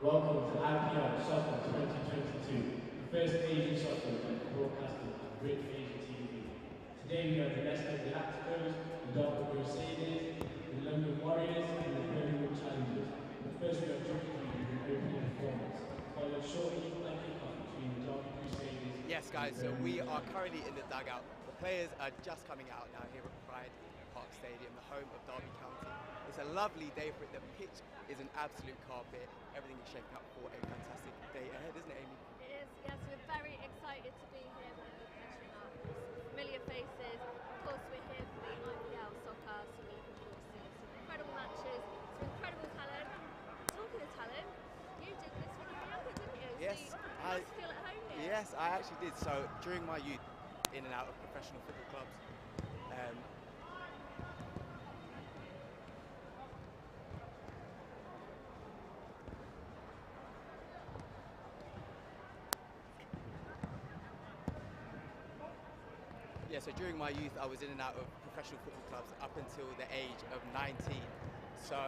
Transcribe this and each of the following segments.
Welcome to IPL Soccer 2022, the first Asian soccer event broadcasted on Brit Asia TV. Today we have the Leicester Galacticos, the Dark Crusaders, the London Warriors and the Birmingham Challengers. But first we have Juggy D with an opening performance, followed shortly by kickoff between the Dark Crusaders. Yes guys, so we are currently in the dugout. The players are just coming out now here at Pride Park Stadium, the home of Derby County. It's a lovely day for it. The pitch is an absolute carpet. Everything is shaping up for a fantastic day ahead, isn't it, Amy? It is, yes. We're very excited to be here with the catching up. Familiar faces. Of course, we're here for the IPL Soccer, so we're looking forward to seeing some incredible matches, some incredible talent. Talking of talent, you did this when you were younger, didn't you? Yes, so you must feel at home here. Yes, I actually did. So during my youth, in and out of professional football clubs, so during my youth, I was in and out of professional football clubs up until the age of 19. So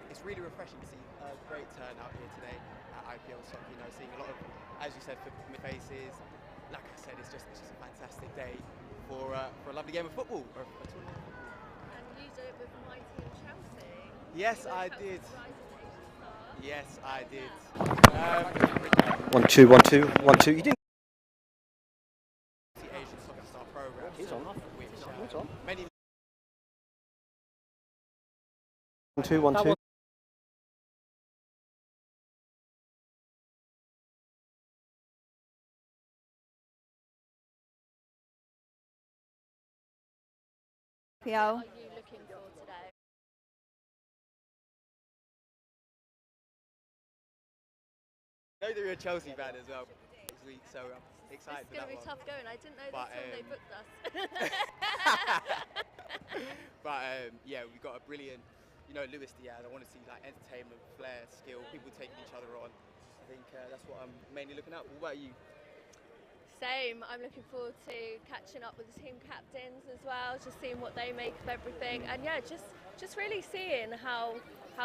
it's really refreshing to see a great turnout here today at IPL Soccer. You know, seeing a lot of, as you said, familiar faces. Like I said, it's just a fantastic day for a lovely game of football. Or a tournament of football. And you did it with my team, Chelsea. Yes, I did. Yes, I did. 1 2 1 2 1 2. You didn't. Asian Soccer Star program. He's on. Which, He's on. many 1 2 1 2. What are you looking for today? I know that you're a Chelsea fan as well this week, so I'm excited It's for going to be that tough going. I didn't know But, this when they booked us. But yeah, we've got a brilliant, you know, Luis Diaz. I want to see like entertainment, flair, skill, people taking each other on. I think that's what I'm mainly looking at. What about you? Same. I'm looking forward to catching up with the team captains as well, just seeing what they make of everything, and yeah, just really seeing how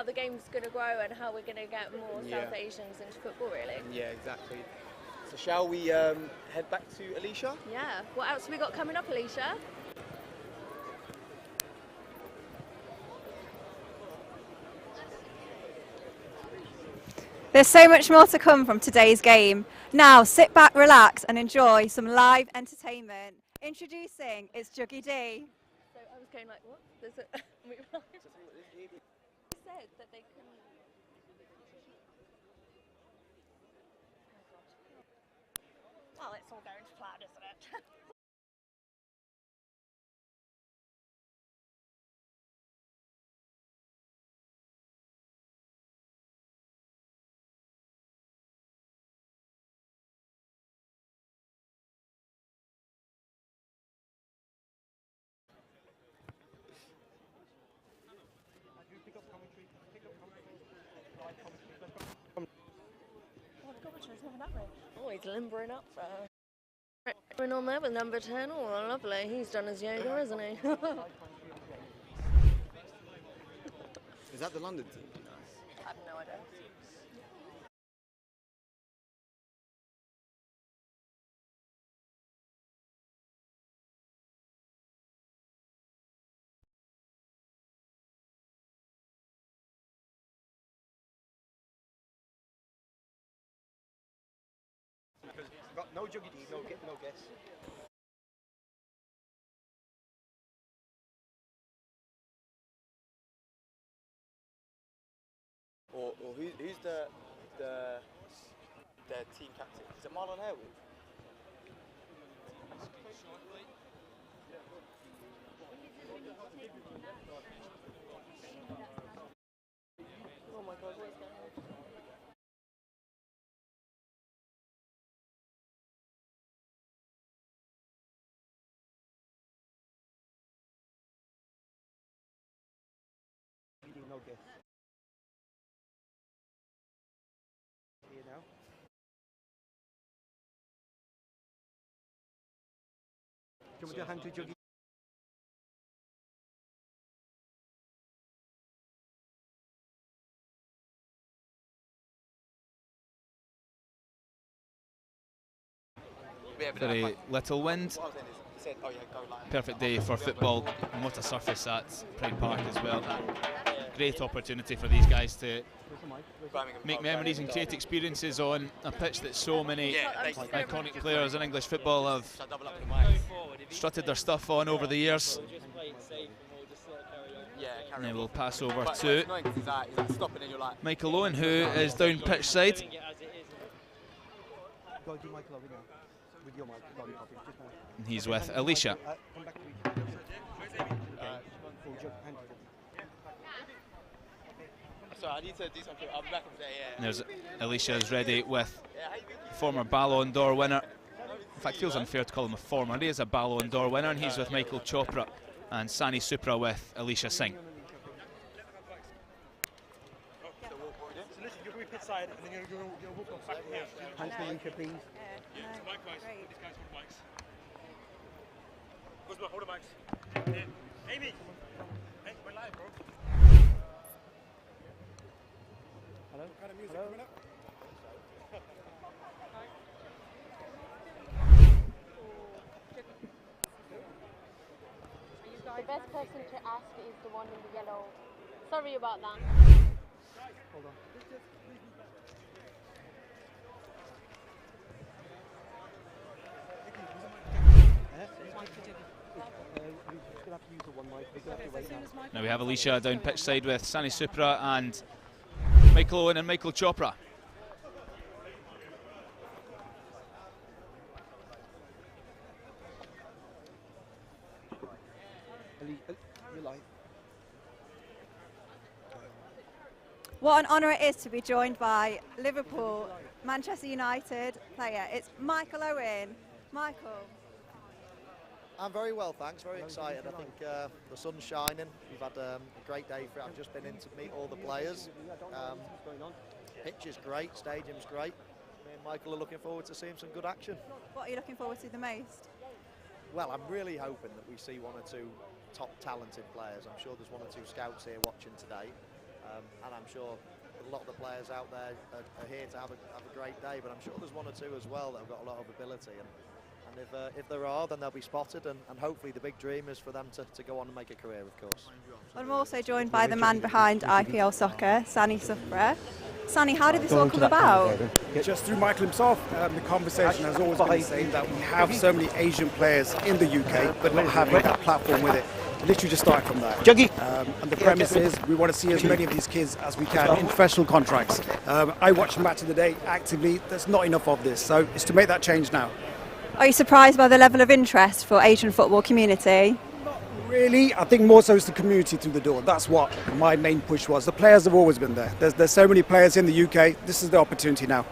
the game's going to grow and how we're going to get more South Asians into football, really. Yeah, exactly. So shall we head back to Alicia? Yeah. What else have we got coming up, Alicia? There's so much more to come from today's game. Now sit back, relax and enjoy some live entertainment. Introducing, it's Juggy D. So I was going like, what? There's a said that they couldn't. Well, it's all going to plan, isn't it? Oh, he's limbering up there. Going on there with number 10. Oh, lovely. He's done his yoga, isn't he? Is that the London team? I have no idea. Because we've got no Juggy D, no guess. Or who's the team captain? Is it Marlon Harewood? Oh my God, what is going on? No guess. Here now. Do you want me to hand to Juggy? Very little wind. Perfect day for football, and what a surface at Pride Park as well. Great opportunity for these guys to make memories and create experiences on a pitch that so many iconic players in English football have strutted their stuff on over the years. And then we'll pass over to Micheal Owen, who is down pitch side. And he's with Alicia. And there's Alicia's ready with former Ballon d'Or winner. In fact, it feels unfair to call him a former. He is a Ballon d'Or winner, and he's with Michael Chopra and Sani Supra with Alicia Singh. Side, and then you'll walk on back here. Thanks, Alicia, please. Likewise. These guys hold the mics. Guzma, hold the mics. Yeah. Amy! Hey, we're live, bro. Hello? What kind of music coming up? The best person to ask is the one in the yellow. Sorry about that. Hold on. Now we have Alicia down pitch side with Sani Supra and Micheal Owen and Michael Chopra. What an honour it is to be joined by Liverpool, Manchester United player. It's Micheal Owen. Michael. I'm very well, thanks. Very excited. I think the sun's shining. We've had a great day for it. I've just been in to meet all the players. Pitch is great, stadium's great. Me and Michael are looking forward to seeing some good action. What are you looking forward to the most? Well, I'm really hoping that we see one or two top talented players. I'm sure there's one or two scouts here watching today. And I'm sure a lot of the players out there are here to have a great day, but I'm sure there's one or two as well that have got a lot of ability. And if there are, then they'll be spotted, and hopefully the big dream is for them to go on and make a career, of course. I'm also joined by the man behind IPL Soccer, Sani Supra. Sani, how did this all come about? Just through Michael himself, the conversation has always been saying that we have so many Asian players in the UK, but not having that platform with it. Literally just started from there. Juggy. And the premise is we want to see as many of these kids as we can in professional contracts. I watch Match of the Day actively. There's not enough of this, so it's to make that change now. Are you surprised by the level of interest for Asian football community? Not really. I think more so it's the community through the door. That's what my main push was. The players have always been there. There's so many players in the UK. This is the opportunity now.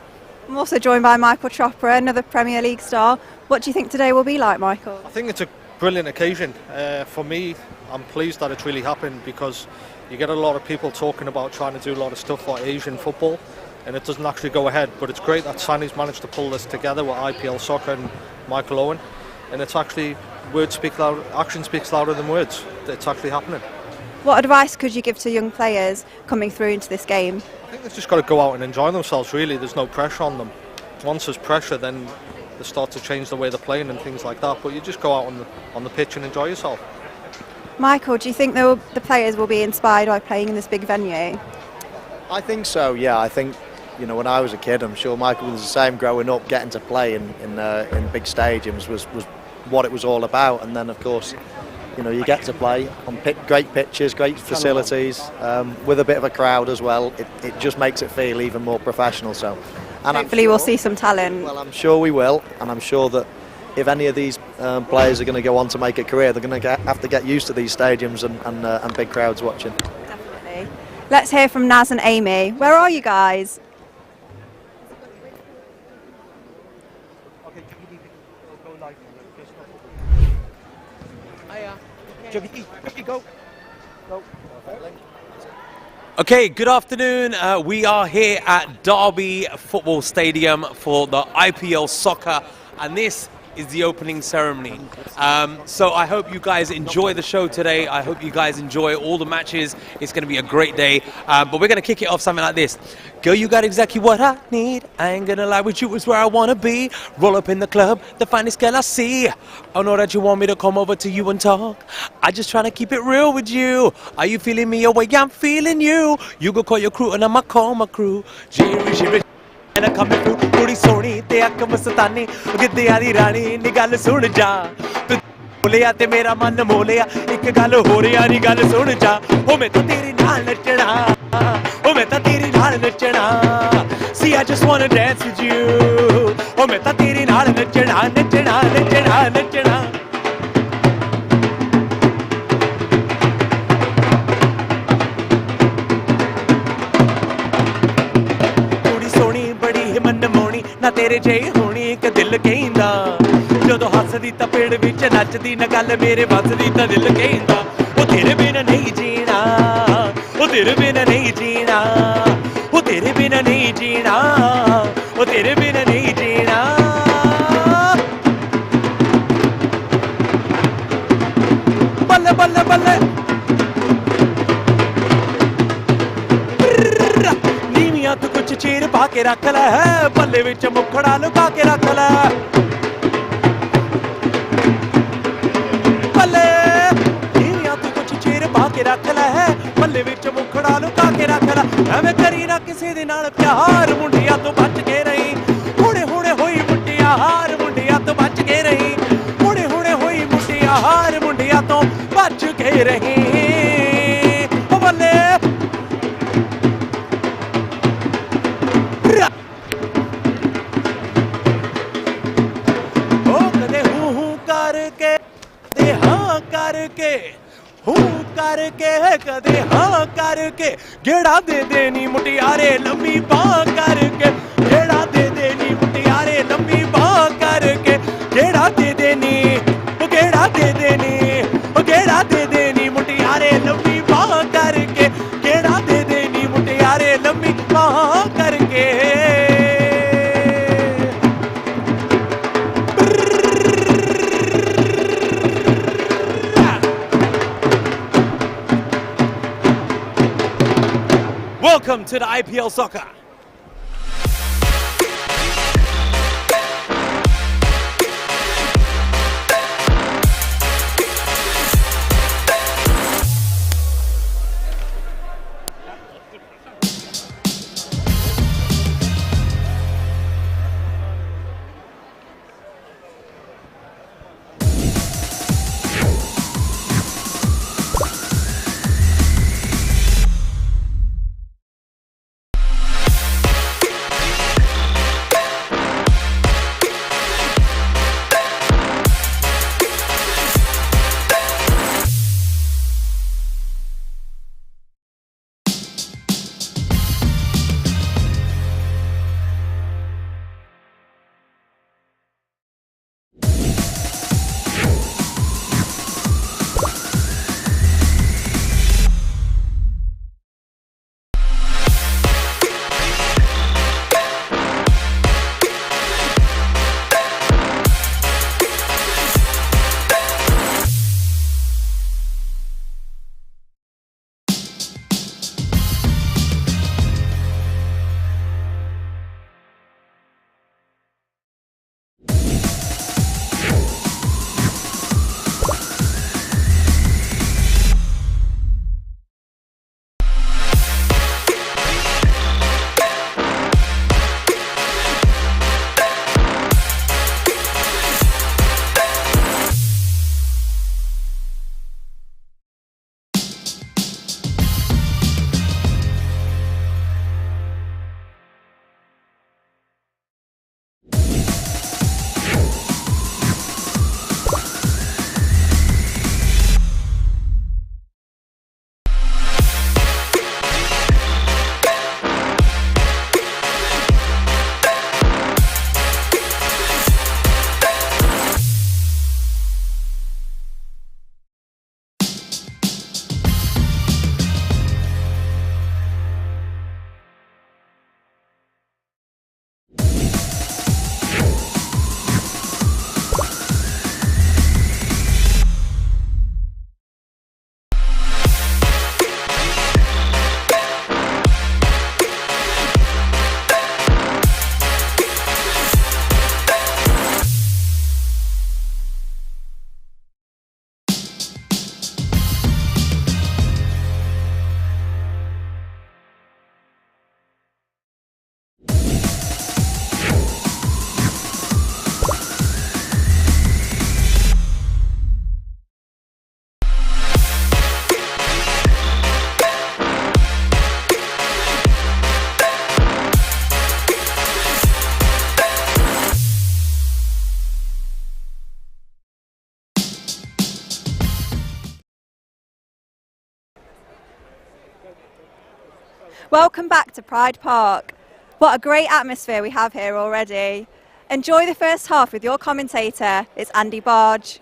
I'm also joined by Michael Chopra, another Premier League star. What do you think today will be like, Michael? I think it's a brilliant occasion. For me, I'm pleased that it's really happened because you get a lot of people talking about trying to do a lot of stuff for Asian football and it doesn't actually go ahead, but it's great that Sani's managed to pull this together with IPL Soccer and Micheal Owen, and it's actually, action speaks louder than words. It's actually happening. What advice could you give to young players coming through into this game? I think they've just got to go out and enjoy themselves, really. There's no pressure on them. Once there's pressure, then they start to change the way they're playing and things like that, but you just go out on the pitch and enjoy yourself. Michael, do you think the players will be inspired by playing in this big venue? I think so, yeah. I think, when I was a kid, I'm sure Michael was the same growing up. Getting to play in big stadiums was what it was all about. And then, of course, you get to play on great pitches, great facilities, with a bit of a crowd as well. It just makes it feel even more professional. So, and hopefully we'll see some talent. Well, I'm sure we will, and I'm sure that if any of these players are going to go on to make a career, they're going to have to get used to these stadiums and big crowds watching. Definitely. Let's hear from Naz and Amy. Where are you guys? Juggy D, go. Okay, good afternoon. We are here at Derby Football Stadium for the IPL Soccer, and this is the opening ceremony. So I hope you guys enjoy the show today. I hope you guys enjoy all the matches. It's going to be a great day. But we're going to kick it off something like this. Girl, you got exactly what I need. I ain't going to lie with you, it's where I want to be. Roll up in the club, the finest girl I see. I know that you want me to come over to you and talk. I just trying to keep it real with you. Are you feeling me? Oh, way I'm feeling you. You go call your crew and I'ma call my crew. And I come through, कुड़ी सोनी ते अख मस्तानी गिद्धियां दी रानी नी गल सुन जा तू बोलिया ते मेरा मन मोलिया एक गल हो रही नी गल सुन जा ओ मैं तो तेरे नाल नचना ओ मैं तो तेरे नाल नचना See I just wanna dance with you ओ मैं तो तेरे नाल नचना नचना नचना नचना ना तेरे जई होनी एक दिल कहंदा जदों हसदी तां पेड़ विच नचदी ना गल मेरे बसदी तां दिल कहंदा ओ तेरे बिना नहीं जीना ओ तेरे बिना नहीं जीना ओ तेरे बिना नहीं जीना ओ तेरे बिना नहीं जीना बल्ले बल्ले बल्ले तू कुछ चीर पा के रख ले पल्ले विच मुखड़ा लुका के रख ले पल्ले तू कुछ चीर पा के रख ले पल्ले विच मुखड़ा लुका के रख ले एवें करी ना किसी दे नाल प्यार मुंडिया तो बच के रही हुणे हुणे होई मुंडिया हार मुंडिया तो बच के रही हुणे हुणे होई मुंडिया हार मुंडिया तो बच के रही बल्ले करके कदे हाँ करके गेड़ा दे देनी मुटियारे लंबी बाँ करके गेड़ा दे देनी मुटियारे लंबी बाँ करके गेड़ा दे देनी गेड़ा दे देनी गेड़ा दे देनी मुटियारे लंबी बाँ करके गेड़ा दे देनी मुटियारे लंबी बाँ करके Welcome to the IPL Soccer. Welcome back to Pride Park. What a great atmosphere we have here already. Enjoy the first half with your commentator. It's Andy Barge.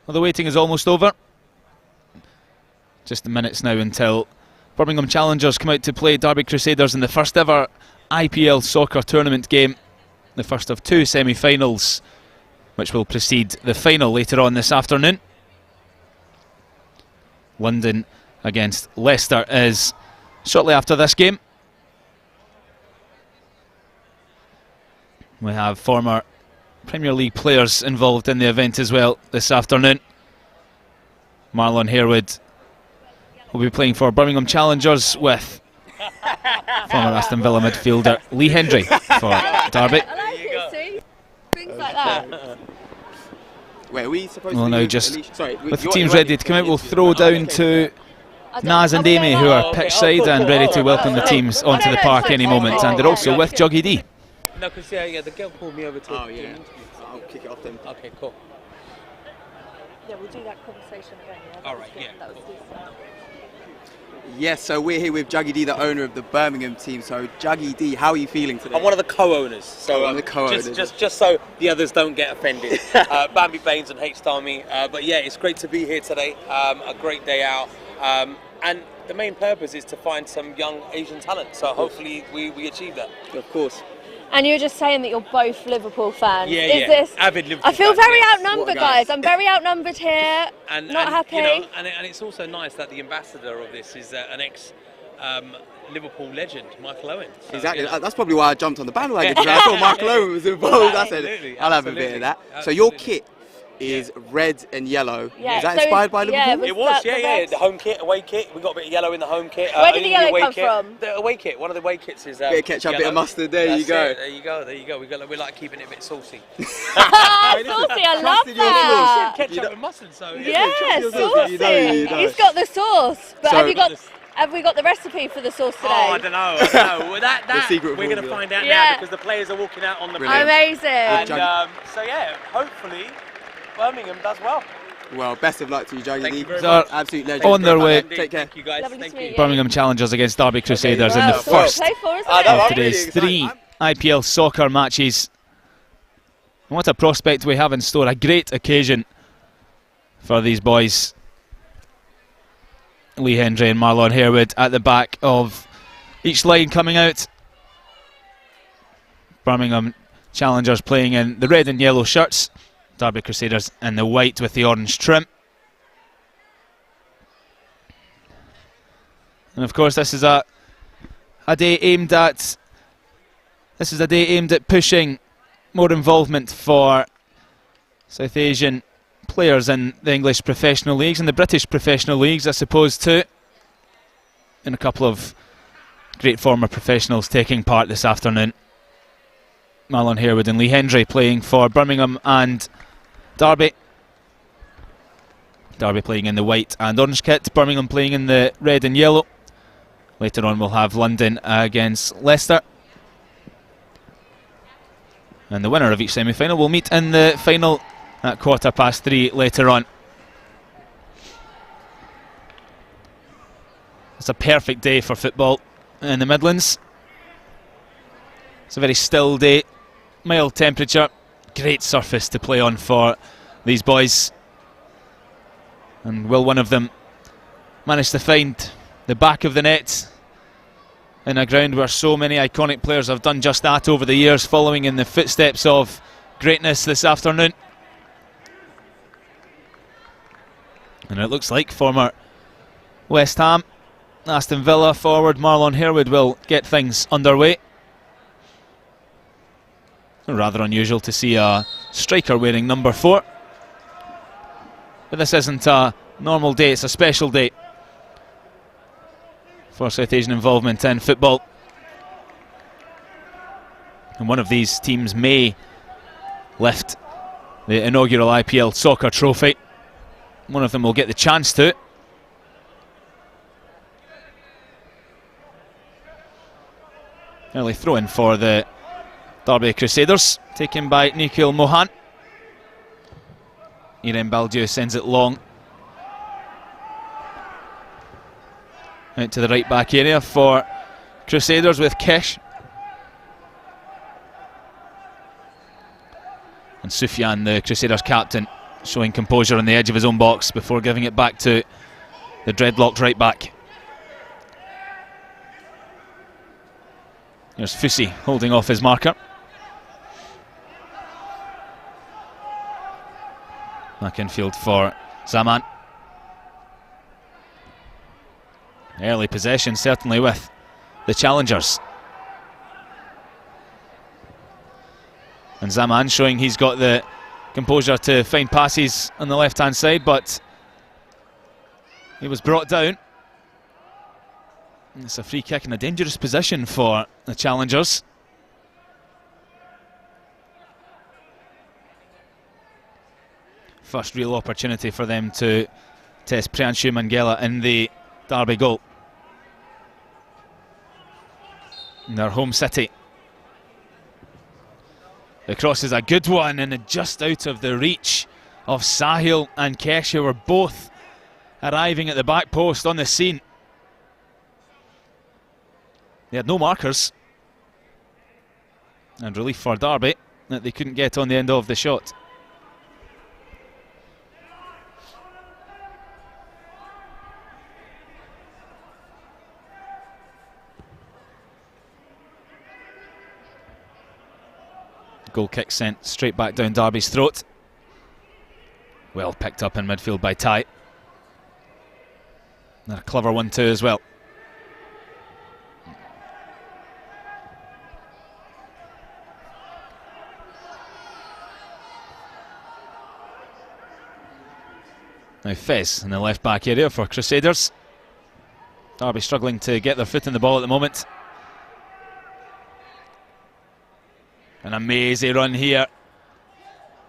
Well, the waiting is almost over. Just the minutes now until Birmingham Challengers come out to play Derby Crusaders in the first ever IPL Soccer tournament game. The first of 2 semi-finals, which will precede the final later on this afternoon. London against Leicester is shortly after this game. We have former Premier League players involved in the event as well this afternoon. Marlon Harewood will be playing for Birmingham Challengers with former Aston Villa midfielder Lee Hendry for Derby. I like it, see? Things like that. Wait, are we supposed Well, to now be just sorry, with the teams ready to come out, we'll throw down to Naz and Amy, who are pitchside and ready to welcome the teams onto the park any moment, and they're also with Juggy D. No, because yeah, the girl called me over to. Oh yeah, I'll kick it off then. Okay, cool. Yeah, we'll do that conversation again. Yeah? All right, yeah. That was decent. Yes, so we're here with Juggy D, the owner of the Birmingham team. So Juggy D, how are you feeling today? I'm one of the co-owners, so one of the co-owners. just so the others don't get offended. Bambi Baines and H Dhami. But yeah, it's great to be here today. A great day out, and the main purpose is to find some young Asian talent. So hopefully we achieve that. Of course. And you were just saying that you're both Liverpool fans. Yeah, Is yeah. this? Avid Liverpool I feel fans, very yes. outnumbered, What a guy. guys. I'm very outnumbered here. Not happy. You know, and it's also nice that the ambassador of this is an ex Liverpool legend, Micheal Owen. So, Exactly. you know. That's probably why I jumped on the bandwagon. Because I saw Micheal Owen was involved. I said, Absolutely, I'll have a bit of that. absolutely. So your kit is red and yellow. Yeah, Is that so inspired by yeah, Liverpool? It was, that the yeah. red? The home kit, away kit. We got a bit of yellow in the home kit. Where did the in yellow away come kit. from? The away kit. One of the away kits is. Bit of ketchup, bit of mustard. There you go. There you go. There you go. We like keeping it a bit saucy. Saucy, I love Trusted your that. Ketchup and mustard. So Yeah, You saucy. know. He's got the sauce. But So- have we got the recipe for the sauce today? Oh, I don't know. Well, that secret we're going to formula. find out Yeah. now because the players are walking out on the Brilliant. pitch. Amazing. And so yeah, hopefully Birmingham does well. Well, best of luck to you, Juggy Thank D. you very much. Absolute legend. On their way. Take care. Thank you guys. Lovely to Thank meet you. you. Birmingham Challengers against Derby Crusaders in the Well, first Play for, isn't I know, it? of I'm really today's excited. 3 IPL Soccer matches. And what a prospect we have in store, a great occasion for these boys. Lee Hendry and Marlon Harewood at the back of each line coming out. Birmingham Challengers playing in the red and yellow shirts, Derby Crusaders in the white with the orange trim. And of course this is a day aimed at pushing more involvement for South Asian players in the English professional leagues and the British professional leagues, I suppose, too. And a couple of great former professionals taking part this afternoon. Marlon Harewood and Lee Hendry playing for Birmingham and Derby. Derby playing in the white and orange kit, Birmingham playing in the red and yellow. Later on we'll have London against Leicester. And the winner of each semi-final will meet in the final at 3:15 later on. It's a perfect day for football in the Midlands. It's a very still day, mild temperature, Great surface to play on for these boys. And will one of them manage to find the back of the net in a ground where so many iconic players have done just that over the years, following in the footsteps of greatness this afternoon? And it looks like former West Ham, Aston Villa forward Marlon Harewood will get things underway. Rather unusual to see a striker wearing number 4. But this isn't a normal day, it's a special day for South Asian involvement in football. And one of these teams may lift the inaugural IPL Soccer trophy. One of them will get the chance to. Early throw in for the Derby Crusaders, taken by Nikhil Mohan. Irem Baldieu sends it long out to the right back area for Crusaders with Kesh. And Sufyan, the Crusaders captain, showing composure on the edge of his own box before giving it back to the dreadlocked right back. There's Fusi holding off his marker. Back infield for Zaman. Early possession certainly with the challengers. And Zaman showing he's got the composure to find passes on the left hand side, but he was brought down. It's a free kick in a dangerous position for the challengers. First real opportunity for them to test Priyanshu Mangela in the Derby goal. In their home city. The cross is a good one and just out of the reach of Sahil and Kesh, who were both arriving at the back post on the scene. They had no markers. And relief for Derby that they couldn't get on the end of the shot. Goal kick sent straight back down Derby's throat. Well picked up in midfield by Tai. And a clever one too as well. Now Fez in the left back area for Crusaders. Derby struggling to get their foot in the ball at the moment. An amazing run here.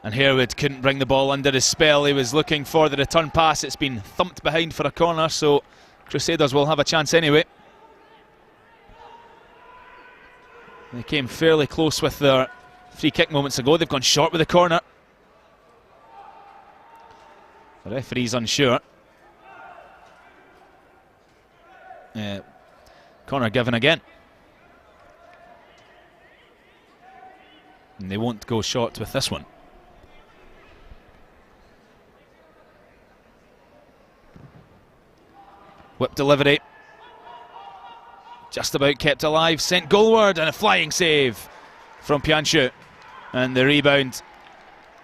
And Harewood couldn't bring the ball under his spell. He was looking for the return pass. It's been thumped behind for a corner, so Crusaders will have a chance anyway. They came fairly close with their free kick moments ago. They've gone short with the corner. The referee's unsure. Corner given again. And they won't go short with this one. Whip delivery. Just about kept alive. Sent goalward and a flying save from Priyanshu. And the rebound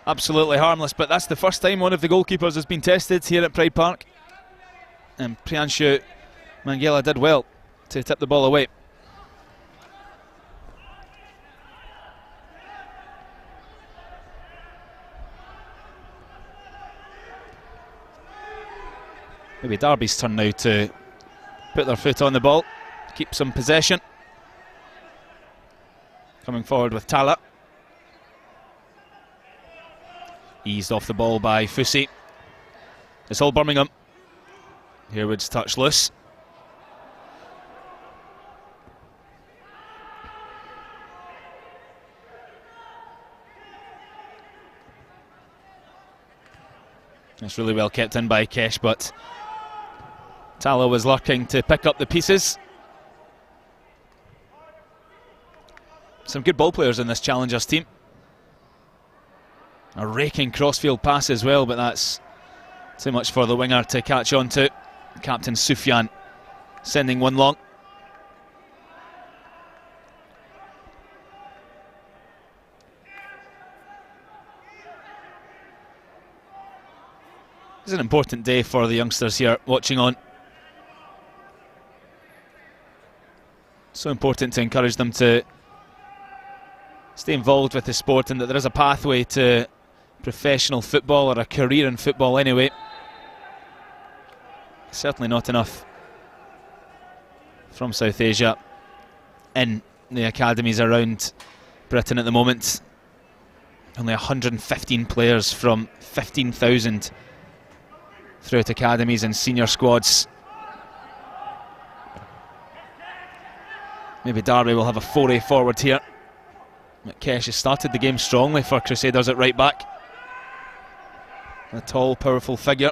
absolutely harmless, but that's the first time one of the goalkeepers has been tested here at Pride Park. And Priyanshu Mangela did well to tip the ball away. Maybe Derby's turn now to put their foot on the ball, keep some possession. Coming forward with Tala. Eased off the ball by Fusi. It's all Birmingham. Harewood's touch loose. It's really well kept in by Kesh, but Tala was lurking to pick up the pieces. Some good ball players in this challengers team. A raking crossfield pass as well, but that's too much for the winger to catch on to. Captain Sufyan sending one long. It's an important day for the youngsters here watching on. So important to encourage them to stay involved with the sport, and that there is a pathway to professional football, or a career in football anyway. Certainly not enough from South Asia in the academies around Britain at the moment. Only 115 players from 15,000 throughout academies and senior squads. Maybe Derby will have a foray forward here. McKesh has started the game strongly for Crusaders at right back. A tall, powerful figure.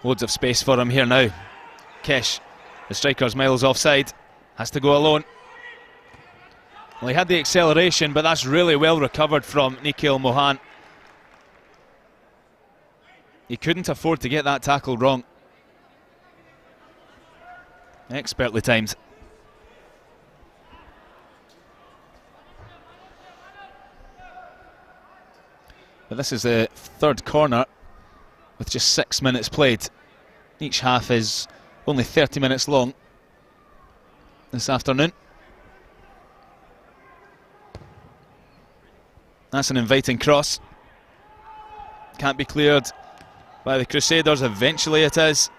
Loads of space for him here now. Kesh, the striker's miles offside, has to go alone. Well, he had the acceleration, but that's really well recovered from Nikhil Mohan. He couldn't afford to get that tackle wrong. Expertly timed. But this is the third corner with just 6 minutes played. Each half is only 30 minutes long this afternoon. That's an inviting cross. Can't be cleared by the Crusaders. Eventually it is.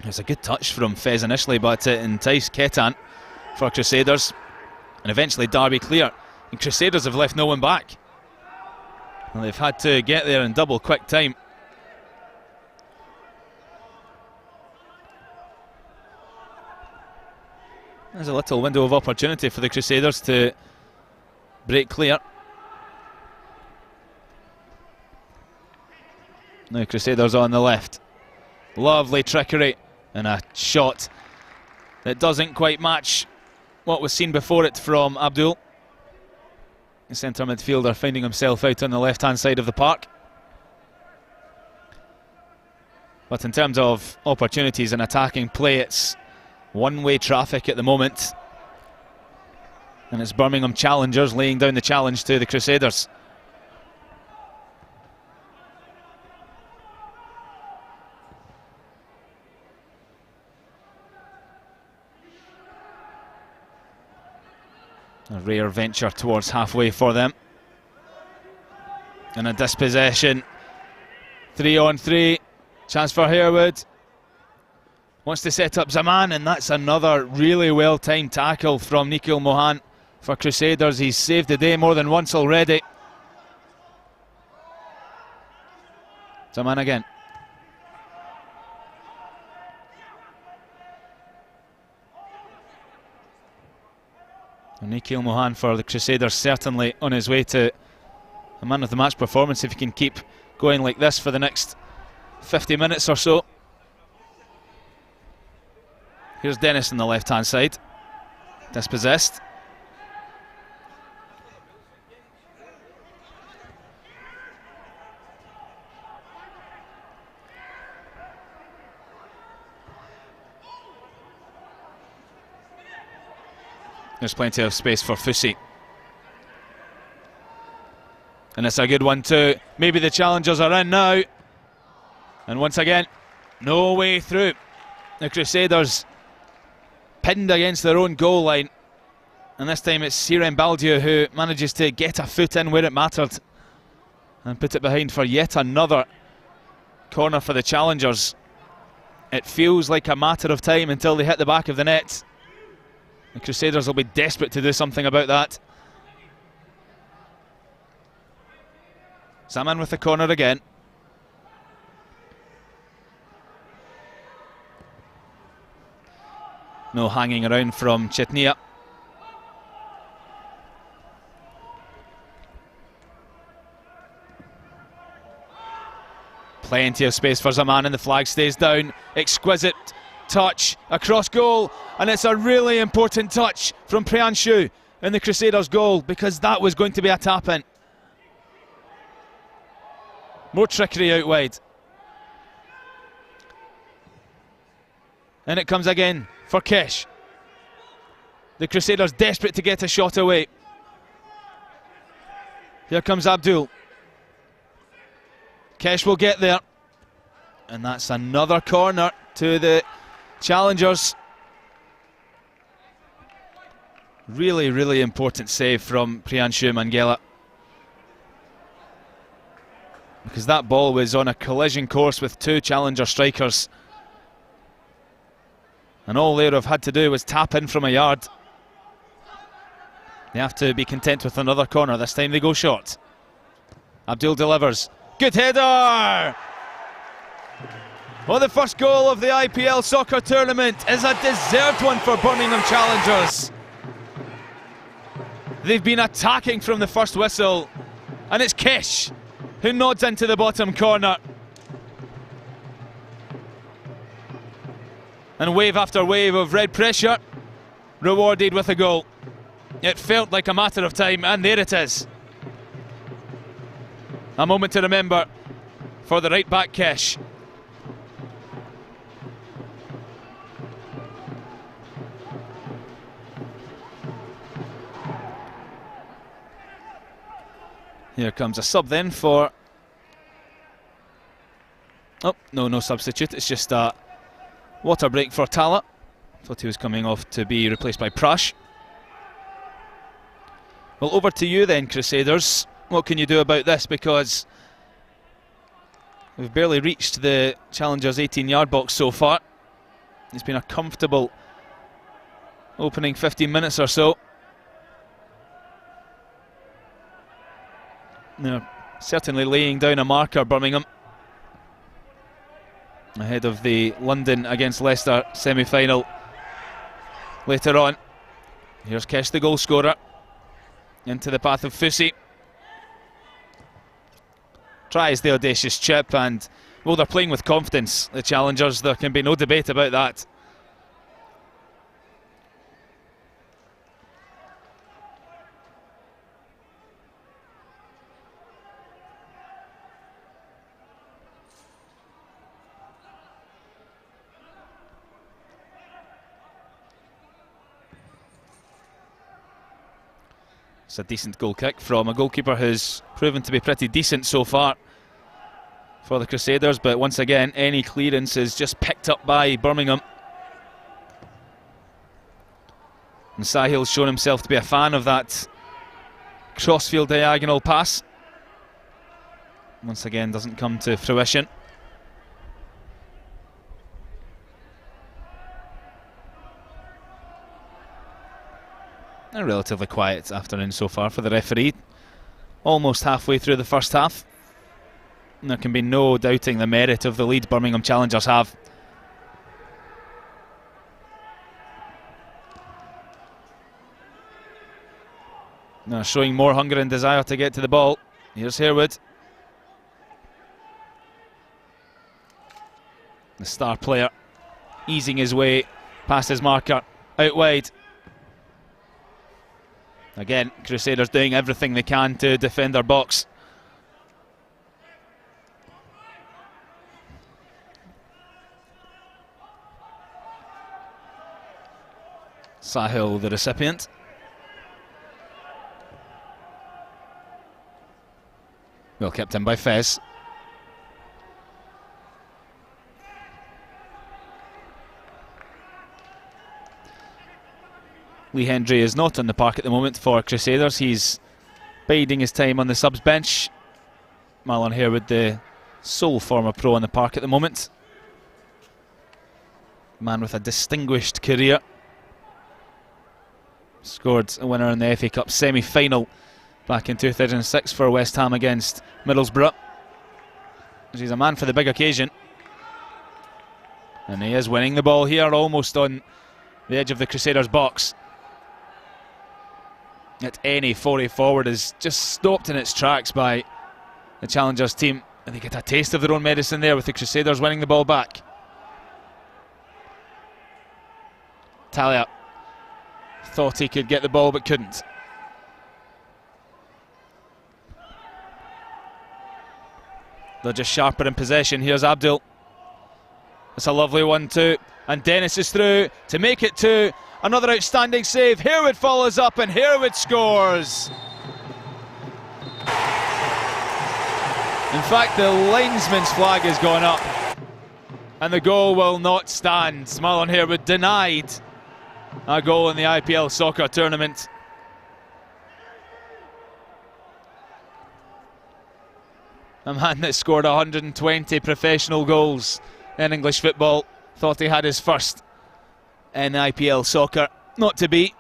It's a good touch from Fez initially, but it enticed Ketan for Crusaders. And eventually Derby clear. And Crusaders have left no one back. And they've had to get there in double quick time. There's a little window of opportunity for the Crusaders to break clear. Now Crusaders on the left. Lovely trickery and a shot that doesn't quite match what was seen before it from Abdul. The centre midfielder finding himself out on the left hand side of the park. But in terms of opportunities and attacking play, it's one-way traffic at the moment. And it's Birmingham challengers laying down the challenge to the Crusaders. A rare venture towards halfway for them. And a dispossession. 3-on-3. Chance for Harewood. Wants to set up Zaman, and that's another really well-timed tackle from Nikhil Mohan for Crusaders. He's saved the day more than once already. Zaman again. And Nikhil Mohan for the Crusaders certainly on his way to a man of the match performance if he can keep going like this for the next 50 minutes or so. Here's Dennis on the left hand side. Dispossessed. There's plenty of space for Fusi. And it's a good one too. Maybe the challengers are in now. And once again, no way through. The Crusaders pinned against their own goal line. And this time it's Siren Baldiu who manages to get a foot in where it mattered and put it behind for yet another corner for the challengers. It feels like a matter of time until they hit the back of the net. The Crusaders will be desperate to do something about that. Zaman with the corner again. No hanging around from Chetnia. Plenty of space for Zaman, and the flag stays down. Exquisite touch across goal, and it's a really important touch from Priyanshu in the Crusaders goal, because that was going to be a tap-in. More trickery out wide. And it comes again for Kesh. The Crusaders desperate to get a shot away. Here comes Abdul. Kesh will get there. And that's another corner to the challengers. Really, really important save from Priyanshu Mangela, because that ball was on a collision course with two challenger strikers. And all they would have had to do was tap in from a yard. They have to be content with another corner. This time they go short. Abdul delivers. Good header! Well, the first goal of the IPL Soccer tournament is a deserved one for Birmingham challengers. They've been attacking from the first whistle, and it's Kesh who nods into the bottom corner. And wave after wave of red pressure rewarded with a goal. It felt like a matter of time, and there it is. A moment to remember for the right back Kesh. Here comes a sub then for... Oh, no substitute. It's just a water break for Tala. Thought he was coming off to be replaced by Prash. Well, over to you then, Crusaders. What can you do about this? Because we've barely reached the challengers' 18-yard box so far. It's been a comfortable opening 15 minutes or so. They're certainly laying down a marker, Birmingham, ahead of the London against Leicester semi-final later on. Here's Kesh, the goal scorer, into the path of Fusi. Tries the audacious chip, and well, they're playing with confidence, the challengers. There can be no debate about that. It's a decent goal kick from a goalkeeper who's proven to be pretty decent so far for the Crusaders, but once again, any clearance is just picked up by Birmingham. And Sahil's shown himself to be a fan of that crossfield diagonal pass. Once again, doesn't come to fruition. A relatively quiet afternoon so far for the referee. Almost halfway through the first half. And there can be no doubting the merit of the lead Birmingham challengers have. Now showing more hunger and desire to get to the ball. Here's Harewood. The star player easing his way past his marker out wide. Again, Crusaders doing everything they can to defend their box. Sahil, the recipient. Well kept in by Fez. Lee Hendry is not on the park at the moment for Crusaders. He's biding his time on the subs bench. Marlon Harewood, the sole former pro on the park at the moment. Man with a distinguished career. Scored a winner in the FA Cup semi-final back in 2006 for West Ham against Middlesbrough. He's a man for the big occasion. And he is winning the ball here, almost on the edge of the Crusaders' box. Yet any foray forward is just stopped in its tracks by the challengers team. And they get a taste of their own medicine there with the Crusaders winning the ball back. Talia thought he could get the ball but couldn't. They're just sharper in possession. Here's Abdul. It's a lovely one too. And Dennis is through to make it 2. Another outstanding save. Harewood follows up and Harewood scores. In fact, the linesman's flag has gone up and the goal will not stand. Marlon Harewood denied a goal in the IPL Soccer tournament. A man that scored 120 professional goals in English football thought he had his first in IPL Soccer. Not to be.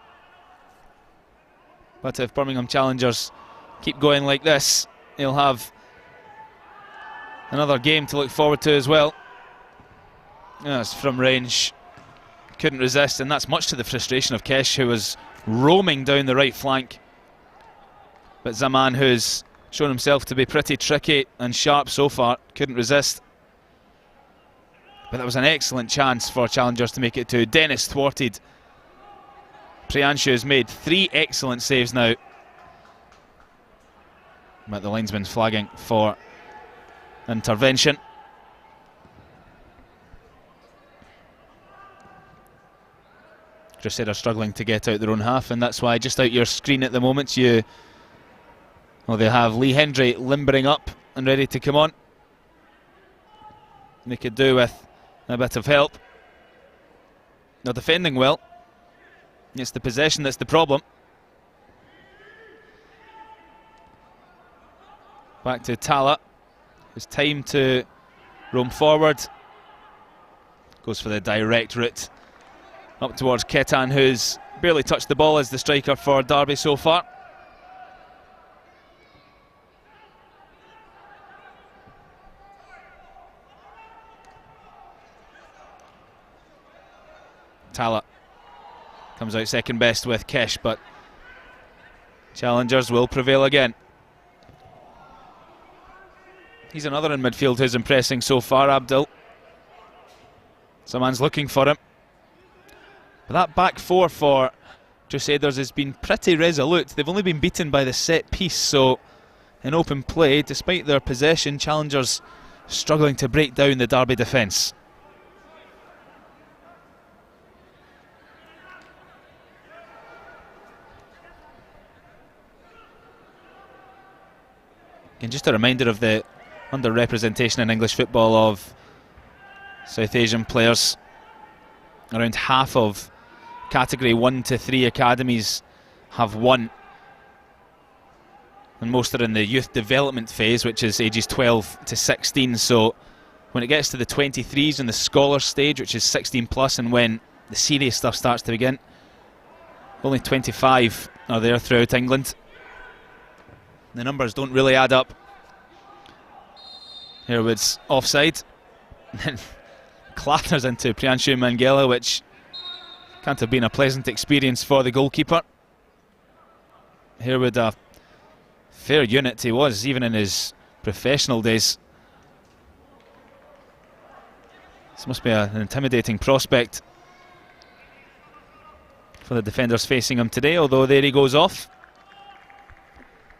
But if Birmingham Challengers keep going like this, he'll have another game to look forward to as well. That's from range. Couldn't resist, and that's much to the frustration of Kesh, who was roaming down the right flank. But Zaman, who's shown himself to be pretty tricky and sharp so far, couldn't resist. But that was an excellent chance for Challengers to make it 2. Dennis thwarted. Priyanshu has made 3 excellent saves now. But the linesman's flagging for intervention. Crusaders struggling to get out their own half, and that's why just out your screen at the moment they have Lee Hendry limbering up and ready to come on. They could do with a bit of help. They're defending well. It's the possession that's the problem. Back to Tala. It's time to roam forward. Goes for the direct route up towards Ketan, who's barely touched the ball as the striker for Derby so far. Tala comes out second best with Kesh, but Challengers will prevail again. He's another in midfield who's impressing so far, Abdul. Someone's looking for him. But that back 4 for Crusaders has been pretty resolute. They've only been beaten by the set piece, so in open play, despite their possession, Challengers struggling to break down the Derby defence. And just a reminder of the underrepresentation in English football of South Asian players. Around half of category 1 to 3 academies have won, and most are in the youth development phase, which is ages 12 to 16. So when it gets to the 23s and the scholar stage, which is 16 plus, and when the serious stuff starts to begin, only 25 are there throughout England. The numbers don't really add up. Harewood's offside. Then clatters into Priyanshu Mangela, which can't have been a pleasant experience for the goalkeeper. Harewood, a fair unit he was, even in his professional days. This must be an intimidating prospect for the defenders facing him today, although there he goes off.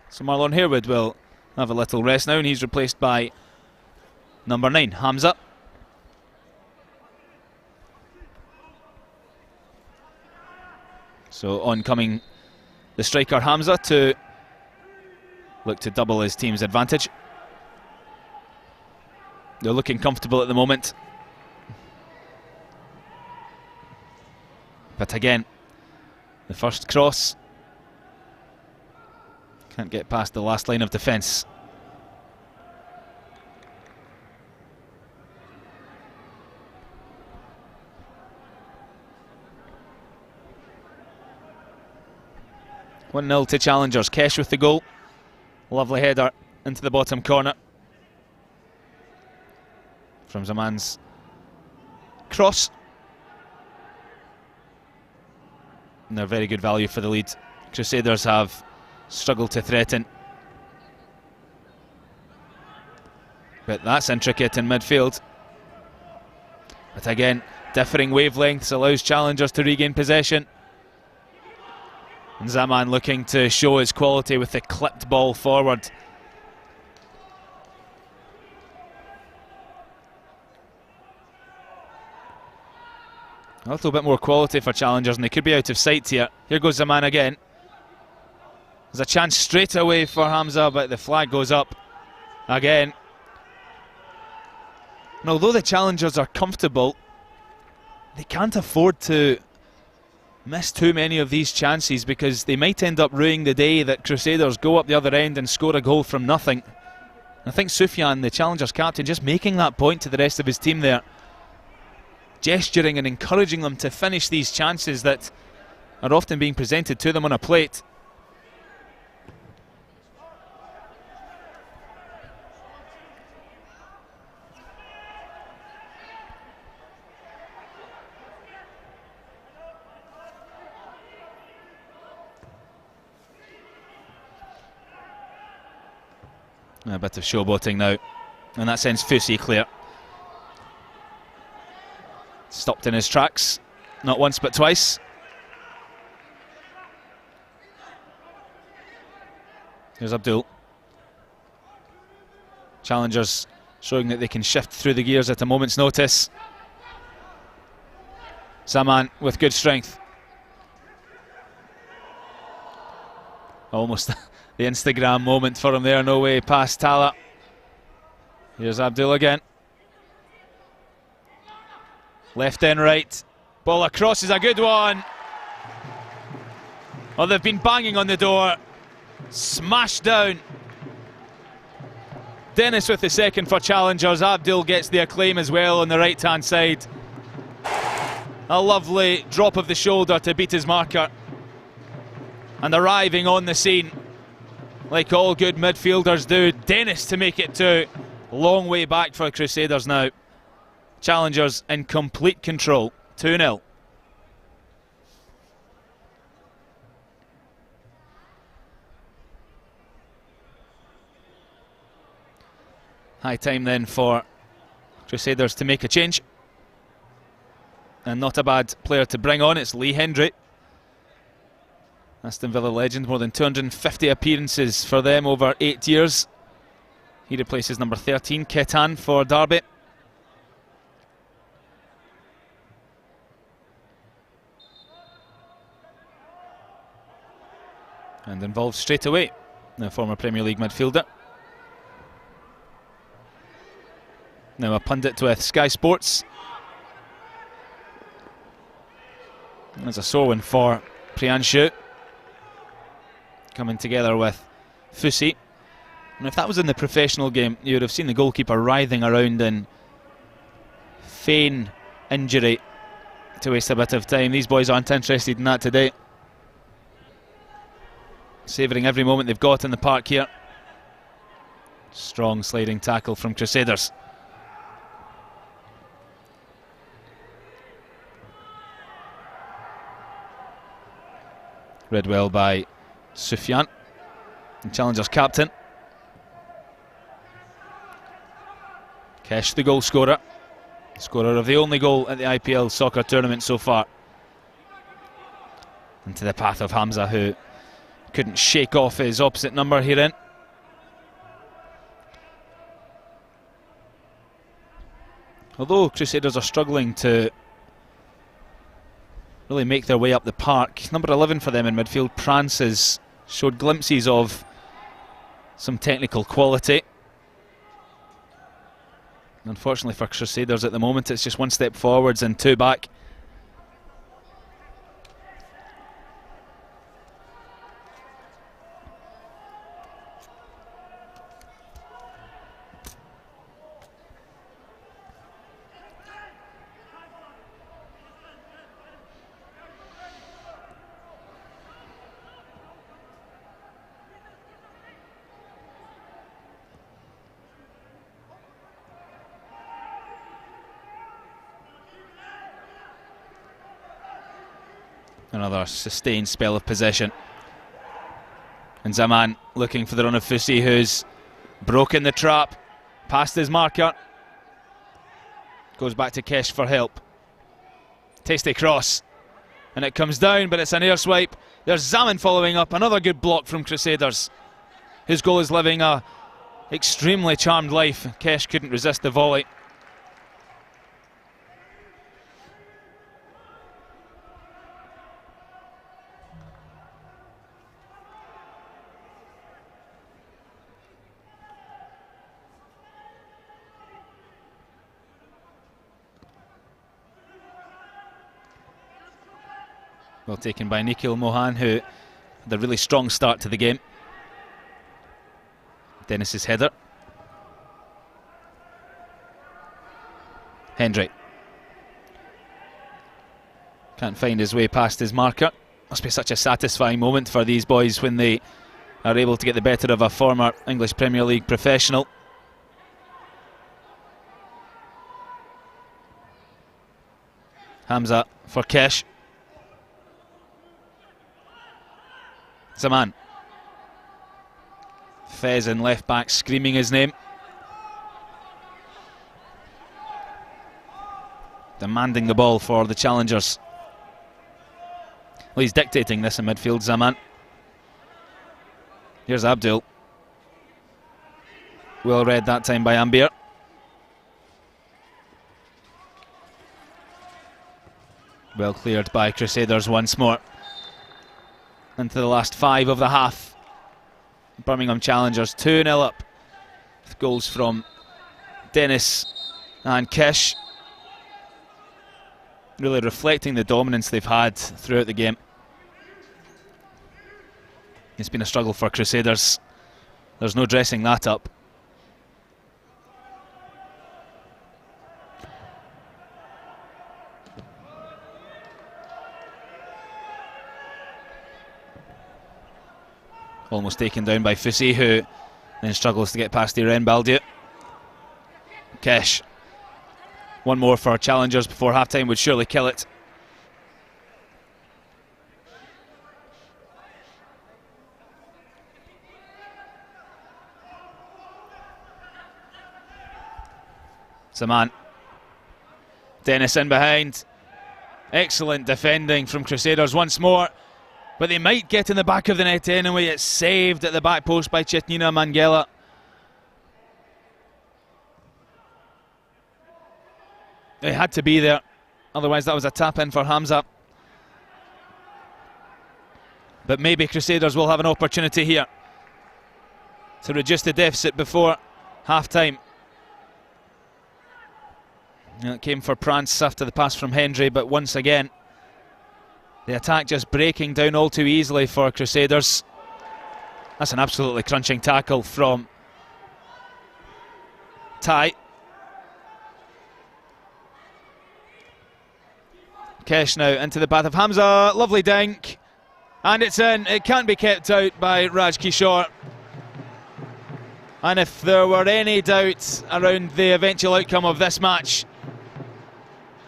So Marlon Harewood will have a little rest now, and he's replaced by number 9, Hamza. So on coming the striker Hamza to look to double his team's advantage. They're looking comfortable at the moment. But again, the first cross can't get past the last line of defence. One 0 to Challengers. Kesh with the goal. Lovely header into the bottom corner from Zaman's cross. And they're very good value for the lead. Crusaders have struggled to threaten. But that's intricate in midfield. But again, differing wavelengths allows challengers to regain possession. And Zaman looking to show his quality with the clipped ball forward. A little bit more quality for challengers, and they could be out of sight here. Here goes Zaman again. There's a chance straight away for Hamza, but the flag goes up again. And although the challengers are comfortable, they can't afford to miss too many of these chances, because they might end up ruining the day that Crusaders go up the other end and score a goal from nothing. I think Sufyan, the challengers captain, just making that point to the rest of his team there, gesturing and encouraging them to finish these chances that are often being presented to them on a plate. A bit of showboating now, and that sends Fusi clear. Stopped in his tracks, not once but twice. Here's Abdul. Challengers showing that they can shift through the gears at a moment's notice. Zaman with good strength. Almost the Instagram moment for him there, no way past Tala. Here's Abdul again. Left and right. Ball across is a good one. Oh, they've been banging on the door. Smashed down. Dennis with the second for challengers. Abdul gets the acclaim as well on the right hand side. A lovely drop of the shoulder to beat his marker. And arriving on the scene, like all good midfielders do, Dennis to make it 2. Long way back for Crusaders now. Challengers in complete control, 2-0. High time then for Crusaders to make a change. And not a bad player to bring on, it's Lee Hendry. Aston Villa legend, more than 250 appearances for them over 8 years. He replaces number 13, Ketan, for Derby. And involved straight away, the former Premier League midfielder. Now a pundit with Sky Sports. There's a sore one for Priyanshu, coming together with Fusi. And if that was in the professional game, you would have seen the goalkeeper writhing around and feign injury to waste a bit of time. These boys aren't interested in that today. Savouring every moment they've got in the park here. Strong sliding tackle from Crusaders. Read well by Sufyan, the challengers captain. Kesh, the goal scorer. Scorer of the only goal at the IPL Soccer tournament so far. Into the path of Hamza, who couldn't shake off his opposite number here in. Although Crusaders are struggling to really make their way up the park, number 11 for them in midfield, Prance, has showed glimpses of some technical quality. Unfortunately for Crusaders at the moment, it's just 1 step forwards and 2 back. Another sustained spell of possession. And Zaman looking for the run of Fusi, who's broken the trap. Past his marker. Goes back to Kesh for help. Tasty cross. And it comes down, but it's an air swipe. There's Zaman following up. Another good block from Crusaders, whose goal is living a extremely charmed life. Kesh couldn't resist the volley. Well taken by Micheal Owen, who had a really strong start to the game. Dennis's header. Hendry can't find his way past his marker. Must be such a satisfying moment for these boys when they are able to get the better of a former English Premier League professional. Hamza for Kesh. Zaman. Fez in left back screaming his name. Demanding the ball for the challengers. Well, he's dictating this in midfield, Zaman. Here's Abdul. Well read that time by Amir. Well cleared by Crusaders once more. Into the last 5 of the half. Birmingham challengers 2-0 up, with goals from Dennis and Kesh, really reflecting the dominance they've had throughout the game. It's been a struggle for Crusaders. There's no dressing that up. Almost taken down by Fusi, who then struggles to get past Irene Baldiut. Kesh. One more for challengers before half-time would surely kill it. Zaman. Dennis in behind. Excellent defending from Crusaders once more. But they might get in the back of the net anyway. It's saved at the back post by Chetnina Mangela. It had to be there. Otherwise that was a tap-in for Hamza. But maybe Crusaders will have an opportunity here to reduce the deficit before half-time. It came for Prance after the pass from Hendry, but once again the attack just breaking down all too easily for Crusaders. That's an absolutely crunching tackle from Tai. Kesh now into the path of Hamza. Lovely dink. And it's in. It can't be kept out by Raj Kishore. And if there were any doubts around the eventual outcome of this match,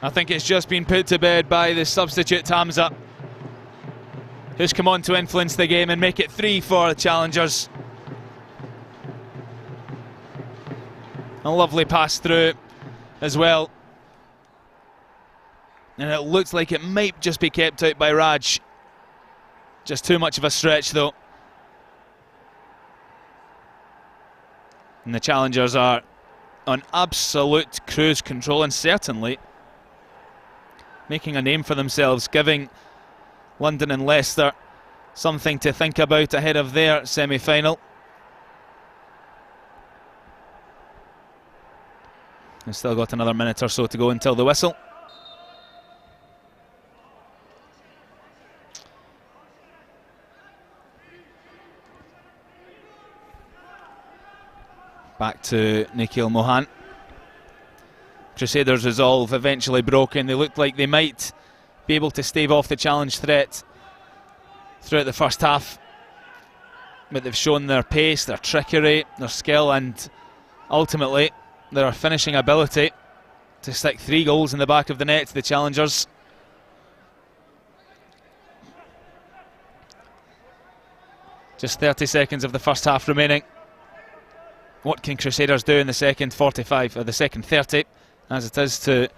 I think it's just been put to bed by the substitute Hamza, who's come on to influence the game and make it 3 for the challengers. A lovely pass through as well. And it looks like it might just be kept out by Raj. Just too much of a stretch though. And the challengers are on absolute cruise control and certainly making a name for themselves, giving London and Leicester something to think about ahead of their semi-final. They've still got another minute or so to go until the whistle. Back to Micheal Owen. Crusaders' resolve eventually broken. They looked like they might be able to stave off the challenge threat throughout the first half, but they've shown their pace, their trickery, their skill and ultimately their finishing ability to stick 3 goals in the back of the net to the challengers. Just 30 seconds of the first half remaining. what can Crusaders do in the second 45 or the second 30, as it is to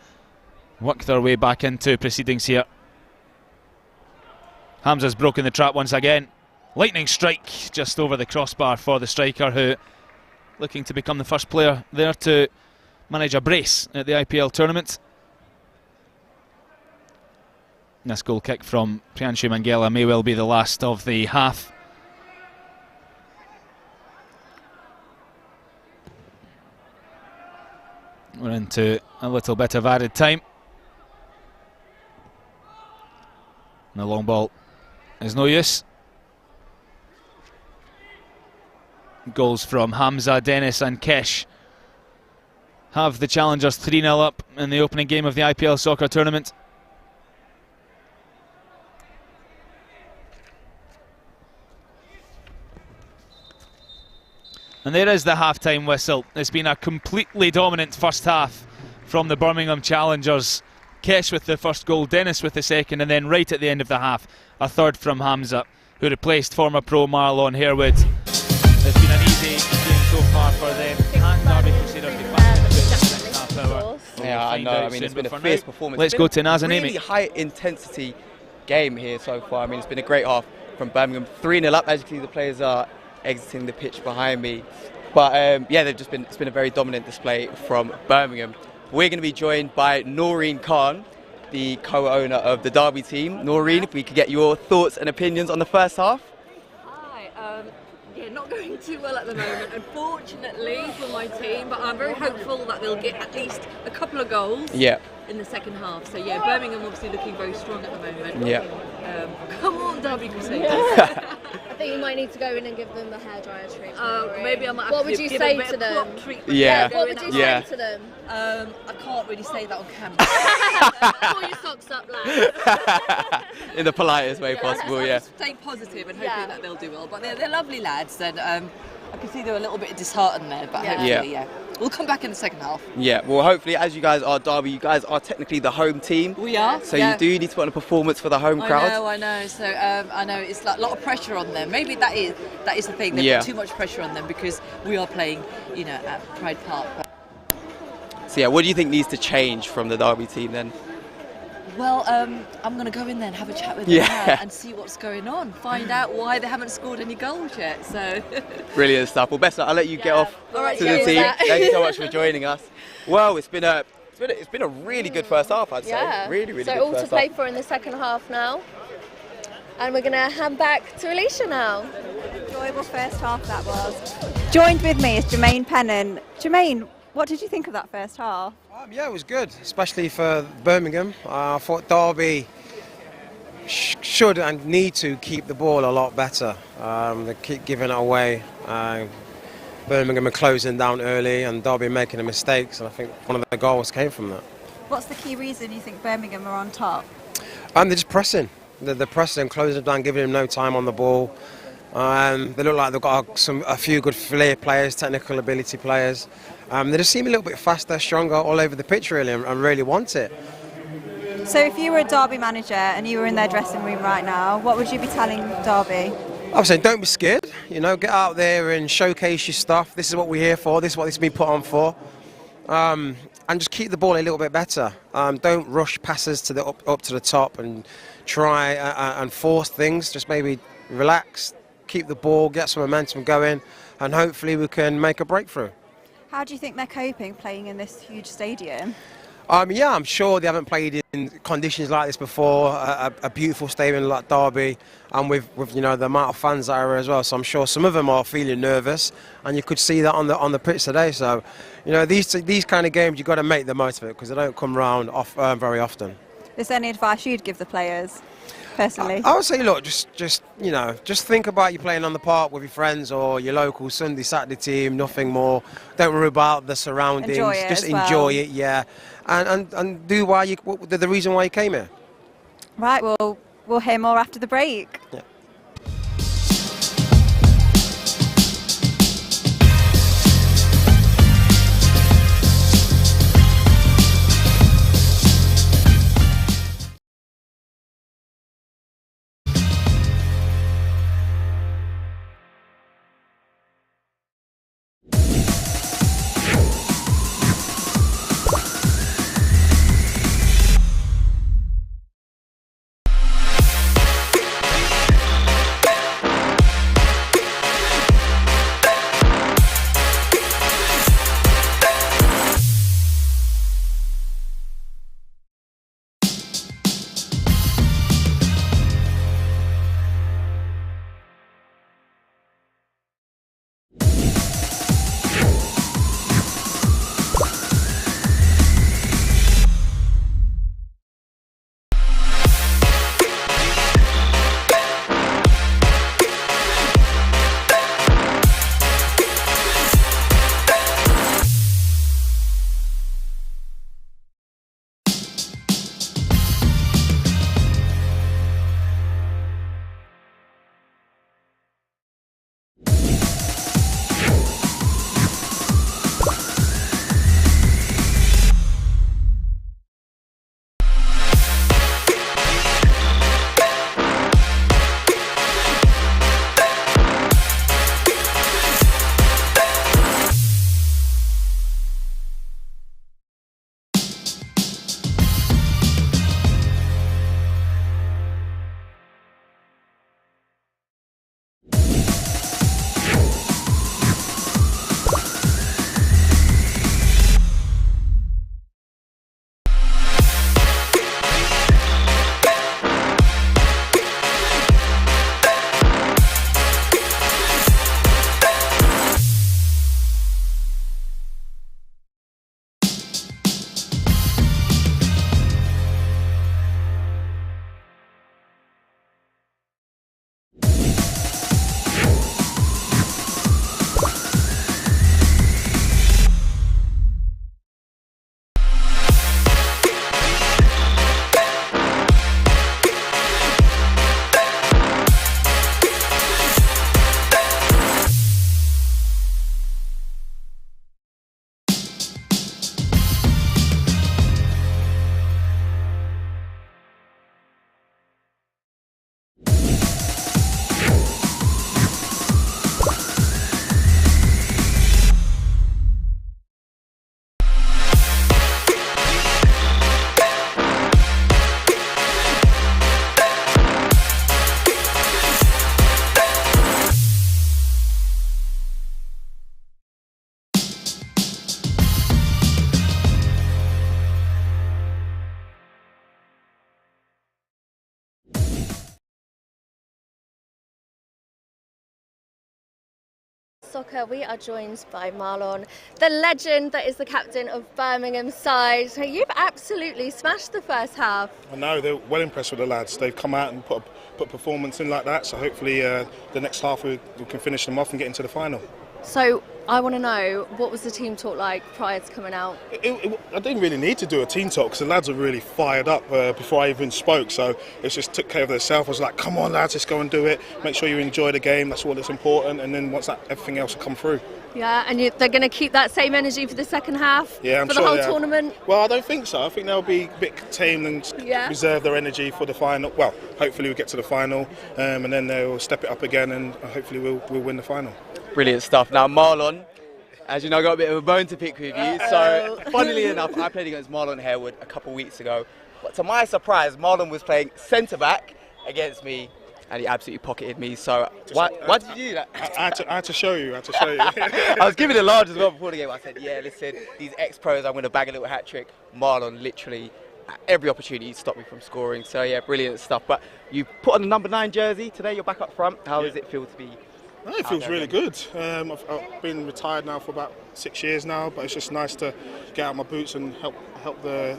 work their way back into proceedings here. Hamza's broken the trap once again. Lightning strike just over the crossbar for the striker, who looking to become the first player there to manage a brace at the IPL tournament. This goal kick from Priyanshu Mangela may well be the last of the half. We're into a little bit of added time. And the long ball is no use. Goals from Hamza, Dennis and Kesh have the challengers 3-0 up in the opening game of the IPL Soccer tournament. And there is the half-time whistle. It's been a completely dominant first half from the Birmingham challengers. Kesh with the first goal, Dennis with the second, and then right at the end of the half, a third from Hamza, who replaced former pro Marlon Harewood. It's been an easy game so far for them. And Derby Crusaders be back in the second half hour. Yeah, I know. I mean, it's been a fierce performance. Let's go to Nazanemi. Really high-intensity game here so far. I mean, it's been a great half from Birmingham. 3-0 up. As you can see, the players are exiting the pitch behind me. But yeah, it's been a very dominant display from Birmingham. We're going to be joined by Amir Khan, the co-owner of the Derby team. Noreen, if we could get your thoughts and opinions on the first half. Hi, yeah, not going too well at the moment, unfortunately, for my team, but I'm very hopeful that they'll get at least a couple of goals in the second half. So yeah, Birmingham obviously looking very strong at the moment. Yeah. Come on, Derby Crusaders. I think you might need to go in and give them the hairdryer treatment. Maybe I might have What to would you give say a bit to of them? clock treatment. Yeah. What would you say to them? I can't really say that on camera. Pull your socks up, lads. In the politest way possible, I yeah. just stay positive and hoping that they'll do well. But they're lovely lads, and I can see they're a little bit disheartened there, but hopefully, we'll come back in the second half. Yeah, well, hopefully, as you guys are Derby, you guys are technically the home team. We are. So you do need to put on a performance for the home crowd. I know. So I know it's like a lot of pressure on them. Maybe that is the thing. They put too much pressure on them because we are playing, at Pride Park. So yeah, what do you think needs to change from the Derby team then? Well, I'm going to go in there and have a chat with them now and see what's going on. Find out why they haven't scored any goals yet. So Brilliant stuff. Well, best I'll let you get off All right, to the team. that. Thank you so much for joining us. Well, it's been a really good first half, I'd say. Really, really so good all first to play half. for in the second half now. And we're going to hand back to Alicia now. Enjoyable first half that was. Joined with me is Jermaine Pennant. Jermaine, what did you think of that first half? Yeah, it was good, especially for Birmingham. I thought Derby should and need to keep the ball a lot better. They keep giving it away. Birmingham are closing down early and Derby making the mistakes, and I think one of the goals came from that. What's the key reason you think Birmingham are on top? They're just pressing. They're pressing, closing down, giving them no time on the ball. They look like they've got a few good flair players, technical ability players. They just seem a little bit faster, stronger all over the pitch really, and really want it. So if you were a Derby manager and you were in their dressing room right now, what would you be telling Derby? I would say don't be scared, get out there and showcase your stuff. This is what we're here for, this is what this has been put on for. And just keep the ball a little bit better. Don't rush passes to the up to the top and try and force things. Just maybe relax, keep the ball, get some momentum going, and hopefully we can make a breakthrough. How do you think they're coping playing in this huge stadium? Yeah, I'm sure they haven't played in conditions like this before. A beautiful stadium like Derby, and with the amount of fans that are as well. So I'm sure some of them are feeling nervous, and you could see that on the pitch today. So, these kind of games you've got to make the most of it because they don't come round very often. Is there any advice you'd give the players? Personally, I would say, look, just think about you playing on the park with your friends or your local Sunday, Saturday team. Nothing more. Don't worry about the surroundings. Enjoy it just as well. enjoy it, yeah, and do the reason why you came here. Right. Well, we'll hear more after the break. Yeah. Soccer, we are joined by Marlon, the legend that is the captain of Birmingham's side. So you've absolutely smashed the first half. I know, they're well impressed with the lads. They've come out and put performance in like that, so hopefully the next half we can finish them off and get into the final. So I want to know, what was the team talk like prior to coming out? I didn't really need to do a team talk because the lads were really fired up before I even spoke, so it just took care of themselves. I was like, come on lads, let's go and do it, make sure you enjoy the game, that's all that's important, and then once that, everything else will come through. Yeah, and they're going to keep that same energy for the second half, yeah, for the whole tournament? Well, I don't think so. I think they'll be a bit tamed and reserve their energy for the final. Well, hopefully we'll get to the final, and then they'll step it up again, and hopefully we'll win the final. Brilliant stuff. Now, Marlon, as you know, I got a bit of a bone to pick with you. So, funnily enough, I played against Marlon Harewood a couple of weeks ago. But to my surprise, Marlon was playing centre-back against me, and he absolutely pocketed me. So, why did you do that? I had to show you. I was giving it large as well before the game. I said, yeah, listen, these ex-pros, I'm going to bag a little hat-trick. Marlon literally, at every opportunity, stopped me from scoring. So, yeah, brilliant stuff. But you put on the number 9 jersey today. You're back up front. How does it feel to be... It feels really good. I've been retired now for about 6 years now, but it's just nice to get out my boots and help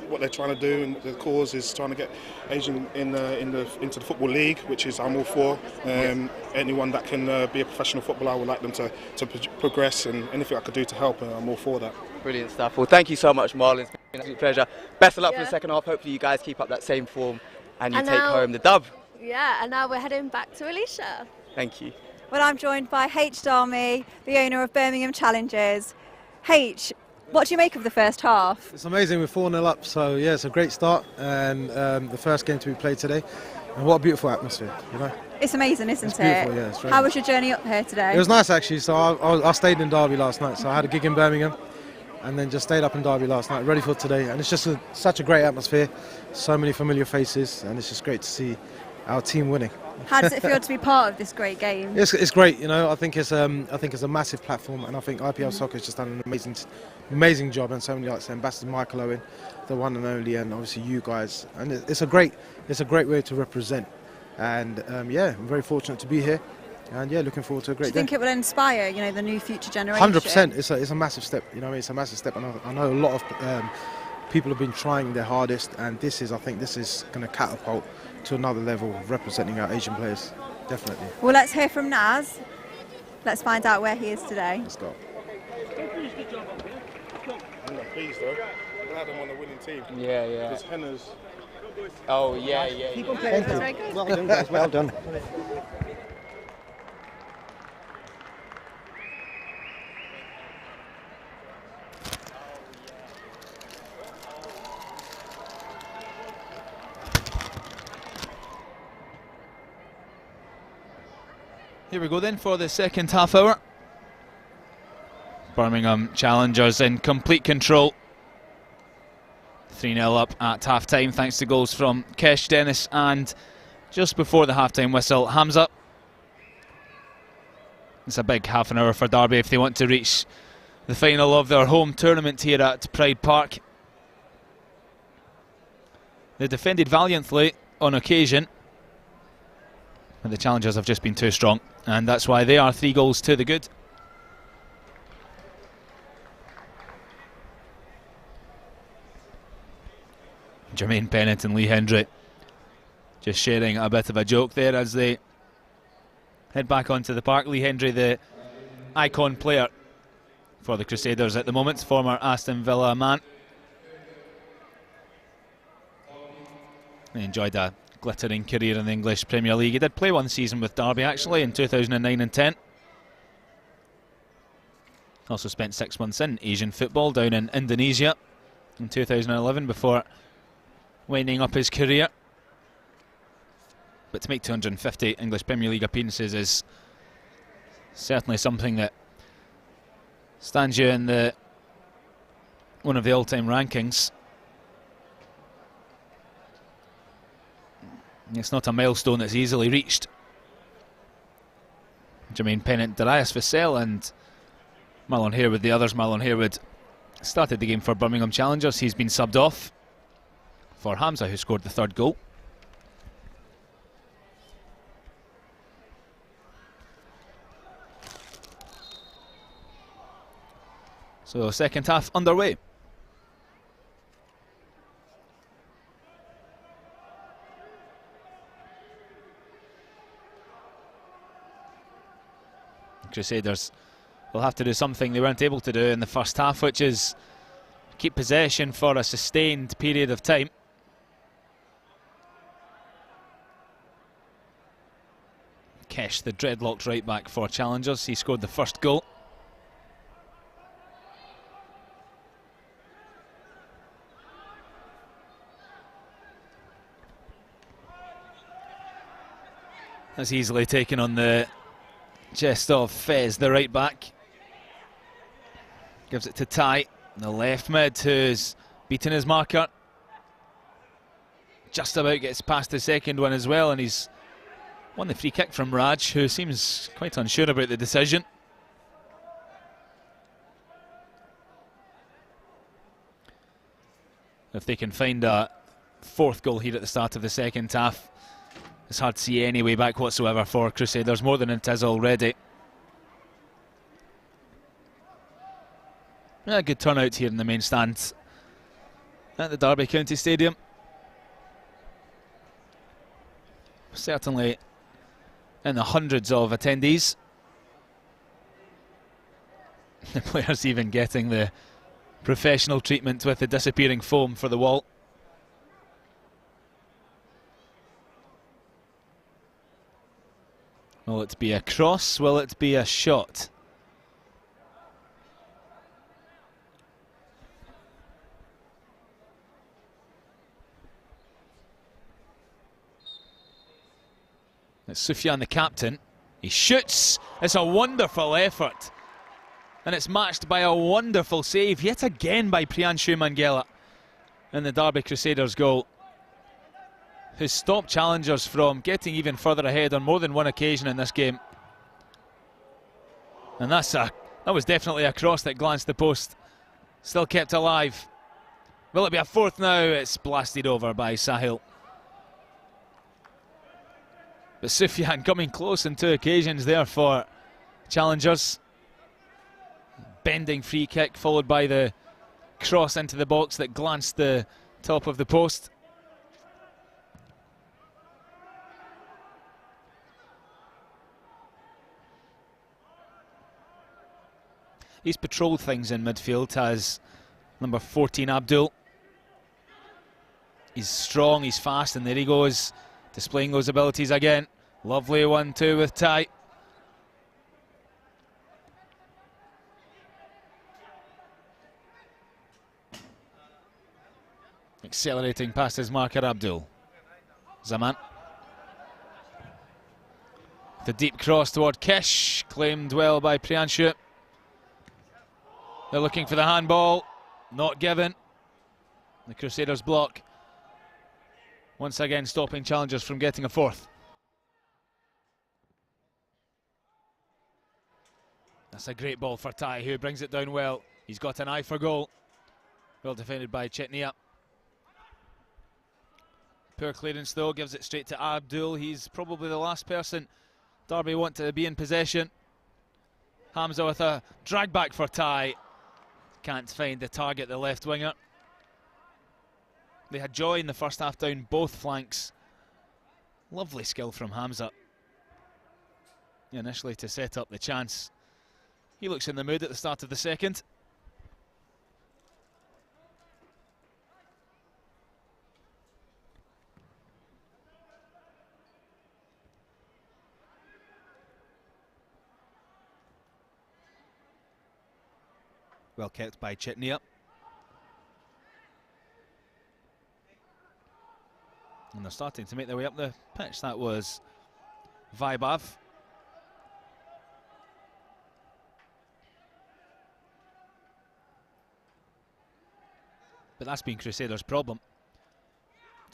what they're trying to do. And the cause is trying to get Asian into the football league, which is I'm all for. Anyone that can be a professional footballer, I would like them to progress, and anything I could do to help, I'm all for that. Brilliant stuff. Well, thank you so much, Marlon. It's been an absolute pleasure. Best of luck for the second half. Hopefully, you guys keep up that same form and you take home the dub. Yeah, and now we're heading back to Alicia. Thank you. Well, I'm joined by H. Dhami, the owner of Birmingham Challengers. H, what do you make of the first half? It's amazing, we're 4-0 up, so yeah, it's a great start, and the first game to be played today. And what a beautiful atmosphere, you know? It's amazing, isn't it? Beautiful, yeah, it's How was your journey up here today? It was nice actually, so I stayed in Derby last night, so I had a gig in Birmingham, and then just stayed up in Derby last night, ready for today. And it's just such a great atmosphere, so many familiar faces, and it's just great to see our team winning. How does it feel to be part of this great game? It's great, you know. I think it's a massive platform, and I think IPL Soccer has just done an amazing job, and so many like Ambassador Micheal Owen, the one and only, and obviously you guys. And it's a great way to represent. And yeah, I'm very fortunate to be here, and yeah, looking forward to a great day. Do you think it will inspire, you know, the new future generation? 100%. It's a massive step. You know, it's a massive step, and I know a lot of people have been trying their hardest, and I think this is going to catapult to another level of representing our Asian players, definitely. Well, let's hear from Naz. Let's find out where he is today. Let's go. I'm not pleased though. I had them on the winning team. Yeah. Because Henna's... Oh, yeah. Keep on playing. Thank you. Well done, guys. Well done. Here we go then for the second half hour. Birmingham Challengers in complete control. 3-0 up at half time thanks to goals from Kesh, Dennis, and just before the half time whistle, Hamza. It's a big half an hour for Derby if they want to reach the final of their home tournament here at Pride Park. They defended valiantly on occasion, but the Challengers have just been too strong, and that's why they are 3 goals to the good. Jermaine Pennant and Lee Hendry just sharing a bit of a joke there as they head back onto the park. Lee Hendry, the icon player for the Crusaders at the moment, former Aston Villa man. He enjoyed a glittering career in the English Premier League. He did play one season with Derby actually in 2009 and 10. Also spent 6 months in Asian football down in Indonesia in 2011 before winding up his career. But to make 250 English Premier League appearances is certainly something that stands you in one of the all-time rankings. It's not a milestone that's easily reached. Jermaine Pennant, Darius Vasel and Marlon Harewood, the others. Marlon Harewood started the game for Birmingham Challengers. He's been subbed off for Hamza, who scored the 3rd goal. So second half underway. Crusaders will have to do something they weren't able to do in the first half, which is keep possession for a sustained period of time. Kesh, the dreadlocked right back for challengers, he scored the first goal. That's easily taken on the chest of Fez, the right back. Gives it to Tai, the left mid, who's beaten his marker. Just about gets past the second one as well, and he's won the free kick from Raj, who seems quite unsure about the decision. If they can find a fourth goal here at the start of the second half, it's hard to see any way back whatsoever for Crusaders, more than it is already. A good turnout here in the main stand at the Derby County Stadium. Certainly in the hundreds of attendees. The players even getting the professional treatment with the disappearing foam for the wall. Will it be a cross? Will it be a shot? It's Sufyan, the captain. He shoots. It's a wonderful effort. And it's matched by a wonderful save, yet again by Priyanshu Mangela in the Derby Crusaders goal, who stopped challengers from getting even further ahead on more than one occasion in this game. And that was definitely a cross that glanced the post. Still kept alive. Will it be a fourth now? It's blasted over by Sahil. But Sufyan coming close on two occasions there for challengers. Bending free kick followed by the cross into the box that glanced the top of the post. He's patrolled things in midfield as number 14 Abdul. He's strong, he's fast, and there he goes, displaying those abilities again. Lovely 1-2 with Tai. Accelerating past his marker, Abdul. Zaman. The deep cross toward Kesh, claimed well by Priyanshu. They're looking for the handball, not given. The Crusaders block, once again stopping challengers from getting a fourth. That's a great ball for Tai, who brings it down well. He's got an eye for goal. Well defended by Chetnia. Poor clearance though, gives it straight to Abdul. He's probably the last person Derby want to be in possession. Hamza with a drag back for Tai. Can't find the target, the left winger. They had joy in the first half down both flanks. Lovely skill from Hamza initially to set up the chance. He looks in the mood at the start of the second. Well kept by Chetnia. And they're starting to make their way up the pitch. That was Vaibhav. But that's been Crusaders' problem.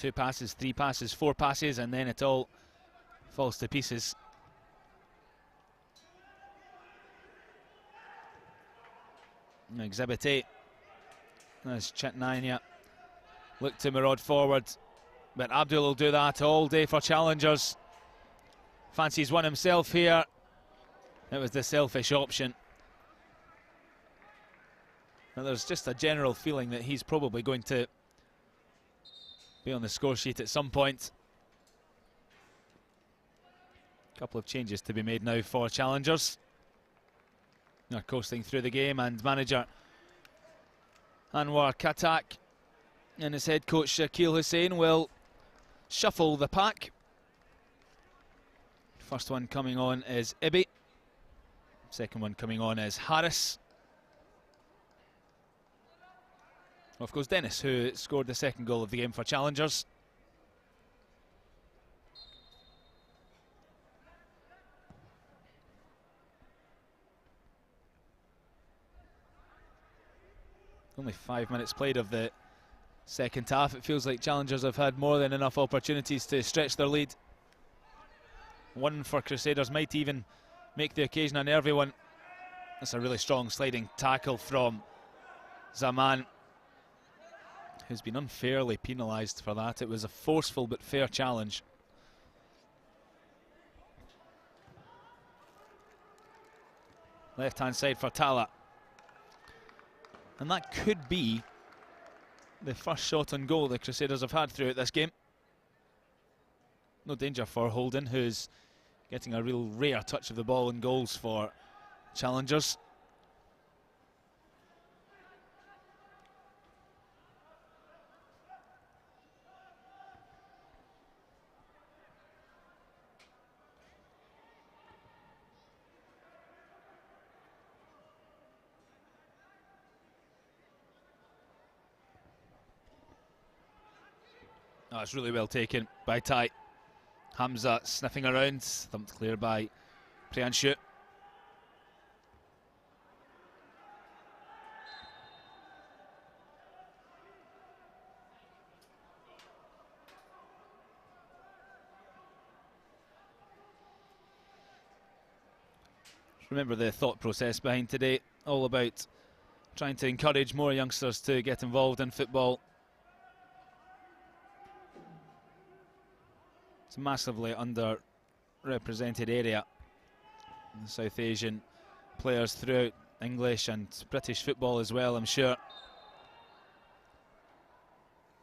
2 passes, 3 passes, 4 passes, and then it all falls to pieces. Exhibit 8. There's Chetnania. Look to maraud forward. But Abdul will do that all day for challengers. Fancies one himself here. It was the selfish option. Now, there's just a general feeling that he's probably going to be on the score sheet at some point. A couple of changes to be made now for challengers. They're coasting through the game, and manager Anwar Khatak and his head coach Shakil Hussain will shuffle the pack. First one coming on is Ibi. Second one coming on is Harris. Off goes Dennis, who scored the second goal of the game for challengers. Only 5 minutes played of the second half. It feels like challengers have had more than enough opportunities to stretch their lead. One for Crusaders might even make the occasion a nervy one. That's a really strong sliding tackle from Zaman, who's been unfairly penalised for that. It was a forceful but fair challenge. Left hand side for Tala. And that could be the first shot on goal the Crusaders have had throughout this game. No danger for Holden, who's getting a real rare touch of the ball in goals for challengers. Oh, it's really well taken by Tai. Hamza sniffing around, thumped clear by Priyanshu. Remember the thought process behind today, all about trying to encourage more youngsters to get involved in football. It's a massively underrepresented area. The South Asian players throughout English and British football as well, I'm sure.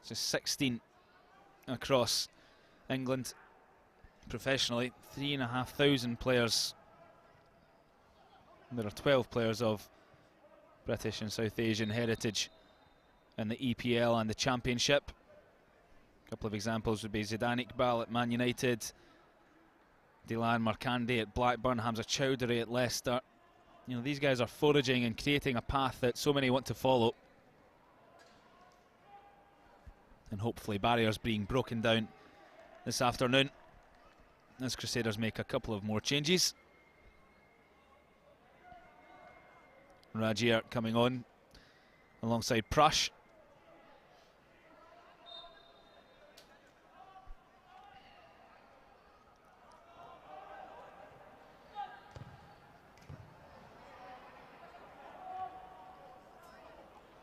Just 16 across England professionally, 3,500 players. There are 12 players of British and South Asian heritage in the EPL and the Championship. A couple of examples would be Zidane Iqbal at Man United, Dilan Markandi at Blackburn, Hamza Chowdhury at Leicester. You know, these guys are foraging and creating a path that so many want to follow. And hopefully barriers being broken down this afternoon as Crusaders make a couple of more changes. Rajir coming on alongside Prush.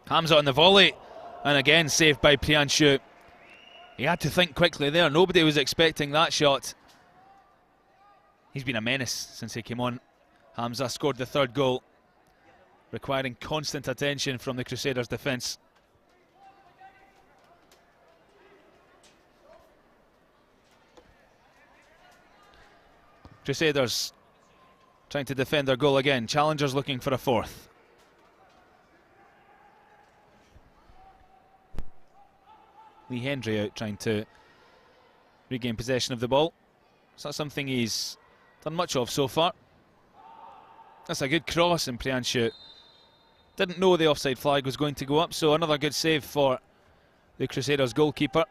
Hamza on the volley, and again saved by Priyanshu. He had to think quickly there. Nobody was expecting that shot. He's been a menace since he came on. Hamza scored the third goal, requiring constant attention from the Crusaders' defence. Crusaders trying to defend their goal again. Challengers looking for a fourth. Lee Hendry out trying to regain possession of the ball. It's not something he's done much of so far. That's a good cross, and Priyanshu didn't know the offside flag was going to go up, so another good save for the Crusaders goalkeeper.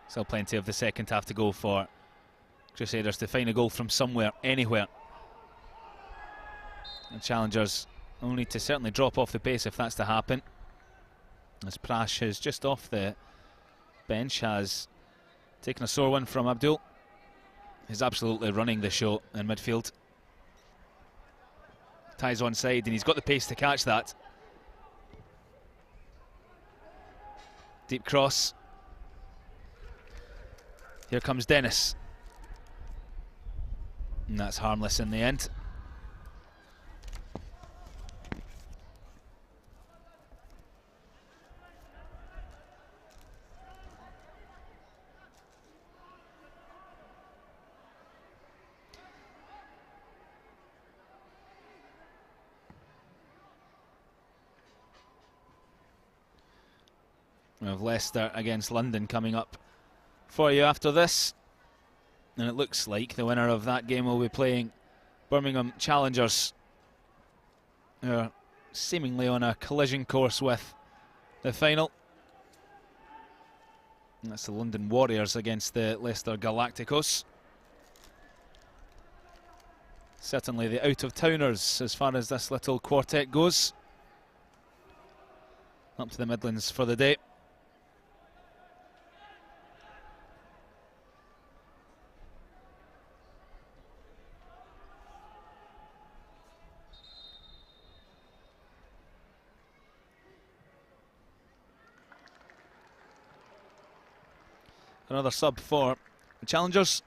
Still plenty of the second half to go for Crusaders to find a goal from somewhere, anywhere. And challengers will need to certainly drop off the pace if that's to happen. As Prash is just off the bench, has taken a sore one from Abdul. He's absolutely running the show in midfield. Ties onside, and he's got the pace to catch that. Deep cross. Here comes Dennis. And that's harmless in the end. We have Leicester against London coming up for you after this. And it looks like the winner of that game will be playing Birmingham Challengers, who are seemingly on a collision course with the final. And that's the London Warriors against the Leicester Galacticos. Certainly the out-of-towners as far as this little quartet goes. Up to the Midlands for the day. Another sub for the Challengers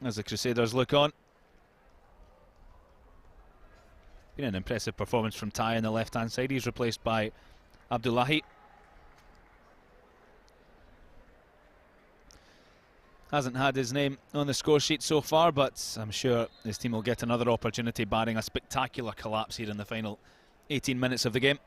as the Crusaders look on. Been an impressive performance from Ty on the left-hand side. He's replaced by Abdullahi. Hasn't had his name on the score sheet so far, but I'm sure his team will get another opportunity barring a spectacular collapse here in the final 18 minutes of the game.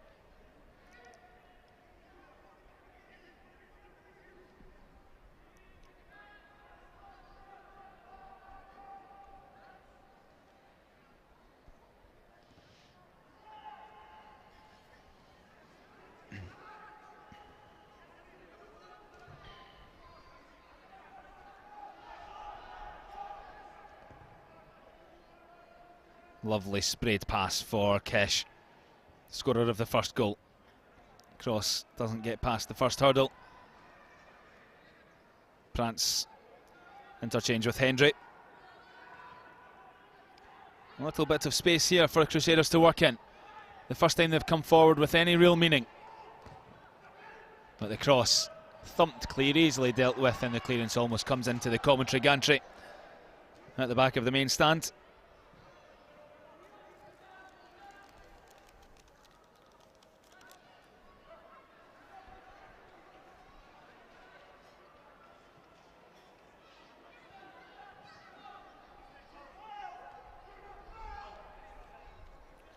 Lovely sprayed pass for Kesh, scorer of the first goal. Cross doesn't get past the first hurdle. Prance interchange with Hendry. A little bit of space here for Crusaders to work in. The first time they've come forward with any real meaning. But the cross thumped clear, easily dealt with, and the clearance almost comes into the commentary gantry at the back of the main stand.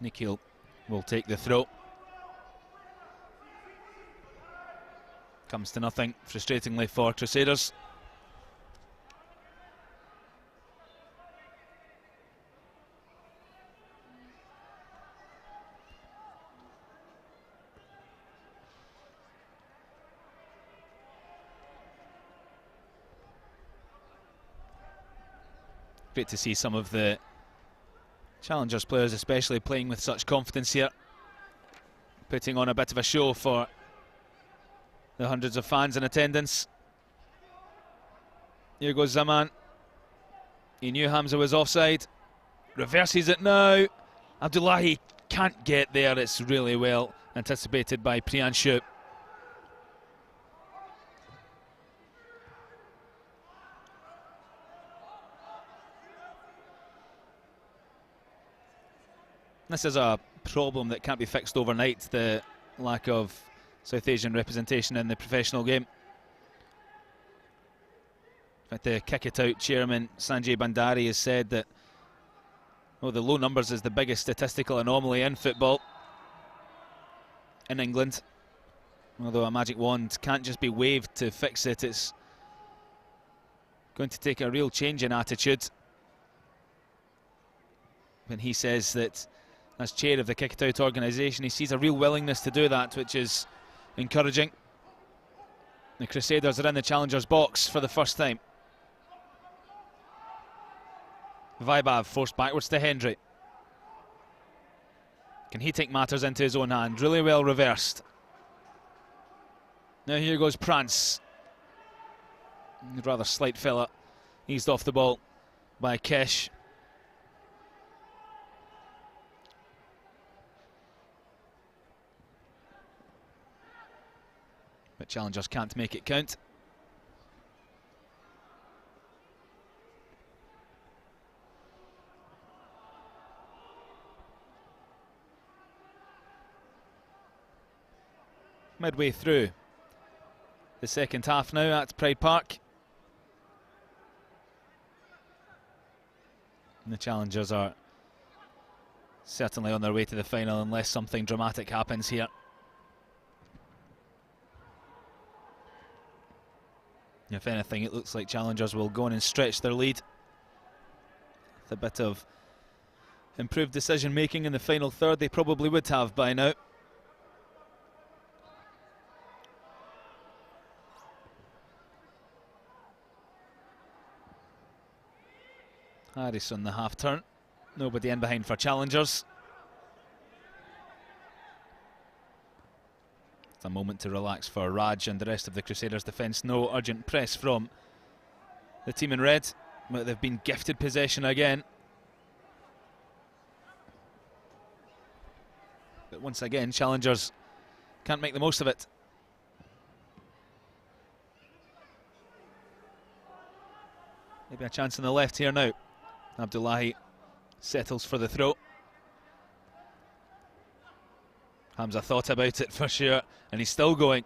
Micheal will take the throw. Comes to nothing, frustratingly for Crusaders. Great to see some of the Challengers players especially playing with such confidence here, putting on a bit of a show for the hundreds of fans in attendance. Here goes Zaman. He knew Hamza was offside. Reverses it now. Abdullahi can't get there. It's really well anticipated by Priyanshu. This is a problem that can't be fixed overnight, the lack of South Asian representation in the professional game. In fact, the Kick It Out chairman, Sanjay Bandari, has said that the low numbers is the biggest statistical anomaly in football in England. Although a magic wand can't just be waved to fix it, it's going to take a real change in attitude. When he says that as chair of the Kick It Out organisation, he sees a real willingness to do that, which is encouraging. The Crusaders are in the Challengers box for the first time. Vaibhav forced backwards to Hendry. Can he take matters into his own hand? Really well reversed. Now here goes Prance. Rather slight fella. Eased off the ball by Kesh. But challengers can't make it count. Midway through the second half now at Pride Park. And the challengers are certainly on their way to the final unless something dramatic happens here. If anything, it looks like challengers will go on and stretch their lead. With a bit of improved decision making in the final third, they probably would have by now. Harris on the half turn. Nobody in behind for challengers. It's a moment to relax for Raj and the rest of the Crusaders defence. No urgent press from the team in red, but they've been gifted possession again. But once again, challengers can't make the most of it. Maybe a chance on the left here now. Abdullahi settles for the throw. Hamza thought about it for sure, and he's still going.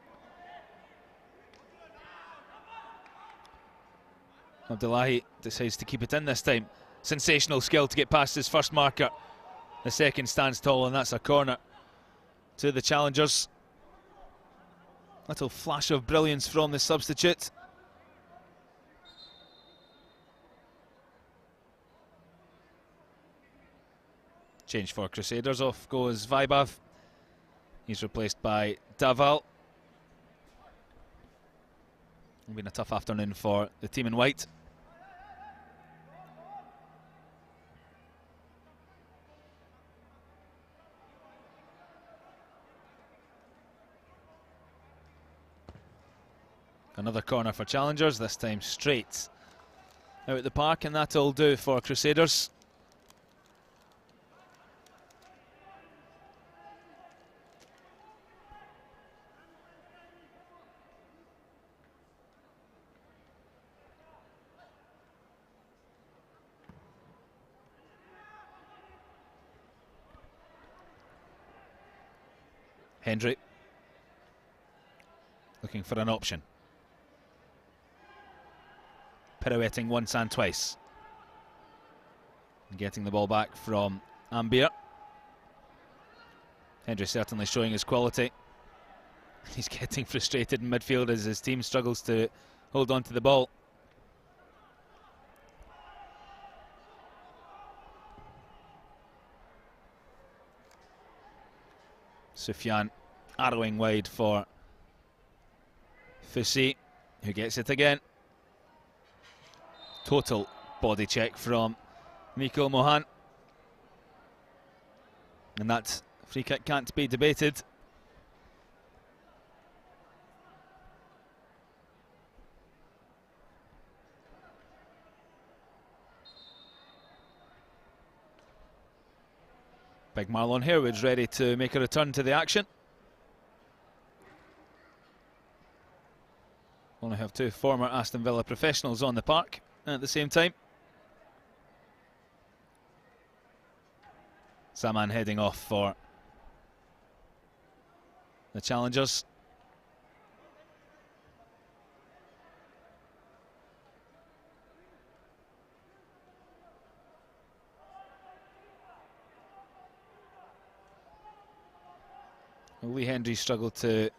Abdullahi decides to keep it in this time. Sensational skill to get past his first marker. The second stands tall, and that's a corner to the challengers. Little flash of brilliance from the substitute. Change for Crusaders. Off goes Vaibhav. He's replaced by Daval. It's been a tough afternoon for the team in white. Another corner for challengers, this time straight out the park, and that'll do for Crusaders. Hendry looking for an option. Pirouetting once and twice. Getting the ball back from Amir. Hendry certainly showing his quality. He's getting frustrated in midfield as his team struggles to hold on to the ball. Sufyan arrowing wide for Fusi, who gets it again. Total body check from Micheal Mohan. And that free kick can't be debated. Big Marlon Harewood's ready to make a return to the action. Only have two former Aston Villa professionals on the park at the same time. Saman heading off for the challengers. Lee Hendry struggled to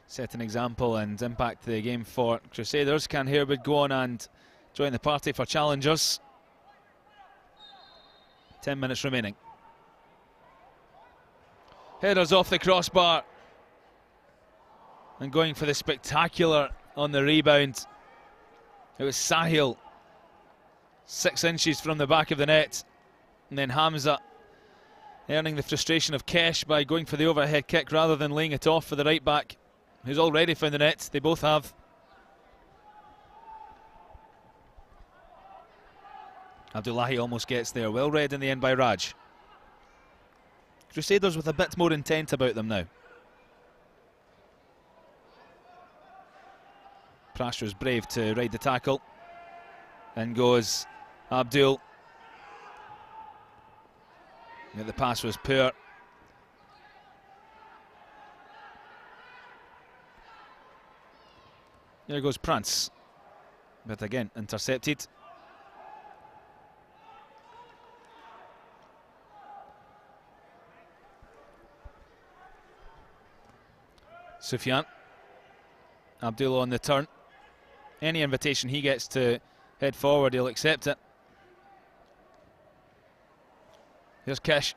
set an example and impact the game for Crusaders. Can Harewood go on and join the party for challengers? 10 minutes remaining. Headers off the crossbar. And going for the spectacular on the rebound. It was Sahil. 6 inches from the back of the net. And then Hamza earning the frustration of Kesh by going for the overhead kick rather than laying it off for the right back, who's already found the net. They both have. Abdullahi almost gets there. Well read in the end by Raj. Crusaders with a bit more intent about them now. Prasher's brave to ride the tackle. Then goes Abdul. The pass was poor. There goes Prance. But again, intercepted. Sufyan. Abdul on the turn. Any invitation he gets to head forward, he'll accept it. Here's Kish.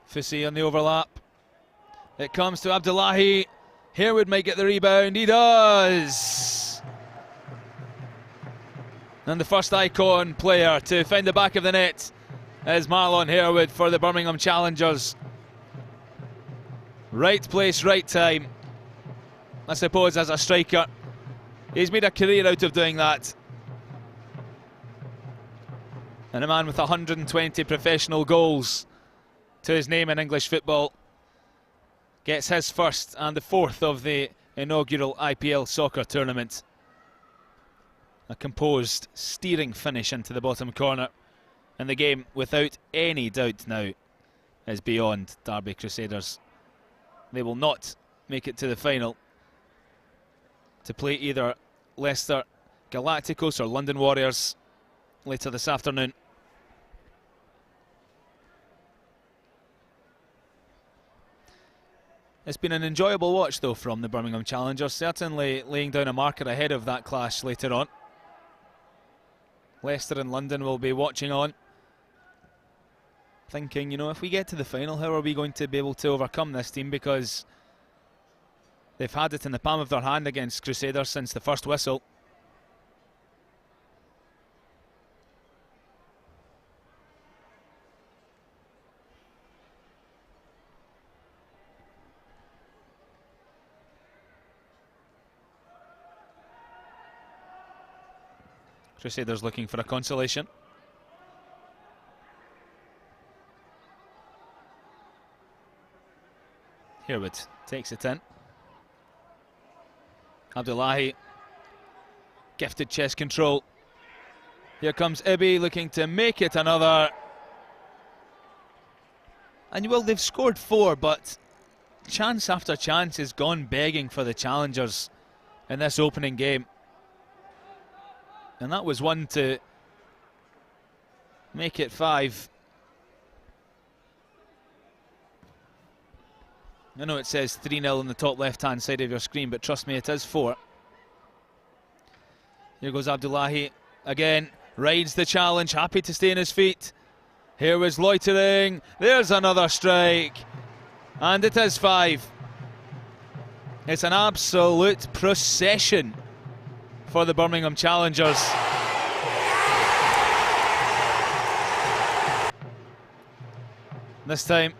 Fusi on the overlap. It comes to Abdullahi. Harewood might get the rebound. He does. And the first icon player to find the back of the net is Marlon Harewood for the Birmingham Challengers. Right place, right time. I suppose as a striker, he's made a career out of doing that. And a man with 120 professional goals to his name in English football gets his first and the fourth of the inaugural IPL Soccer tournament. A composed, steering finish into the bottom corner. And the game, without any doubt now, is beyond Derby Crusaders. They will not make it to the final to play either Leicester Galacticos or London Warriors later this afternoon. It's been an enjoyable watch though from the Birmingham Challengers, certainly laying down a marker ahead of that clash later on. Leicester and London will be watching on, thinking, you know, if we get to the final, how are we going to be able to overcome this team, because they've had it in the palm of their hand against Crusaders since the first whistle. Crusaders looking for a consolation. Harewood takes it in. Abdullahi, gifted chest control. Here comes Ibi looking to make it another. And well, they've scored 4, but chance after chance has gone begging for the Challengers in this opening game. And that was one to make it 5. I know it says 3-0 on the top left-hand side of your screen, but trust me, it is 4. Here goes Abdullahi again, rides the challenge, happy to stay on his feet. Here was loitering, there's another strike, and it is 5. It's an absolute procession for the Birmingham Challengers. This time,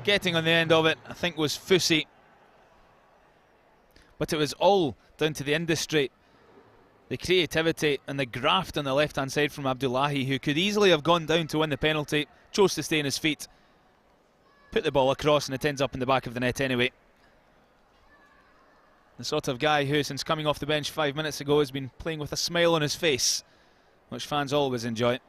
getting on the end of it, I think, was Fusi. But it was all down to the industry, the creativity and the graft on the left-hand side from Abdullahi, who could easily have gone down to win the penalty, chose to stay on his feet, put the ball across, and it ends up in the back of the net anyway. The sort of guy who, since coming off the bench 5 minutes ago, has been playing with a smile on his face, which fans always enjoy.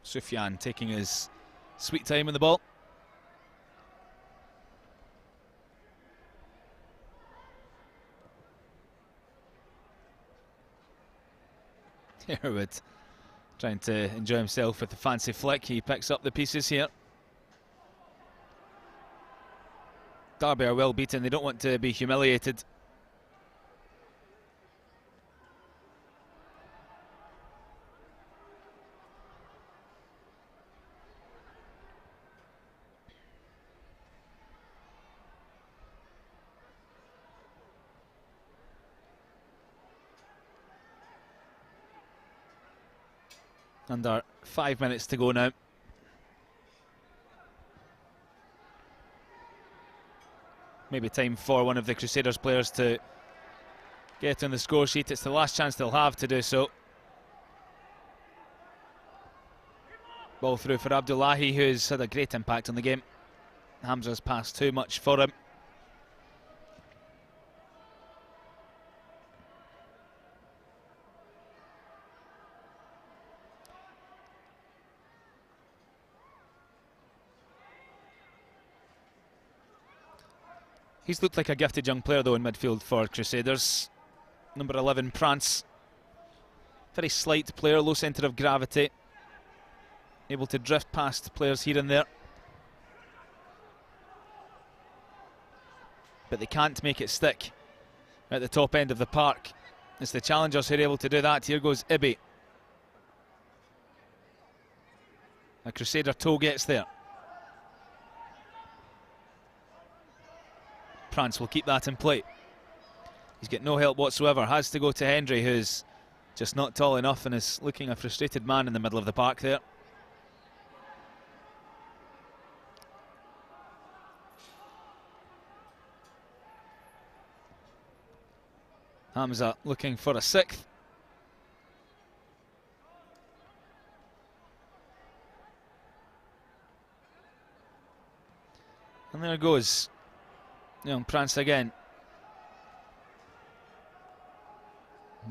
Sufyan taking his sweet time in the ball. Harewood trying to enjoy himself with the fancy flick. He picks up the pieces here. Derby are well beaten. They don't want to be humiliated. Under 5 minutes to go now. Maybe time for one of the Crusaders players to get on the score sheet. It's the last chance they'll have to do so. Ball through for Abdullahi, who's had a great impact on the game. Hamza's passed too much for him. He's looked like a gifted young player though in midfield for Crusaders. Number 11, Prance. Very slight player, low centre of gravity. Able to drift past players here and there. But they can't make it stick at the top end of the park. It's the challengers who are able to do that. Here goes Ibi. A Crusader toe gets there. Prance will keep that in play. He's got no help whatsoever. Has to go to Hendry, who's just not tall enough and is looking a frustrated man in the middle of the park there. Hamza looking for a sixth. And there goes young Prance again.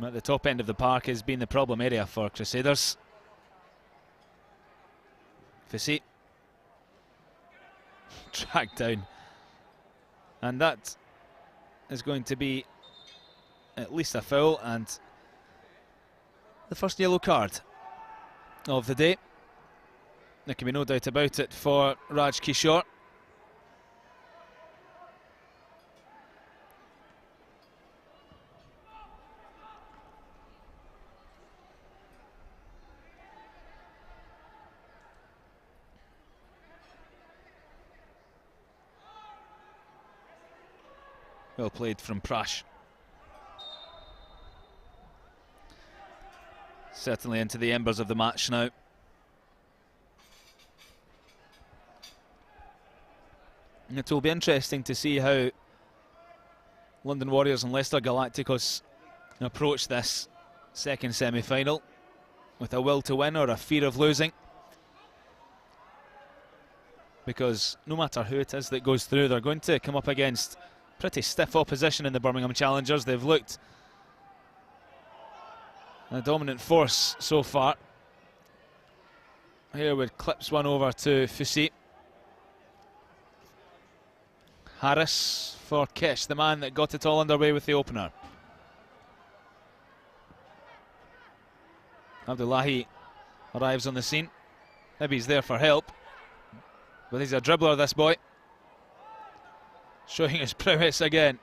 At the top end of the park has been the problem area for Crusaders. Fassi dragged down. And that is going to be at least a foul and the first yellow card of the day. There can be no doubt about it for Raj Kishore. Well played from Prash. Certainly into the embers of the match now. And it will be interesting to see how London Warriors and Leicester Galacticos approach this second semi-final with a will to win or a fear of losing. Because no matter who it is that goes through, they're going to come up against pretty stiff opposition in the Birmingham Challengers. They've looked a dominant force so far. Harewood clips one over to Fassi. Harris for Kish, the man that got it all underway with the opener. Abdullahi arrives on the scene. Maybe he's there for help, but he's a dribbler, this boy. Showing his prowess again.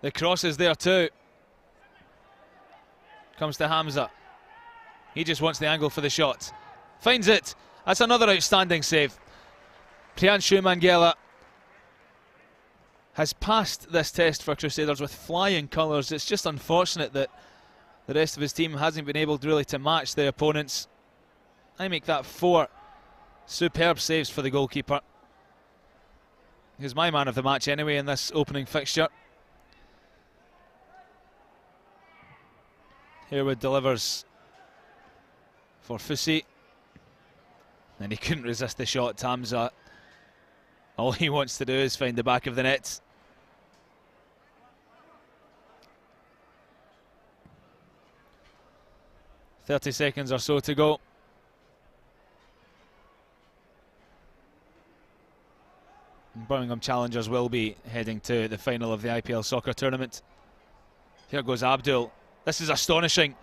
The cross is there too. Comes to Hamza. He just wants the angle for the shot. Finds it. That's another outstanding save. Priyanshu Mangela has passed this test for Crusaders with flying colours. It's just unfortunate that the rest of his team hasn't been able really to match their opponents. I make that 4 superb saves for the goalkeeper. He's my man of the match anyway in this opening fixture. Harewood delivers for Fassi. And he couldn't resist the shot. Hamza, all he wants to do is find the back of the net. "30 seconds or so to go. Birmingham Challengers will be heading to the final of the IPL Soccer tournament. Here goes Abdul. This is astonishing.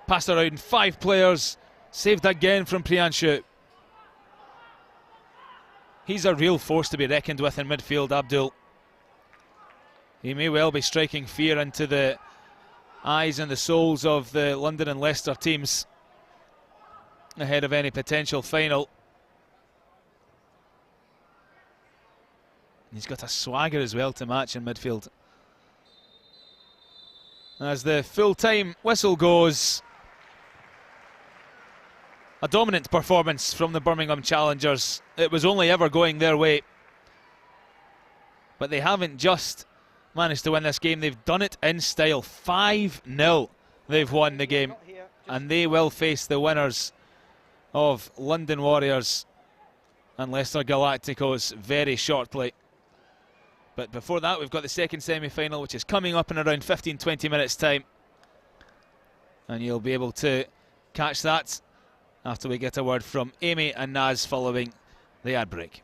Passed around 5 players. Saved again from Priyanshu. He's a real force to be reckoned with in midfield, Abdul. He may well be striking fear into the eyes and the souls of the London and Leicester teams ahead of any potential final. He's got a swagger as well to match in midfield. As the full-time whistle goes, A dominant performance from the Birmingham challengers. It was only ever going their way. But they haven't just managed to win this game, they've done it in style. 5-0 they've won the game. And they will face the winners of London Warriors and Leicester Galacticos very shortly. But before that, we've got the second semi-final, which is coming up in around 15-20 minutes time. And you'll be able to catch that after we get a word from Amy and Naz following the ad break.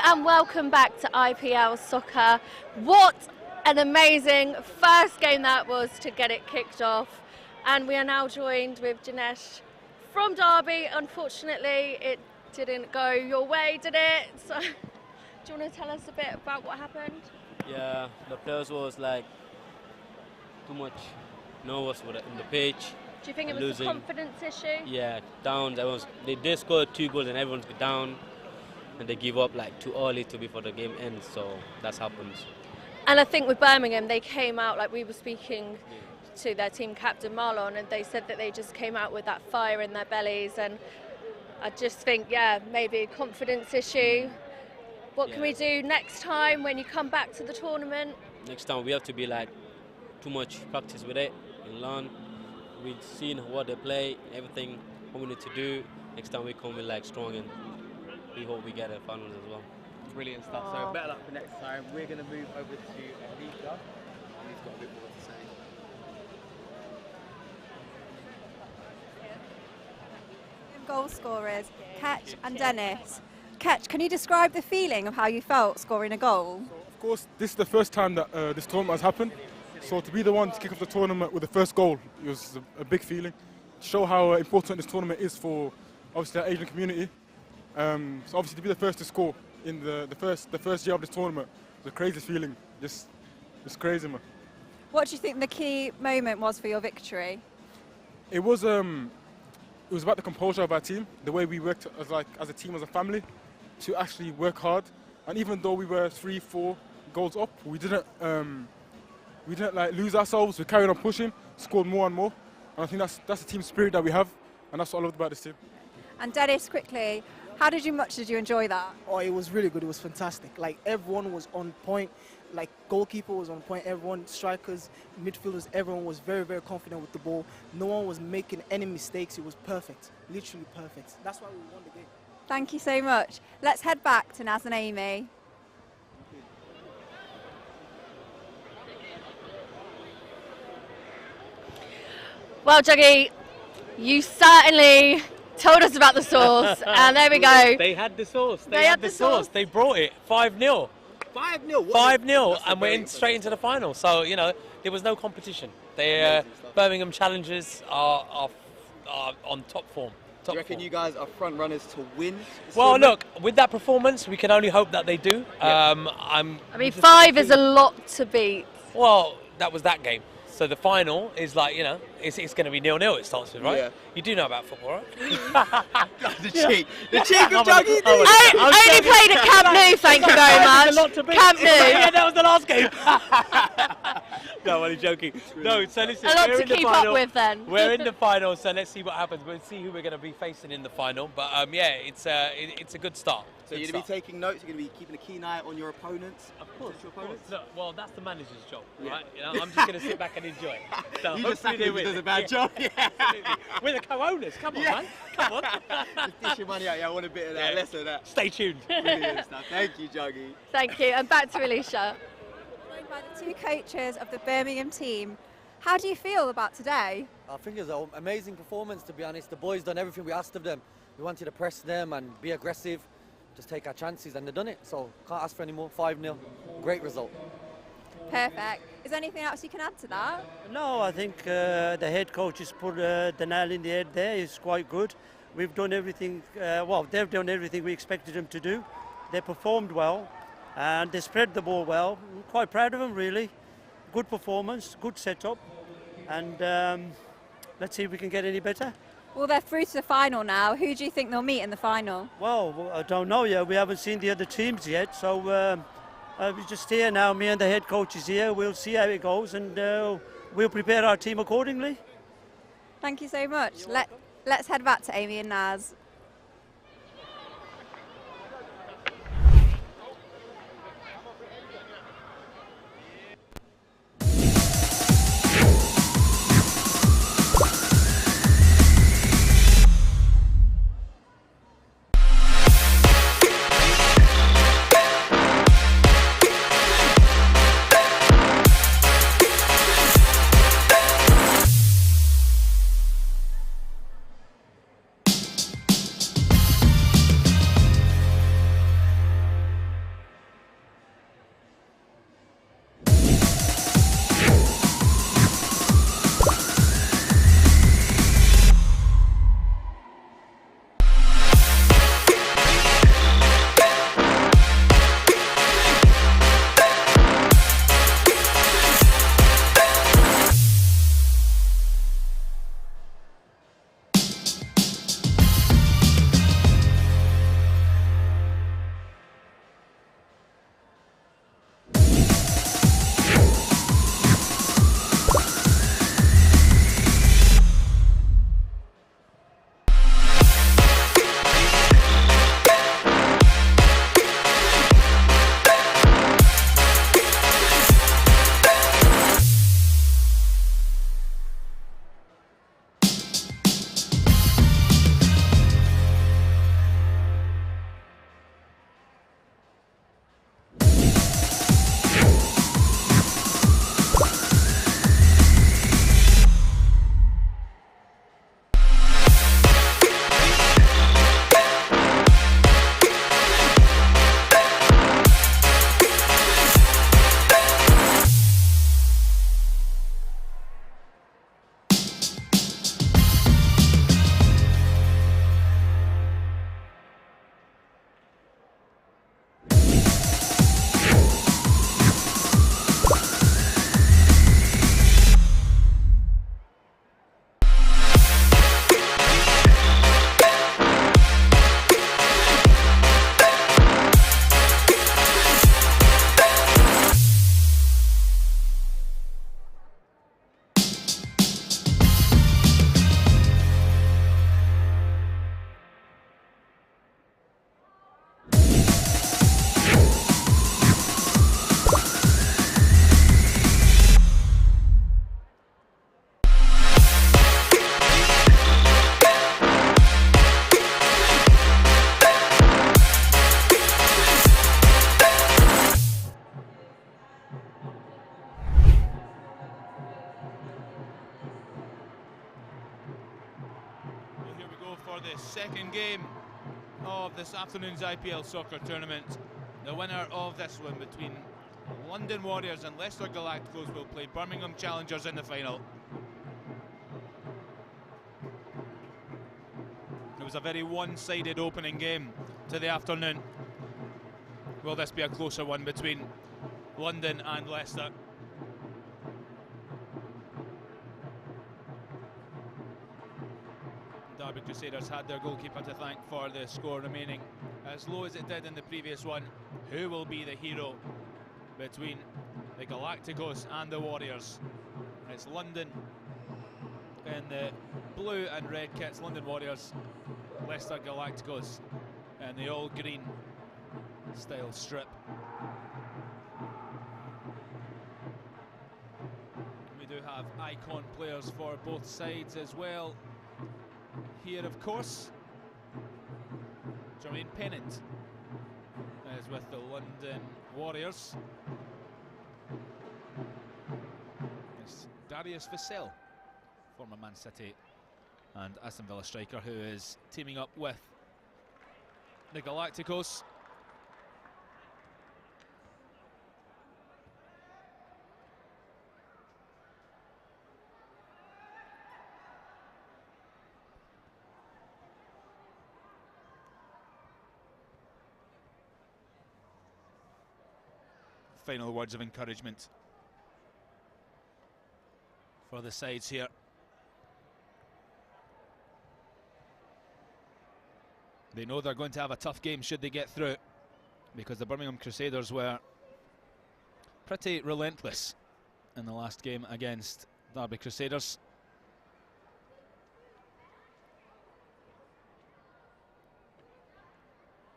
And welcome back to IPL Soccer. What an amazing first game that was to get it kicked off. And we are now joined with Dinesh from Derby. Unfortunately, it didn't go your way, did it? So, do you want to tell us a bit about what happened? Yeah, the players was like too much nervous in the pitch. Do you think it was losing. a confidence issue? Yeah, down. They did score 2 goals and everyone's down. And they give up like too early to before the game ends, so that happens. And I think with Birmingham, they came out, like we were speaking to their team captain Marlon, and they said that they just came out with that fire in their bellies. And I just think, yeah, maybe a confidence issue. What can we do next time when you come back to the tournament? Next time we have to be like too much practice with it and learn. We've seen what they play, everything, what we need to do. Next time we come with like strong, and we hope we get a finals as well. Brilliant stuff. So better luck for next time. We're going to move over to Alicia. he's got a bit more to say. Goal scorers, Ketch and Dennis. Ketch, can you describe the feeling of how you felt scoring a goal? Of course, this is the first time that this tournament has happened. So to be the one to kick off the tournament with the first goal, it was a big feeling. To show how important this tournament is for obviously the Asian community. So obviously to be the first to score in the first year of this tournament was a crazy feeling. Just crazy, man. What do you think the key moment was for your victory? It was about the composure of our team, the way we worked as a team, as a family, to actually work hard. And even though we were 3-4 goals up, we didn't like lose ourselves. We carried on pushing, scored more and more. And I think that's the team spirit that we have, and that's what I loved about this team. And Dennis, quickly, how much did you enjoy that? Oh, it was really good. It was fantastic. Like, everyone was on point. Like, goalkeeper was on point. Everyone, strikers, midfielders, everyone was very, very confident with the ball. No one was making any mistakes. It was perfect, literally perfect. That's why we won the game. Thank you so much. Let's head back to Naz and Amy. Well, Juggy, you certainly told us about the sauce, and there we go. They had the sauce. They had the sauce. They brought it. 5-0. 5-0? 5-0, and we're straight into the final. So, you know, there was no competition. They Birmingham challengers are on top form. Do you reckon you guys are front runners to win? Well, look, with that performance, we can only hope that they do. Yeah. I mean, 5 is a lot to beat. Well, that was that game. So the final is like, you know, it's going to be 0-0 it starts with, right? Yeah. You do know about football, right? The cheek of Juggy D. I only played at Camp Nou, thank you very much. Camp Nou. Yeah, that was the last game. No, I'm only joking. No, so listen, a lot we're to in the keep final. up with then. We're in the final, so let's see what happens. We'll see who we're going to be facing in the final. But yeah, it's a good start. So you're going to be taking notes, you're going to be keeping a keen eye on your opponents? Of course, your opponents? Look, well, that's the manager's job, right? You know, I'm just going to sit back and enjoy. So you just sack him if he does a bad job. Yeah, absolutely. We're the co-owners, come on, man. Come on. Dish your money out, yeah, I want a bit of that, less of that. Stay tuned. Brilliant stuff. Thank you, Juggy. Thank you, and back to Alicia. Joined by the 2 coaches of the Birmingham team. How do you feel about today? I think it was an amazing performance, to be honest. The boys done everything we asked of them. We wanted to press them and be aggressive, just take our chances, and they've done it. So can't ask for any more. 5-0, great result. Perfect. Is there anything else you can add to that? No, I think the head coach has put the nail in the head there. It's quite good. We've done everything, they've done everything we expected them to do. They performed well and they spread the ball well. I'm quite proud of them, really. Good performance, good setup, and let's see if we can get any better. Well, they're through to the final now. Who do you think they'll meet in the final? Well, I don't know yet. We haven't seen the other teams yet, so we're just here now. Me and the head coach is here. We'll see how it goes, and we'll prepare our team accordingly. Thank you so much. Let's head back to Amy and Naz. the second game of this afternoon's IPL Soccer tournament. The winner of this one between London Warriors and Leicester Galacticos will play Birmingham Challengers in the final. It was a very one-sided opening game to the afternoon. Will this be a closer one between London and Leicester? Derby Crusaders had their goalkeeper to thank for the score remaining as low as it did in the previous one. Who will be the hero between the Galacticos and the Warriors? It's London in the blue and red kits, London Warriors, Leicester Galacticos in the all green style strip. We do have icon players for both sides as well. Here, of course, Jermaine Pennant is with the London Warriors. It's Darius Vasel, former Man City and Aston Villa striker, who is teaming up with the Galacticos. Final words of encouragement for the sides here. They know they're going to have a tough game should they get through, because the Birmingham Crusaders were pretty relentless in the last game against Derby Crusaders.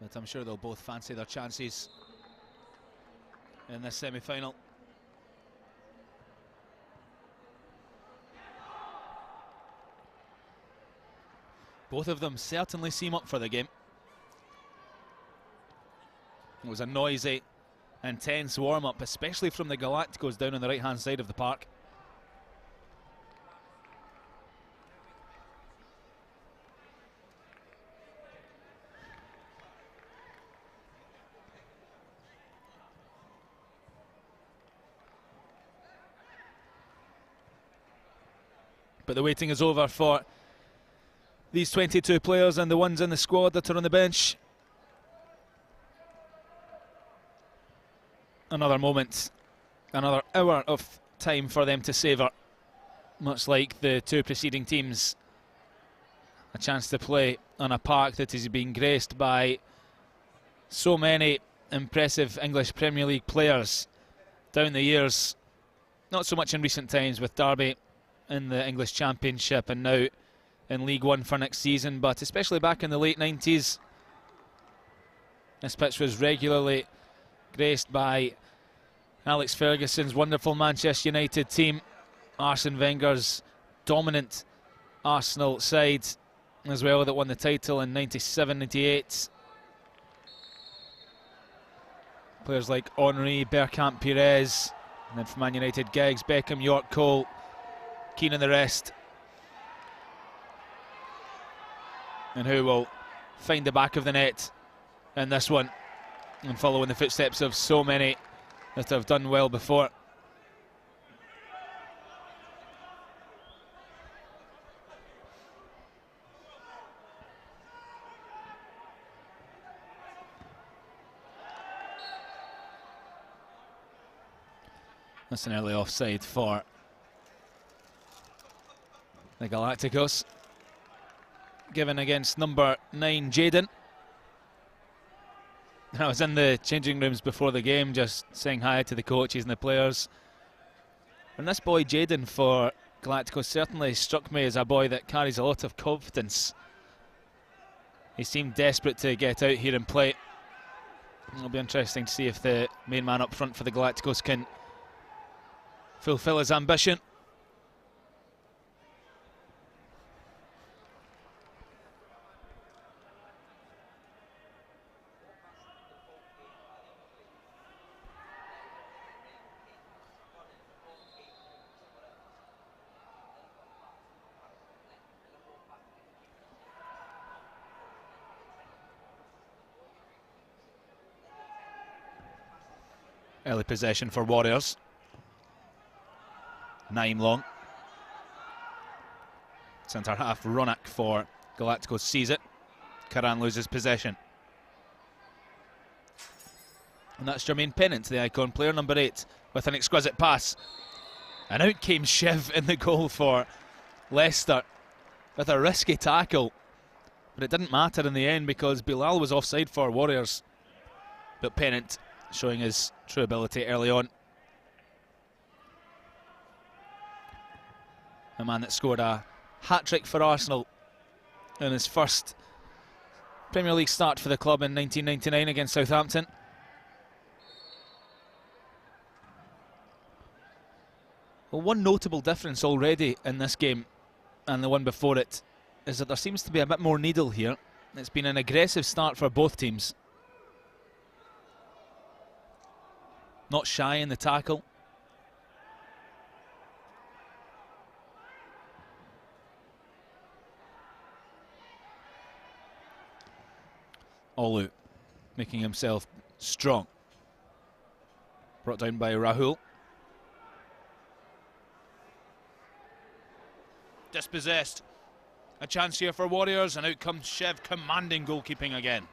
But I'm sure they'll both fancy their chances in this semi-final. Both of them certainly seem up for the game. It was a noisy, intense warm-up, especially from the Galacticos down on the right-hand side of the park. But the waiting is over for these 22 players and the ones in the squad that are on the bench. Another moment, another hour of time for them to savour, much like the two preceding teams. A chance to play on a park that is being graced by so many impressive English Premier League players down the years. Not so much in recent times with Derby in the English Championship and now in League One for next season, but especially back in the late 90s. This pitch was regularly graced by Alex Ferguson's wonderful Manchester United team, Arsene Wenger's dominant Arsenal side as well that won the title in 97-98. Players like Henry, Bergkamp, Pires, and then from Man United, Giggs, Beckham, York, Cole, Keane and the rest. And who will find the back of the net in this one and follow in the footsteps of so many that have done well before. That's an early offside for the Galacticos, given against number 9 Jayden. I was in the changing rooms before the game just saying hi to the coaches and the players, and this boy Jayden for Galacticos certainly struck me as a boy that carries a lot of confidence. He seemed desperate to get out here and play. It'll be interesting to see if the main man up front for the Galacticos can fulfill his ambition. Early possession for Warriors. Naeem long. Centre half Ronak for Galacticos sees it. Karan loses possession. And that's Jermaine Pennant, the icon player, number 8, with an exquisite pass. And out came Shiv in the goal for Leicester with a risky tackle. But it didn't matter in the end because Bilal was offside for Warriors. But Pennant showing his true ability early on. A man that scored a hat-trick for Arsenal in his first Premier League start for the club in 1999 against Southampton. Well, one notable difference already in this game and the one before it is that there seems to be a bit more needle here. It's been an aggressive start for both teams. Not shy in the tackle. Olu making himself strong. Brought down by Rahul. Dispossessed. A chance here for Warriors, and out comes Shiv, commanding goalkeeping again.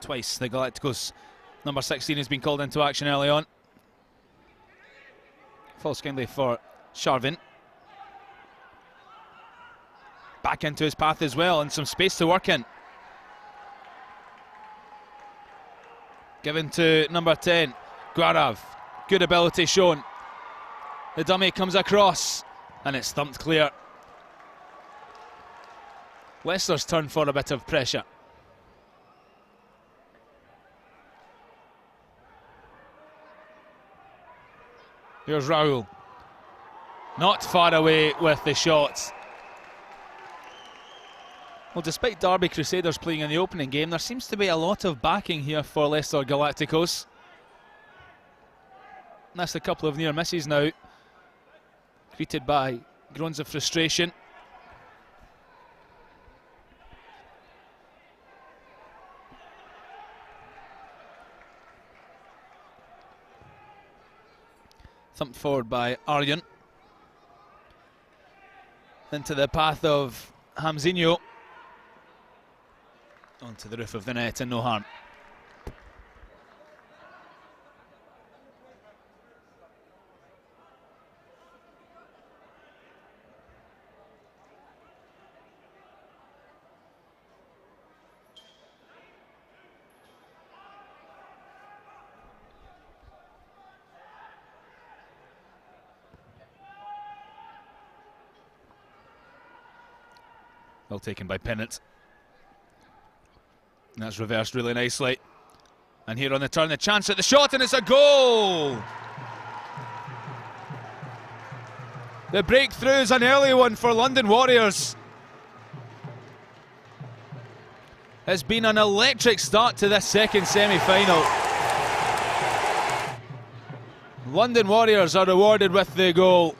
Twice the Galacticos number 16 has been called into action early on. Falls kindly for Sharvin. Back into his path as well, and some space to work in. Given to number 10, Gaurav. Good ability shown. The dummy comes across, and it's thumped clear. Leicester's turn for a bit of pressure. Here's Rahul. Not far away with the shots. Well, despite Derby Crusaders playing in the opening game, there seems to be a lot of backing here for Leicester Galacticos. That's a couple of near misses now, greeted by groans of frustration. Thumped forward by Aryan. Into the path of Hamzinho. Onto the roof of the net and no harm. Well taken by Pennant. And that's reversed really nicely. And here on the turn, the chance at the shot, and it's a goal! The breakthrough is an early one for London Warriors. It's been an electric start to this second semi-final. London Warriors are rewarded with the goal.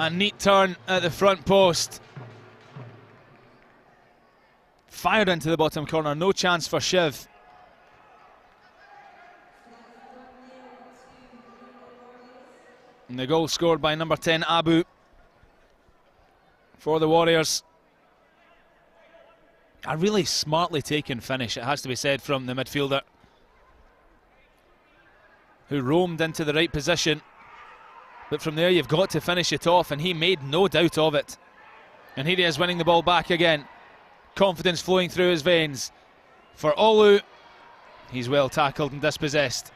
A neat turn at the front post. Fired into the bottom corner, no chance for Shiv. And the goal scored by number 10, Abu, for the Warriors. A really smartly taken finish, it has to be said, from the midfielder, who roamed into the right position. But from there you've got to finish it off, and he made no doubt of it. And here he is winning the ball back again. Confidence flowing through his veins. For Olu, he's well tackled and dispossessed.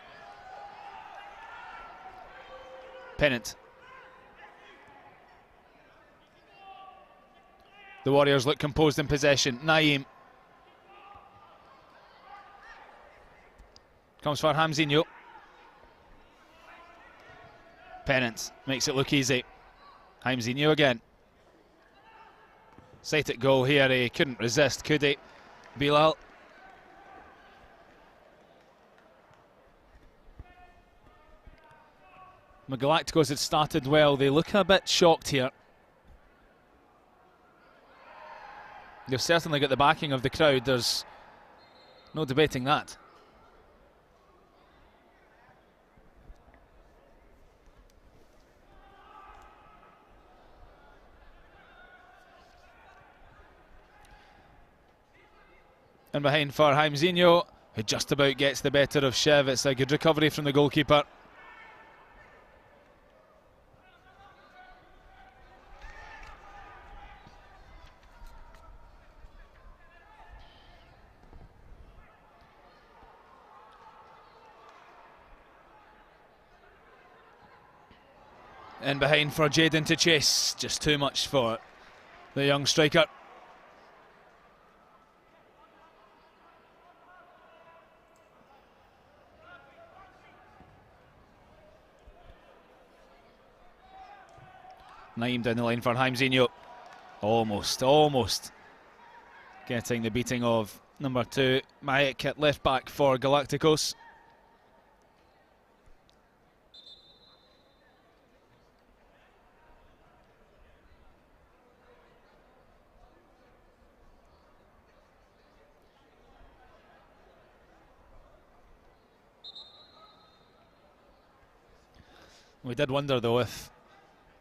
Pennant. The Warriors look composed in possession. Naeem. Comes for Hamzinho. Pennant makes it look easy. Hamzinho again. Sighted goal here, he couldn't resist, could he? Bilal. The Galacticos had started well, they look a bit shocked here. They've certainly got the backing of the crowd, there's no debating that. And behind for Jaimzinho, who just about gets the better of Chev. It's a good recovery from the goalkeeper. And behind for Jaden to chase. Just too much for the young striker. Naeem down the line for Jaimzinho. Almost getting the beating of number 2, Maek at left back for Galacticos. We did wonder though if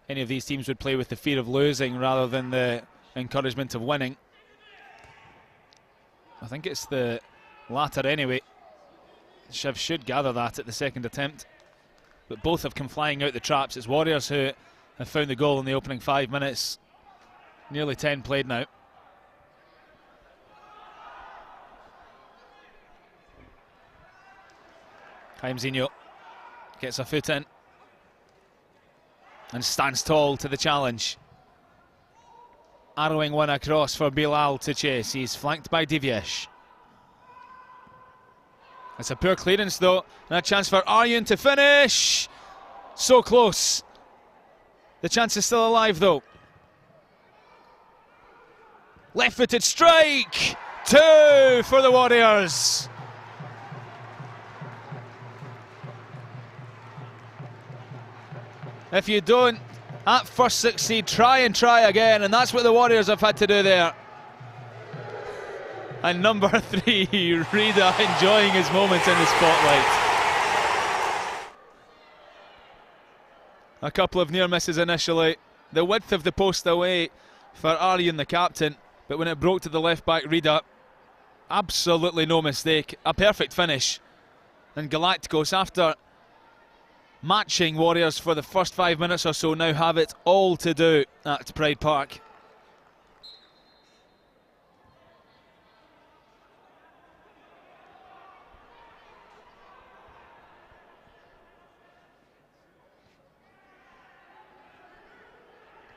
any of these teams would play with the fear of losing rather than the encouragement of winning. I think it's the latter anyway. Chev should gather that at the second attempt. But both have come flying out the traps. It's Warriors who have found the goal in the opening 5 minutes. Nearly 10 played now. Jaimzinho gets a foot in and stands tall to the challenge. Arrowing one across for Bilal to chase. He's flanked by Divyesh. It's a poor clearance though, and a chance for Arjun to finish. So close. The chance is still alive though. Left-footed strike. 2 for the Warriors. If you don't at first succeed, try and try again, and that's what the Warriors have had to do there. And number 3, Rida, enjoying his moment in the spotlight. A couple of near misses initially. The width of the post away for Arjun, the captain, but when it broke to the left back, Rida, absolutely no mistake. A perfect finish. And Galacticos, after matching Warriors for the first 5 minutes or so, now have it all to do at Pride Park.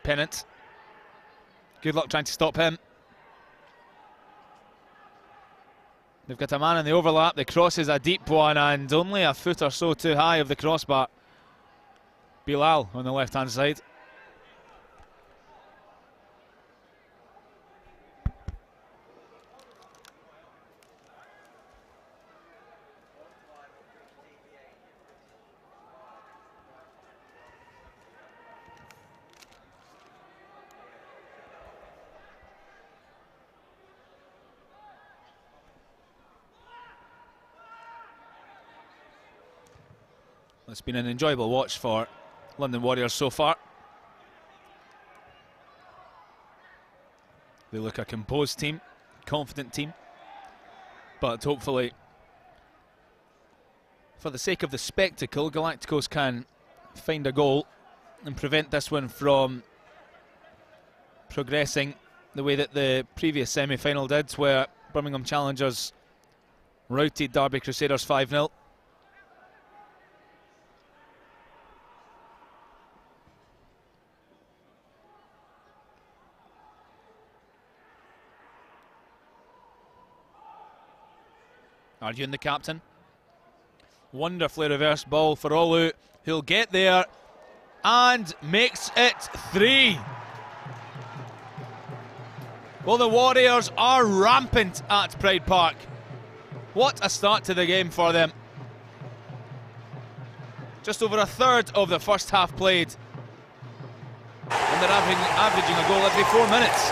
Pennant. Good luck trying to stop him. They've got a man in the overlap. The cross is a deep one and only a foot or so too high of the crossbar. Bilal on the left-hand side. It's been an enjoyable watch for London Warriors so far. They look a composed team, confident team, but hopefully, for the sake of the spectacle, Galacticos can find a goal and prevent this one from progressing the way that the previous semi-final did, where Birmingham Challengers routed Derby Crusaders 5-0. Arjun, the captain. Wonderfully reversed ball for Olu, who'll get there and makes it 3. Well, the Warriors are rampant at Pride Park. What a start to the game for them. Just over a third of the first half played, and they're averaging a goal every 4 minutes.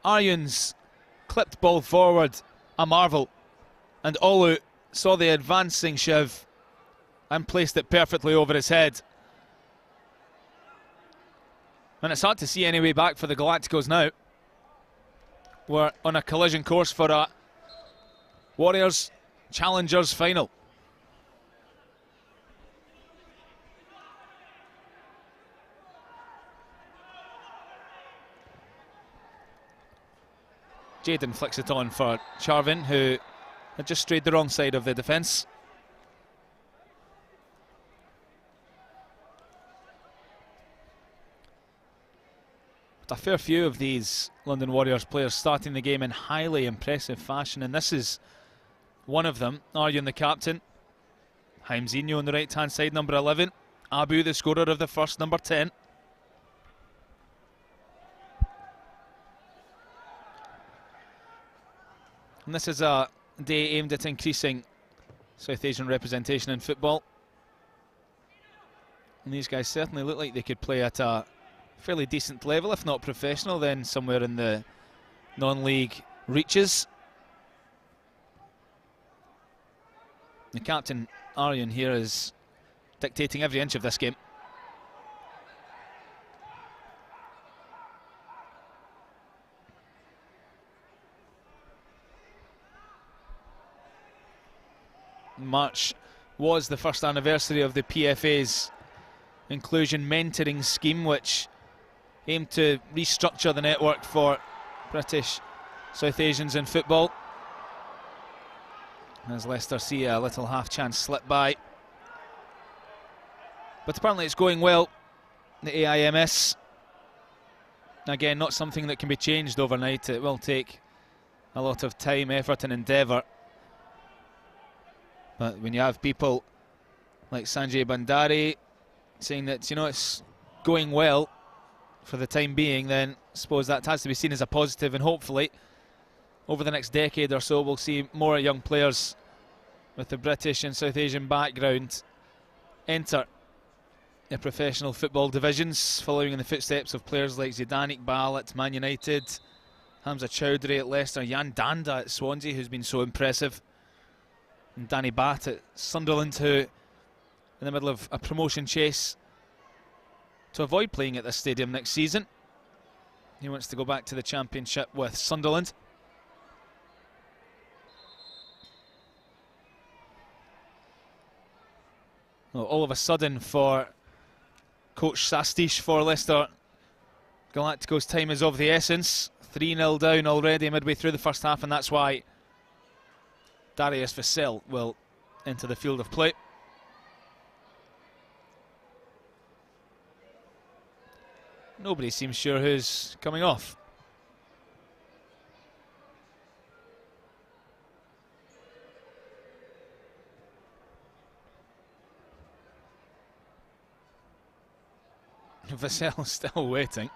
Aryun's clipped ball forward, a marvel. And Olu saw the advancing Shiv and placed it perfectly over his head. And it's hard to see any way back for the Galacticos now. We're on a collision course for a Warriors Challengers final. Jaden flicks it on for Charvin, who had just strayed the wrong side of the defence. But a fair few of these London Warriors players starting the game in highly impressive fashion, and this is one of them. Aryun, the captain. Haimzinho on the right-hand side, number 11. Abu, the scorer of the first, number 10. And this is a day aimed at increasing South Asian representation in football. And these guys certainly look like they could play at a fairly decent level, if not professional, then somewhere in the non-league reaches. The captain, Aryun, here is dictating every inch of this game. March was the first anniversary of the PFA's inclusion mentoring scheme, which aimed to restructure the network for British South Asians in football. As Leicester see a little half chance slip by. But apparently it's going well, the AIMS. Again, not something that can be changed overnight. It will take a lot of time, effort and endeavour. But when you have people like Sanjay Bandari saying that, you know, it's going well for the time being, then I suppose that has to be seen as a positive, and hopefully over the next decade or so we'll see more young players with the British and South Asian background enter the professional football divisions, following in the footsteps of players like Zidane Iqbal at Man United, Hamza Chowdhury at Leicester, Jan Danda at Swansea, who's been so impressive, and Danny Batt at Sunderland, who in the middle of a promotion chase to avoid playing at this stadium next season. He wants to go back to the Championship with Sunderland. Well, all of a sudden for Coach Sastish for Leicester, Galacticos' time is of the essence. 3-0 down already midway through the first half, and that's why Darius Vasel will enter the field of play. Nobody seems sure who's coming off. Vasel still waiting.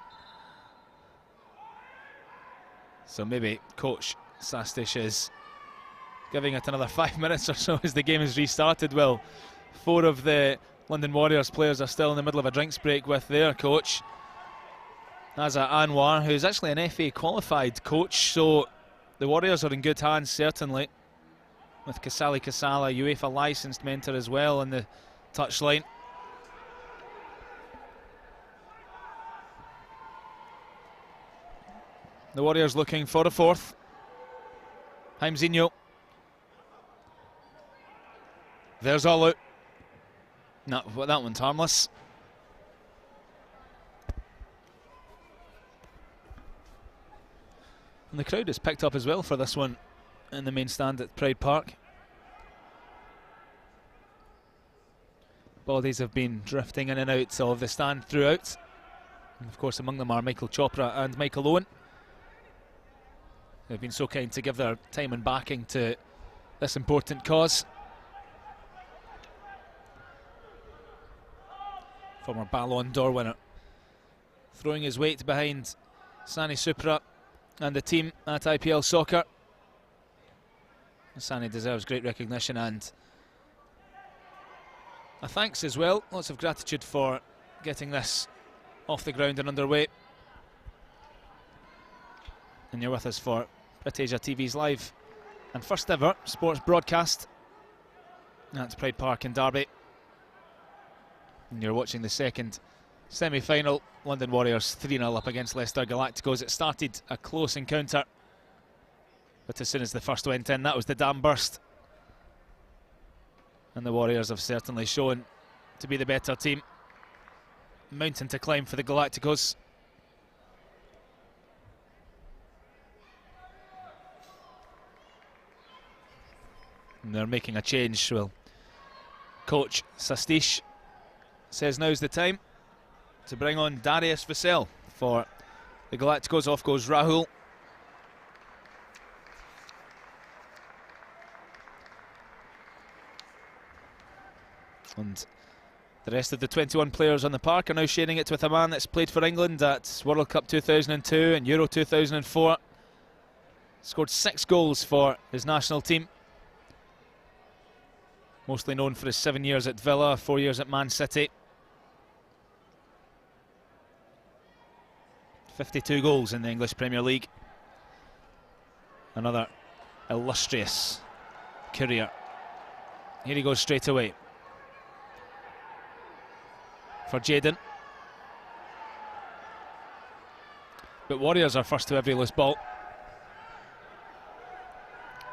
So maybe Coach Sastish is giving it another 5 minutes or so as the game is restarted. Well, 4 of the London Warriors players are still in the middle of a drinks break with their coach, Azza Anwar, who's actually an FA qualified coach, so the Warriors are in good hands certainly, with Kasali Kasala, UEFA licensed mentor as well, in the touchline. The Warriors looking for a fourth. Haimzinho. There's Olu. No, that one's harmless. And the crowd is picked up as well for this one in the main stand at Pride Park. Bodies have been drifting in and out of the stand throughout. And of course among them are Micheal Chopra and Micheal Owen. They've been so kind to give their time and backing to this important cause. Former Ballon d'Or winner throwing his weight behind Sani Supra and the team at IPL Soccer. Sani deserves great recognition and a thanks as well. Lots of gratitude for getting this off the ground and underway. and you're with us for Brit Asia TV's live and first ever sports broadcast at Pride Park in Derby. And you're watching the second semi-final. London Warriors 3-0 up against Leicester Galacticos. It started a close encounter, but as soon as the first went in, that was the dam burst. And the Warriors have certainly shown to be the better team. Mountain to climb for the Galacticos. And they're making a change. Well, coach Sastish says now's the time to bring on Darius Vasel for the Galacticos. Off goes Rahul. And the rest of the 21 players on the park are now sharing it with a man that's played for England at World Cup 2002 and Euro 2004. Scored 6 goals for his national team. Mostly known for his 7 years at Villa, 4 years at Man City. 52 goals in the English Premier League. Another illustrious career. Here he goes straight away for Jayden. But Warriors are first to every loose ball.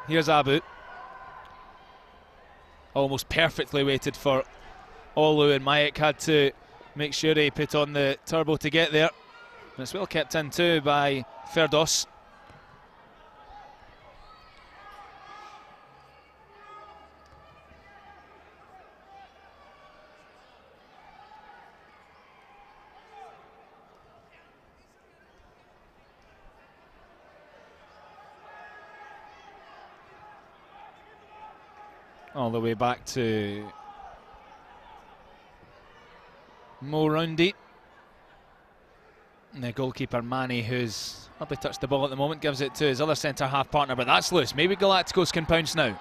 Here's Abu. Almost perfectly weighted for Olu, and Maik had to make sure he put on the turbo to get there. And it's well kept in too by Ferdos. All the way back to Mo Roundy. And the goalkeeper Manny, who's hardly touched the ball at the moment, gives it to his other centre-half partner, but that's loose. Maybe Galacticos can pounce now.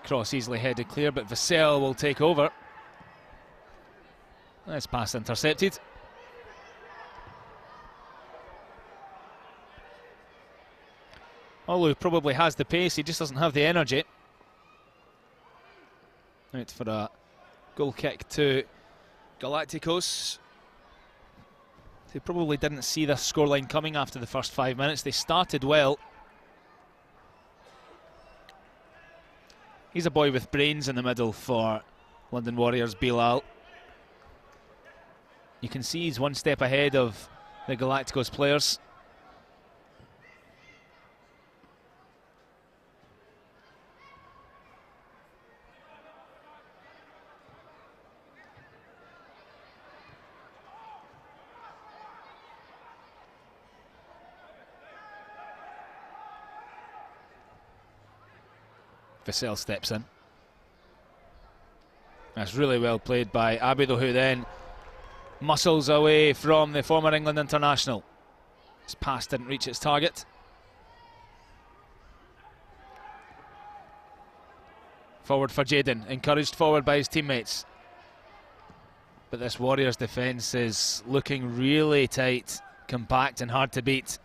Cross easily headed clear, but Vasel will take over. Nice pass intercepted. Olu probably has the pace, he just doesn't have the energy. Out for a goal kick to Galacticos. They probably didn't see this scoreline coming after the first 5 minutes. They started well. He's a boy with brains in the middle for London Warriors, Bilal. You can see he's one step ahead of the Galacticos players. Vasel steps in. That's really well played by Abido, who then muscles away from the former England international. His pass didn't reach its target. Forward for Jayden, encouraged forward by his teammates. But this Warriors defence is looking really tight, compact and hard to beat.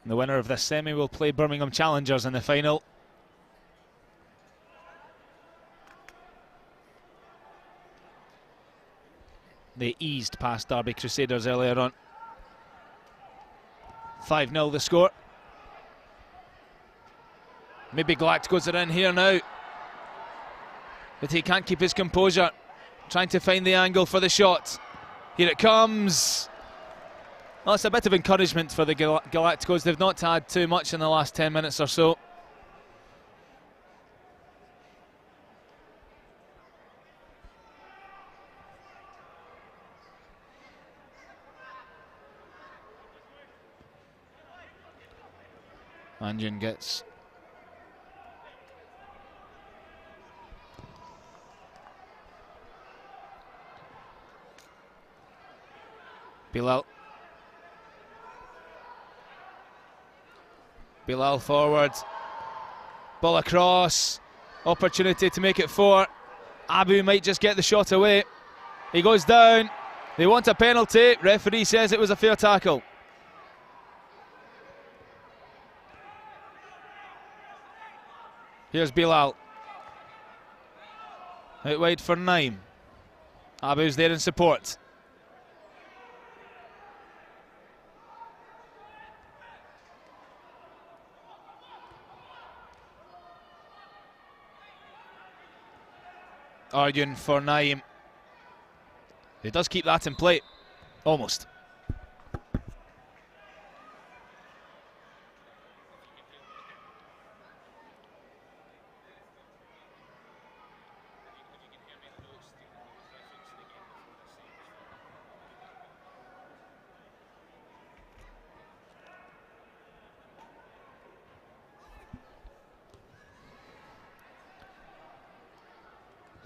The winner of this semi will play Birmingham Challengers in the final. They eased past Derby Crusaders earlier on. 5-0 the score. Maybe Galacticos are in here now. But he can't keep his composure. Trying to find the angle for the shot. Here it comes. Well, it's a bit of encouragement for the Galacticos. They've not had too much in the last 10 minutes or so. Anjan gets Bilal. Bilal forward. Ball across. Opportunity to make it 4. Abu might just get the shot away. He goes down. They want a penalty. Referee says it was a fair tackle. Here's Bilal. Out wide for Naim. Abu's there in support. Arguing for Naim. He does keep that in play. Almost.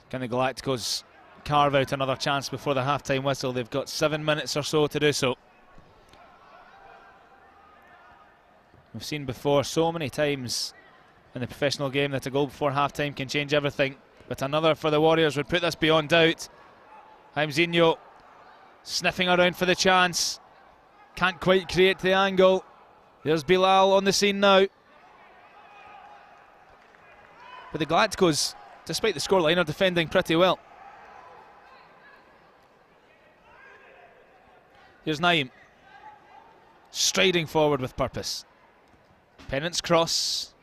Can the Galacticos carve out another chance before the half-time whistle? They've got 7 minutes or so to do so. We've seen before so many times in the professional game that a goal before half-time can change everything. But another for the Warriors would put this beyond doubt. Jaimzinho sniffing around for the chance. Can't quite create the angle. There's Bilal on the scene now. But the Galacticos, despite the scoreline, are defending pretty well. Here's Naim, striding forward with purpose. Pennant's cross.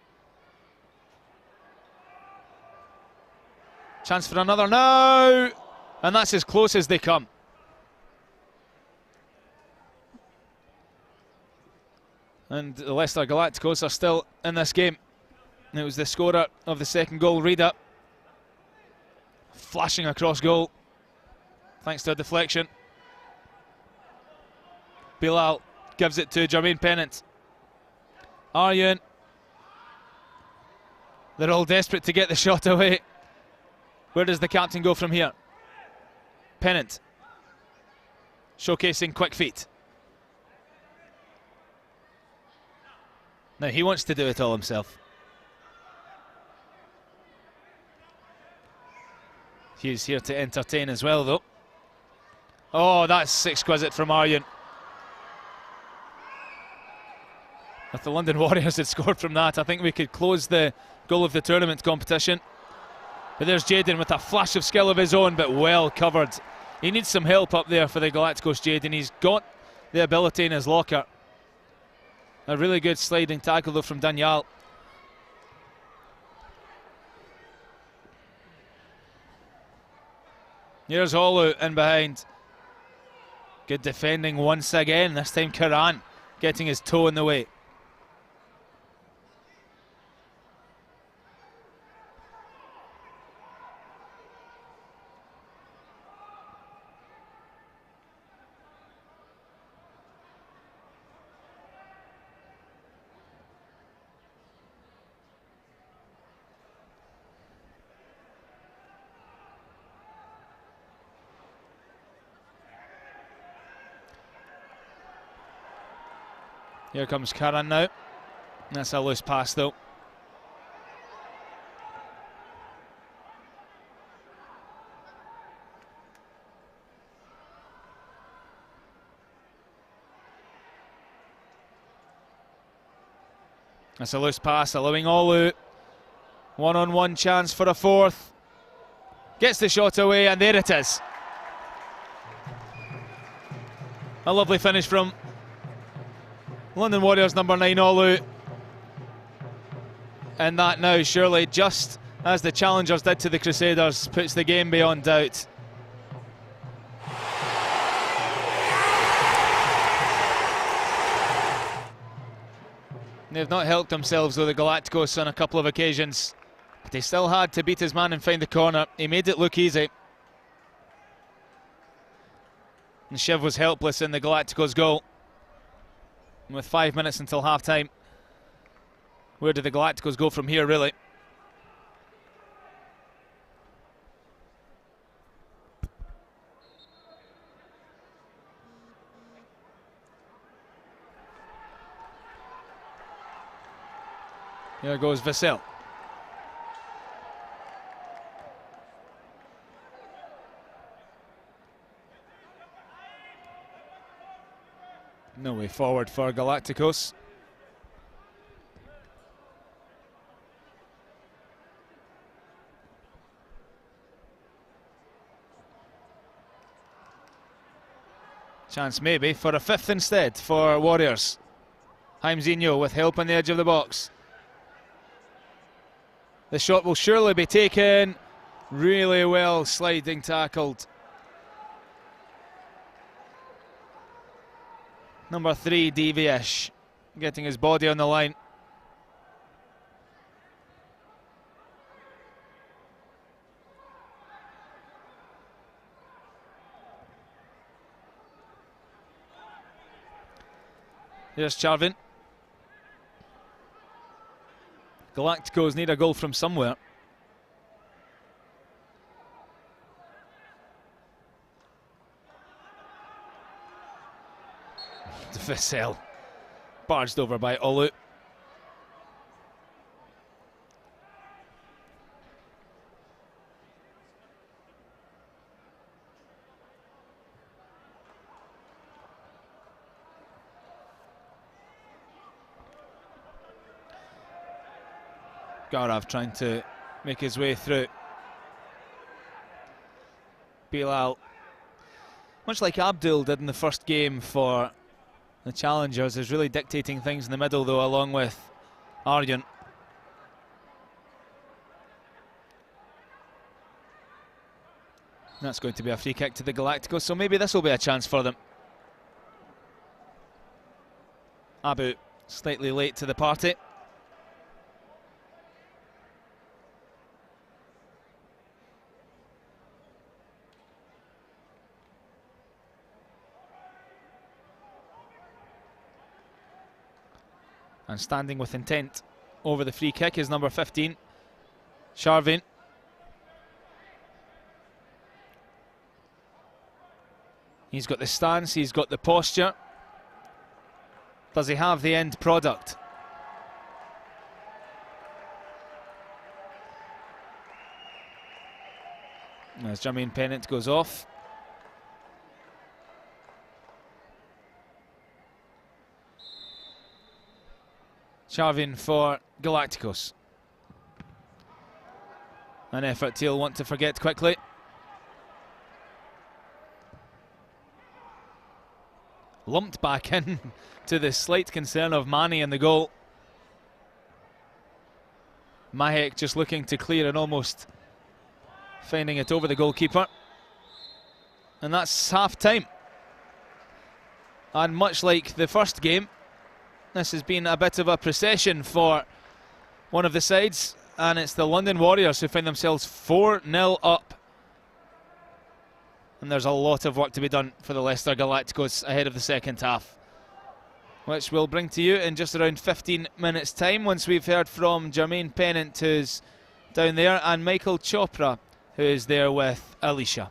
Chance for another now, and that's as close as they come. And the Leicester Galacticos are still in this game. It was the scorer of the second goal, Rida, flashing across goal thanks to a deflection. Bilal gives it to Jermaine Pennant. Aryan. They're all desperate to get the shot away. Where does the captain go from here? Pennant. Showcasing quick feet. Now he wants to do it all himself. He's here to entertain as well, though. Oh, that's exquisite from Aryan. If the London Warriors had scored from that, I think we could close the goal of the tournament competition. But there's Jayden with a flash of skill of his own, but well covered. He needs some help up there for the Galacticos, Jayden. He's got the ability in his locker. A really good sliding tackle, though, from Daniel. Here's Olu in behind. Good defending once again. This time Karan getting his toe in the way. Here comes Karan now. That's a loose pass though. That's a loose pass, allowing Olu. One-on-one chance for a fourth. Gets the shot away, and there it is. A lovely finish from London Warriors number 9, Olu. And that now, surely, just as the challengers did to the Crusaders, puts the game beyond doubt. They've not helped themselves, though, the Galacticos, on a couple of occasions. But he still had to beat his man and find the corner. He made it look easy. And Shiv was helpless in the Galacticos goal. With 5 minutes until half-time. Where do the Galacticos go from here, really? Here goes Vasel. No way forward for Galacticos. Chance maybe for a fifth instead for Warriors. Jaimzinho with help on the edge of the box. The shot will surely be taken. Really well sliding tackled. Number 3, Deviash, getting his body on the line. Here's Charvin. Galacticos need a goal from somewhere. Vasel barged over by Olu. Gaurav trying to make his way through. Bilal, much like Abdul did in the first game for the Challengers, is really dictating things in the middle though, along with Aryan. That's going to be a free kick to the Galacticos, so maybe this will be a chance for them. Abu slightly late to the party. And standing with intent over the free kick is number 15, Charvin. He's got the stance, he's got the posture. Does he have the end product? As Jermaine Pennant goes off. Charvin for Galacticos. An effort he'll want to forget quickly. Lumped back in to the slight concern of Mani in the goal. Mahek just looking to clear and almost finding it over the goalkeeper. And that's half time. And much like the first game, this has been a bit of a procession for one of the sides, and it's the London Warriors who find themselves 4-0 up. And there's a lot of work to be done for the Leicester Galacticos ahead of the second half, which we'll bring to you in just around 15 minutes time, once we've heard from Jermaine Pennant, who's down there, and Micheal Chopra, who is there with Alicia.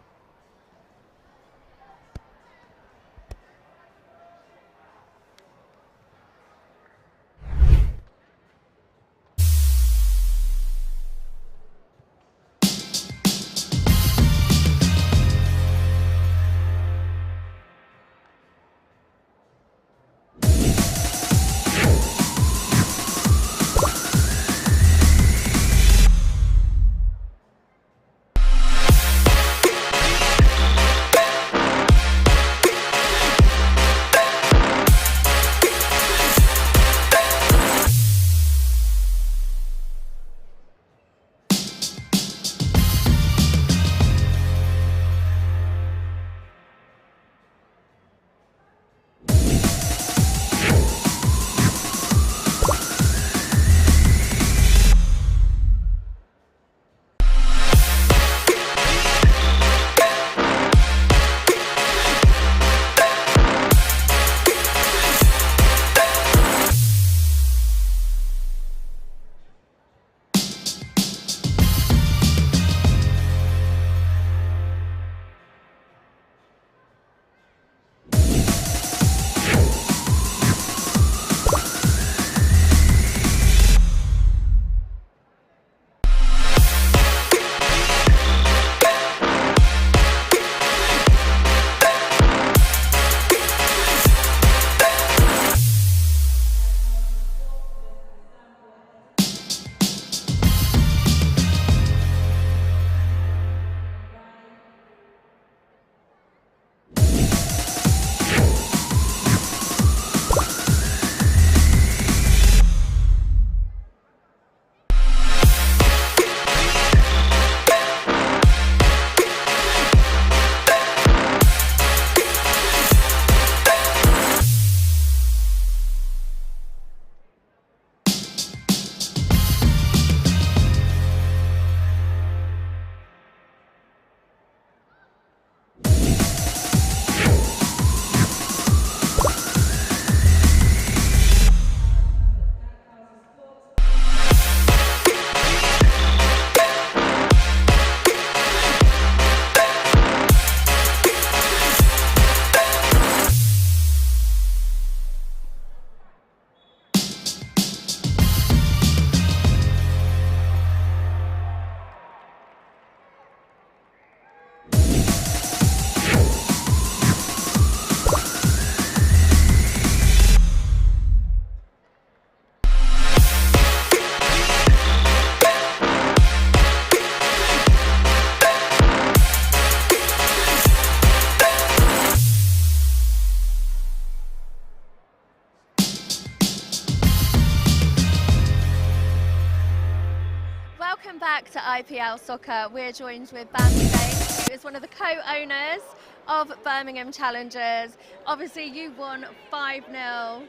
to IPL Soccer. We're joined with Bambi Bates, who is one of the co-owners of Birmingham Challengers. Obviously, you won 5-0,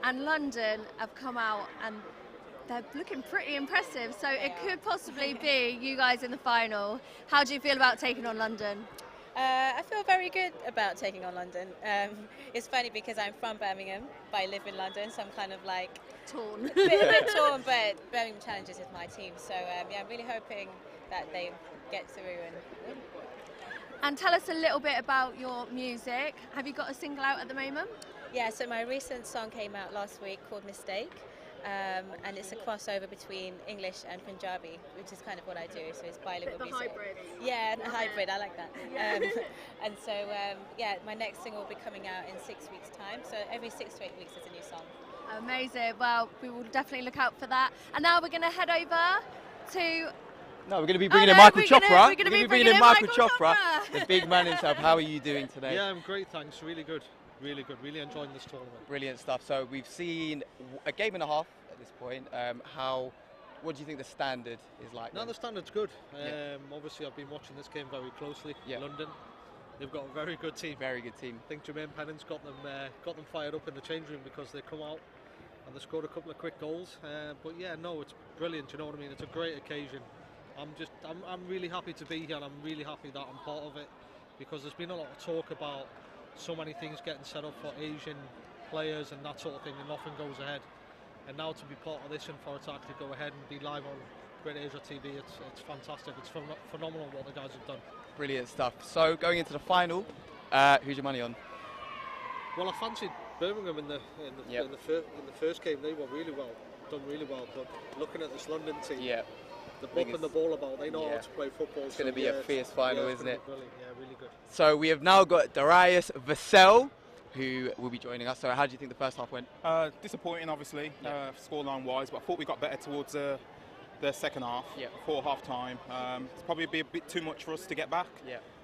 and London have come out and they're looking pretty impressive. So it could possibly be you guys in the final. How do you feel about taking on London? I feel very good about taking on London. It's funny because I'm from Birmingham, but I live in London, so I'm kind of like torn. a bit torn, but Birmingham Challengers is my team, so yeah, I'm really hoping that they get through and win. And tell us a little bit about your music. Have you got a single out at the moment? Yeah, so my recent song came out last week called Mistake. And it's a crossover between English and Punjabi, which is kind of what I do. So it's bilingual music. Hybrid. Yeah, a hybrid. I like that. And so yeah, my next single will be coming out in 6 weeks' time. So every 6 to 8 weeks is a new song. Amazing. Well, we will definitely look out for that. And now we're going to head over to. No, we're going to be bringing in Micheal Chopra. We're going to be bringing in Micheal Chopra, the big man himself. How are you doing today? Yeah, I'm great, thanks. Really good. Really good. Really enjoying this tournament. Brilliant stuff. So we've seen a game and a half at this point. What do you think the standard is like? No, the standard's good. Obviously, I've been watching this game very closely. London, they've got a very good team. Very good team. I think Jermaine Pennant's got them fired up in the change room because they come out and they scored a couple of quick goals. But yeah, no, it's brilliant. You know what I mean? It's a great occasion. I'm really happy to be here, and I'm really happy that I'm part of it because there's been a lot of talk about so many things getting set up for Asian players and that sort of thing, and nothing goes ahead. And now to be part of this and for it to actually go ahead and be live on Brit Asia TV, it's fantastic. It's phenomenal what the guys have done. Brilliant stuff. So going into the final, who's your money on? Well, I fancied Birmingham in the first game. They were done really well. But looking at this London team, they're bumping the ball about. They know how to play football. It's going to be a fierce final, isn't it? Brilliant. Yeah, really good. So we have now got Darius Vasel, who will be joining us. So how do you think the first half went? Disappointing, obviously, scoreline wise, but I thought we got better towards the second half, before half time. It's probably be a bit too much for us to get back.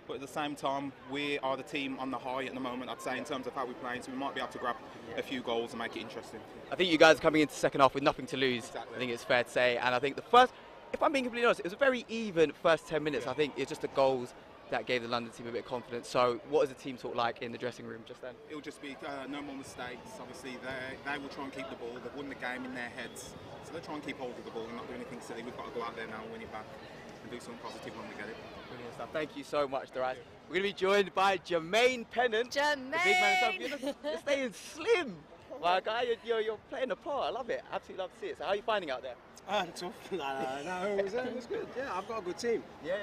But at the same time, we are the team on the high at the moment, I'd say, in terms of how we're playing, so we might be able to grab a few goals and make it interesting. I think you guys are coming into the second half with nothing to lose. Exactly. I think it's fair to say. And I think the first, if I'm being completely honest, it was a very even first 10 minutes. I think it's just the goals that gave the London team a bit of confidence. So what does the team talk like in the dressing room just then? It'll just be no more mistakes. Obviously, they will try and keep the ball. They've won the game in their heads. So they'll try and keep hold of the ball and not do anything silly. We've got to go out there now and win it back and do something positive when we get it. Brilliant stuff. Thank you so much, Darius. We're going to be joined by Jermaine Pennant. Jermaine! The big man himself. You're staying slim. My guy, you're playing a part. I love it. Absolutely love to see it. So how are you finding out there? Tough. No, it was good. Yeah, I've got a good team. Yeah,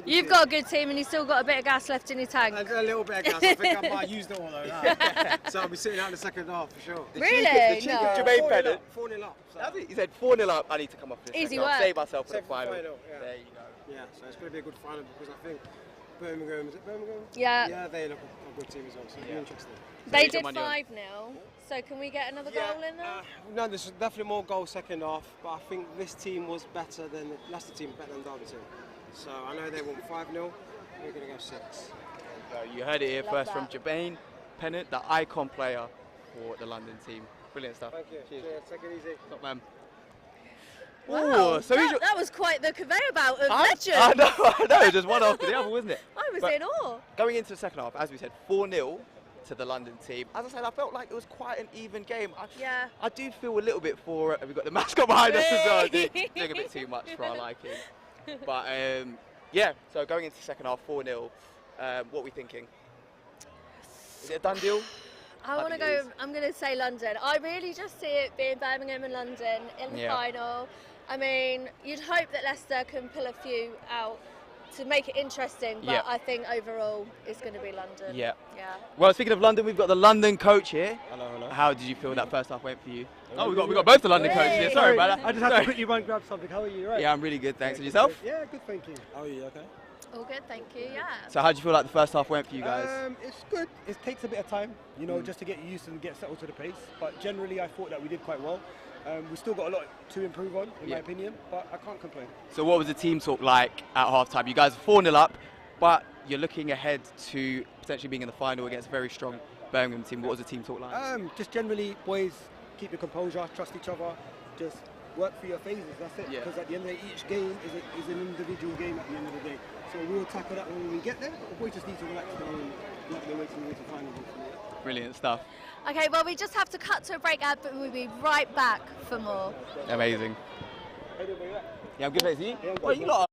You've got a good team, and you've still got a bit of gas left in your tank. A little bit of gas. I think I might have used it all though now. So I'll be sitting out in the second half for sure. Really? No. Jermaine Pennant. 4-0 up. So. He said 4-0 up. I need to come off this. Easy work. Save myself for the Save final. Yeah. There you go. Yeah, so it's going to be a good final because I think Birmingham, is it Birmingham? Yeah. Yeah, they look a good team as well, so it'll be interesting. They did 5-0, so can we get another goal in there? No, there's definitely more goals second half, but I think this team was better than the Leicester team, better than Derby team. So I know they won 5-0, we're going to go 6. You heard it here first from Jermaine Pennant, the icon player for the London team. Brilliant stuff. Thank you. Cheers. Take it easy. Top man. Wow, Ooh, so that was quite the conveyor belt of legends. I know, just one after the other, wasn't it? I was in awe. Going into the second half, as we said, 4-0 to the London team. As I said, I felt like it was quite an even game. I do feel a little bit for, we've got the mascot behind us as well, doing a bit too much for our liking. But yeah, so going into the second half, 4-0, what are we thinking? Is it a done deal? I want to go, I'm going to say London. I really just see it being Birmingham and London in the final. I mean, you'd hope that Leicester can pull a few out to make it interesting, but I think overall it's going to be London. Yeah. Well, speaking of London, we've got the London coach here. Hello. How did you feel that first half went for you? Oh, we got both the London coaches here. Sorry about that. I just had to quickly run grab something. How are you? Right? Yeah, I'm really good, thanks. And yourself? Yeah, good, thank you. How are you? Okay. All good, thank you. Yeah. So how do you feel like the first half went for you guys? It's good. It takes a bit of time, you know, just to get used and get settled to the pace. But generally, I thought that we did quite well. We still got a lot to improve on, in my opinion, but I can't complain. So what was the team talk like at half-time? You guys are 4-0 up, but you're looking ahead to potentially being in the final against a very strong Birmingham team. What was the team talk like? Just generally, boys, keep your composure, trust each other, just work through your phases. That's it. Because at the end of the day, each game is an individual game at the end of the day. So we'll tackle that when we get there. But the boys just need to relax now and let them wait till the final. Brilliant stuff. Okay, well, we just have to cut to a break ad, but we'll be right back for more. Amazing. Yeah, I'm good, mate. See? Well, you lot are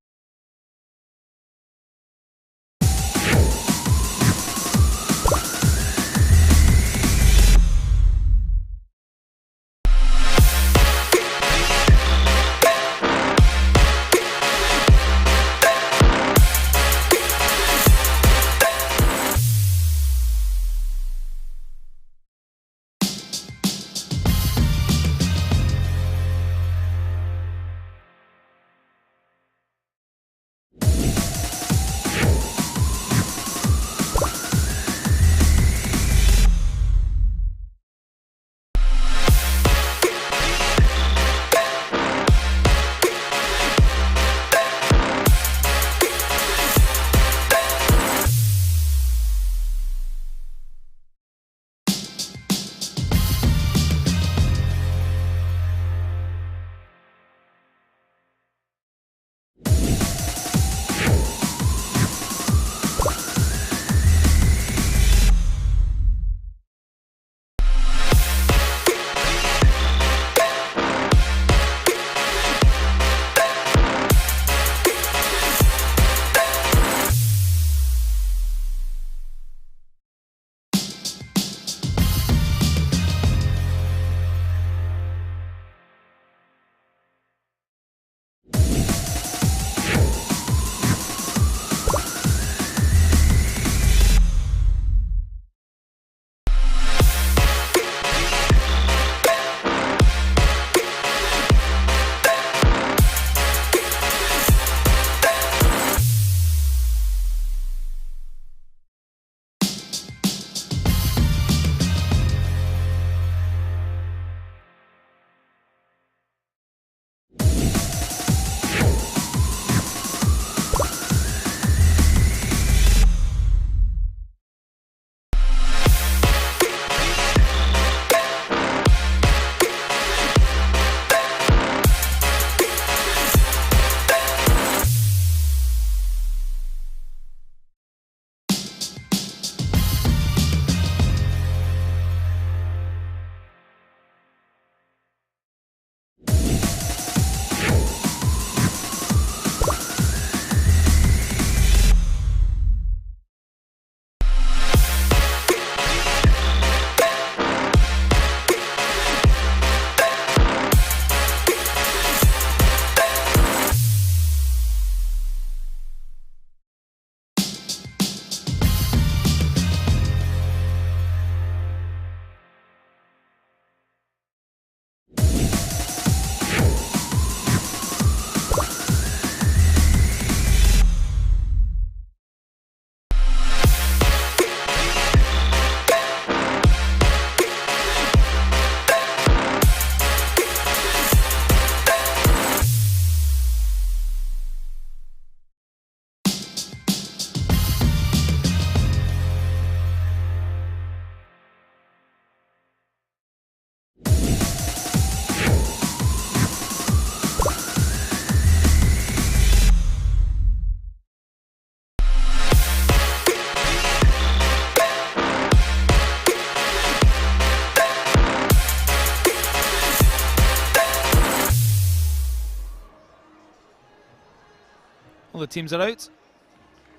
All the teams are out,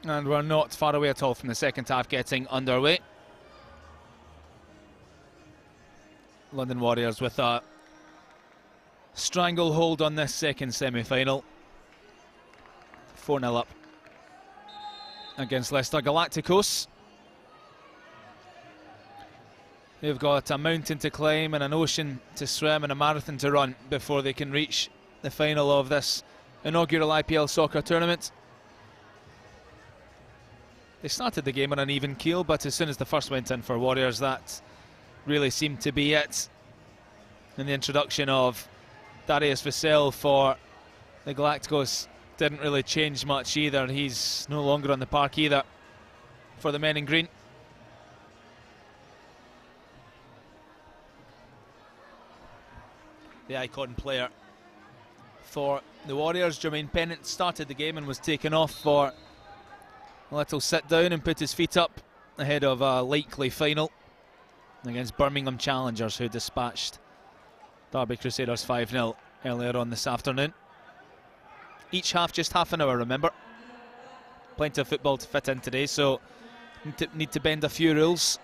and we're not far away at all from the second half getting underway. London Warriors with a stranglehold on this second semi-final. 4-0 up against Leicester. Galacticos, they've got a mountain to climb and an ocean to swim and a marathon to run before they can reach the final of this inaugural IPL Soccer tournament. They started the game on an even keel, but as soon as the first went in for Warriors, that really seemed to be it. And the introduction of Darius Vasel for the Galacticos didn't really change much either. He's no longer on the park either for the men in green. The icon player for the Warriors. Jermaine Pennant started the game and was taken off for a little sit down and put his feet up ahead of a likely final against Birmingham Challengers, who dispatched Derby Crusaders 5-0 earlier on this afternoon. Each half just half an hour, remember. Plenty of football to fit in today, so need to bend a few rules.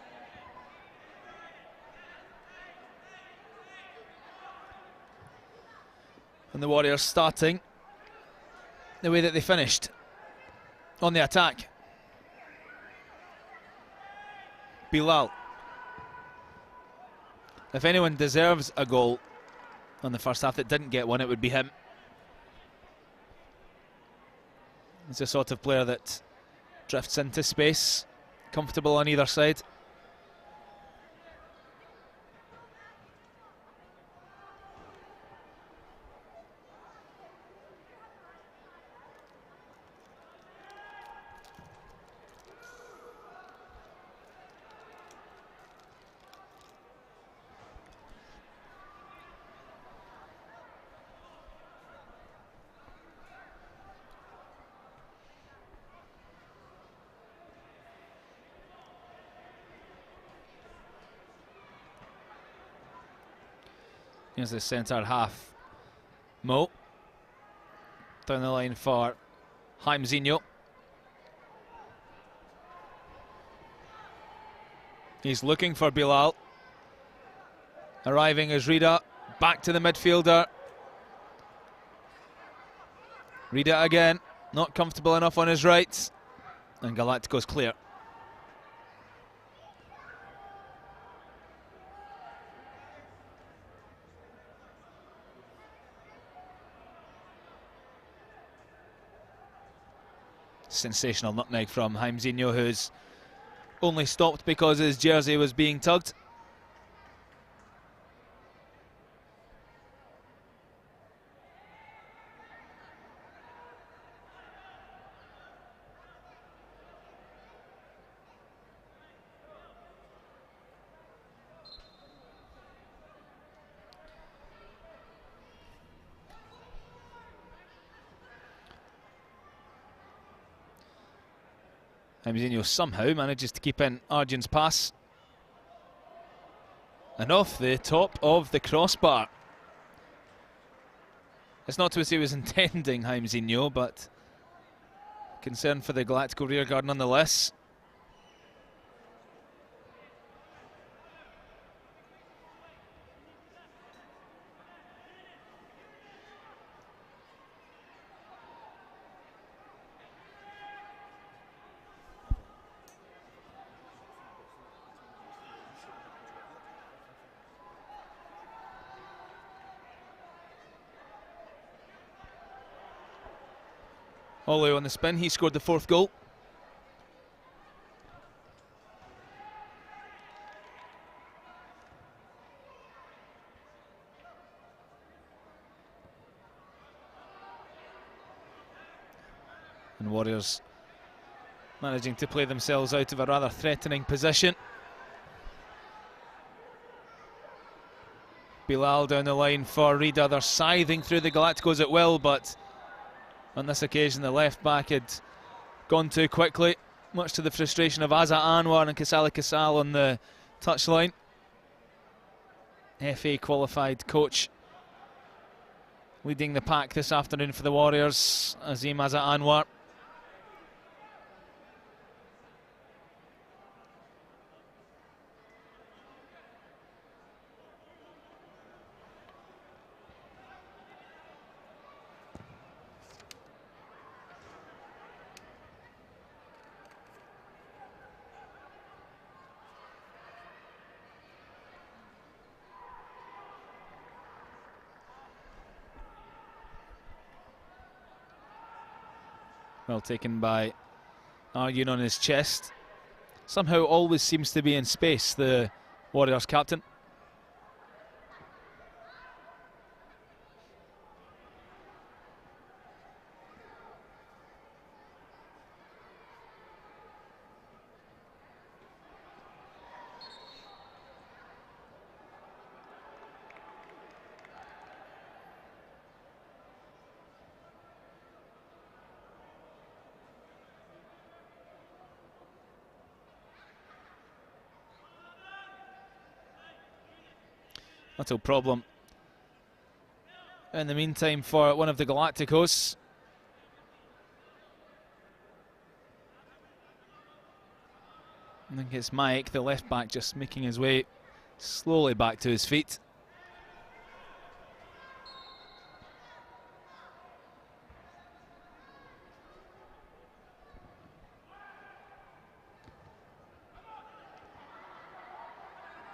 And the Warriors starting the way that they finished, on the attack. Bilal. If anyone deserves a goal on the first half that didn't get one, it would be him. He's the sort of player that drifts into space, comfortable on either side. Here's the centre half. Mo. Down the line for Jaimzinho. He's looking for Bilal. Arriving is Rida. Back to the midfielder. Rida again. Not comfortable enough on his right. And Galactico's clear. Sensational nutmeg from Jaimzinho, who's only stopped because his jersey was being tugged. Jaimzinho somehow manages to keep in Arjun's pass. And off the top of the crossbar. It's not to say he was intending Jaimzinho, but concern for the Galactico rearguard nonetheless. Olu on the spin, he scored the fourth goal. And Warriors managing to play themselves out of a rather threatening position. Bilal down the line for Rida. They're scything through the Galacticos at will, but on this occasion the left back had gone too quickly, much to the frustration of Azza Anwar and Kasali Kasal on the touchline. FA qualified coach leading the pack this afternoon for the Warriors, Azim Azza Anwar. Well taken by Arjun on his chest. Somehow always seems to be in space, the Warriors captain. Little problem in the meantime for one of the Galacticos. I think it's Mike, the left back, just making his way slowly back to his feet.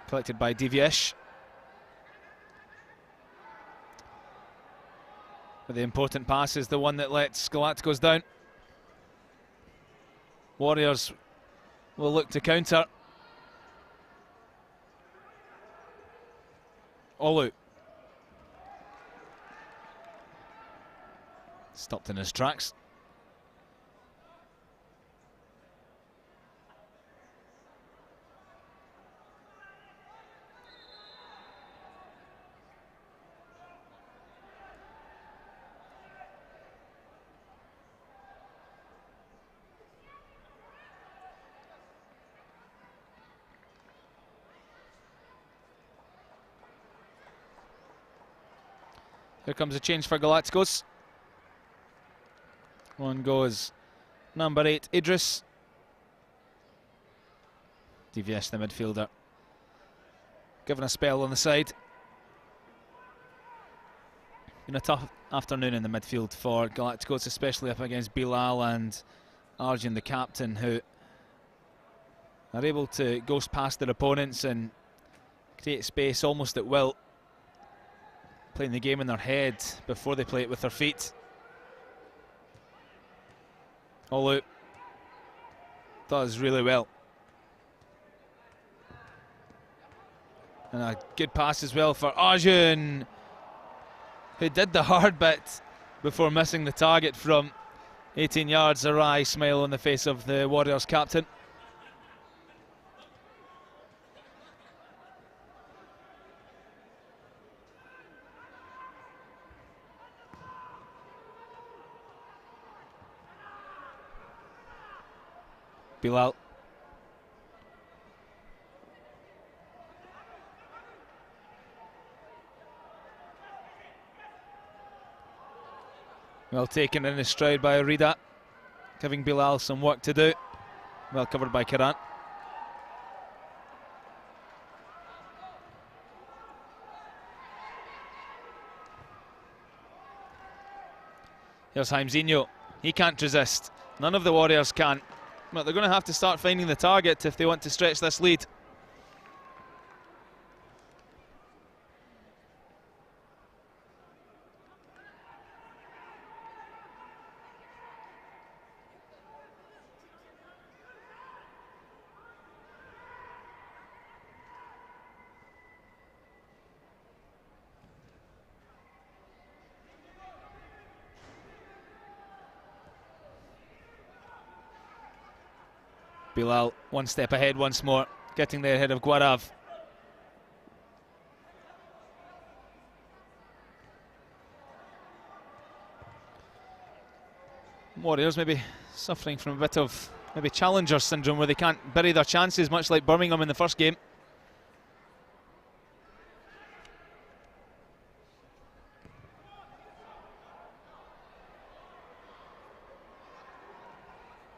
Collected by Divyesh. But the important pass is the one that lets Galacticos down. Warriors will look to counter. Olu. Stopped in his tracks. Here comes a change for Galacticos. On goes number 8, Idris. Divyesh, the midfielder, given a spell on the side. Been a tough afternoon in the midfield for Galacticos, especially up against Bilal and Arjun, the captain, who are able to ghost past their opponents and create space almost at will, playing the game in their head before they play it with their feet. Olu does really well. And a good pass as well for Arjun, who did the hard bit before missing the target from 18 yards. A wry smile on the face of the Warriors captain. Bilal. Well taken in his stride by Rida, giving Bilal some work to do. Well covered by Karan. Here's Jaimzinho. He can't resist. None of the Warriors can. But they're going to have to start finding the target if they want to stretch this lead. Bilal one step ahead once more, getting there ahead of Guarav. Warriors maybe suffering from a bit of maybe challenger syndrome, where they can't bury their chances, much like Birmingham in the first game.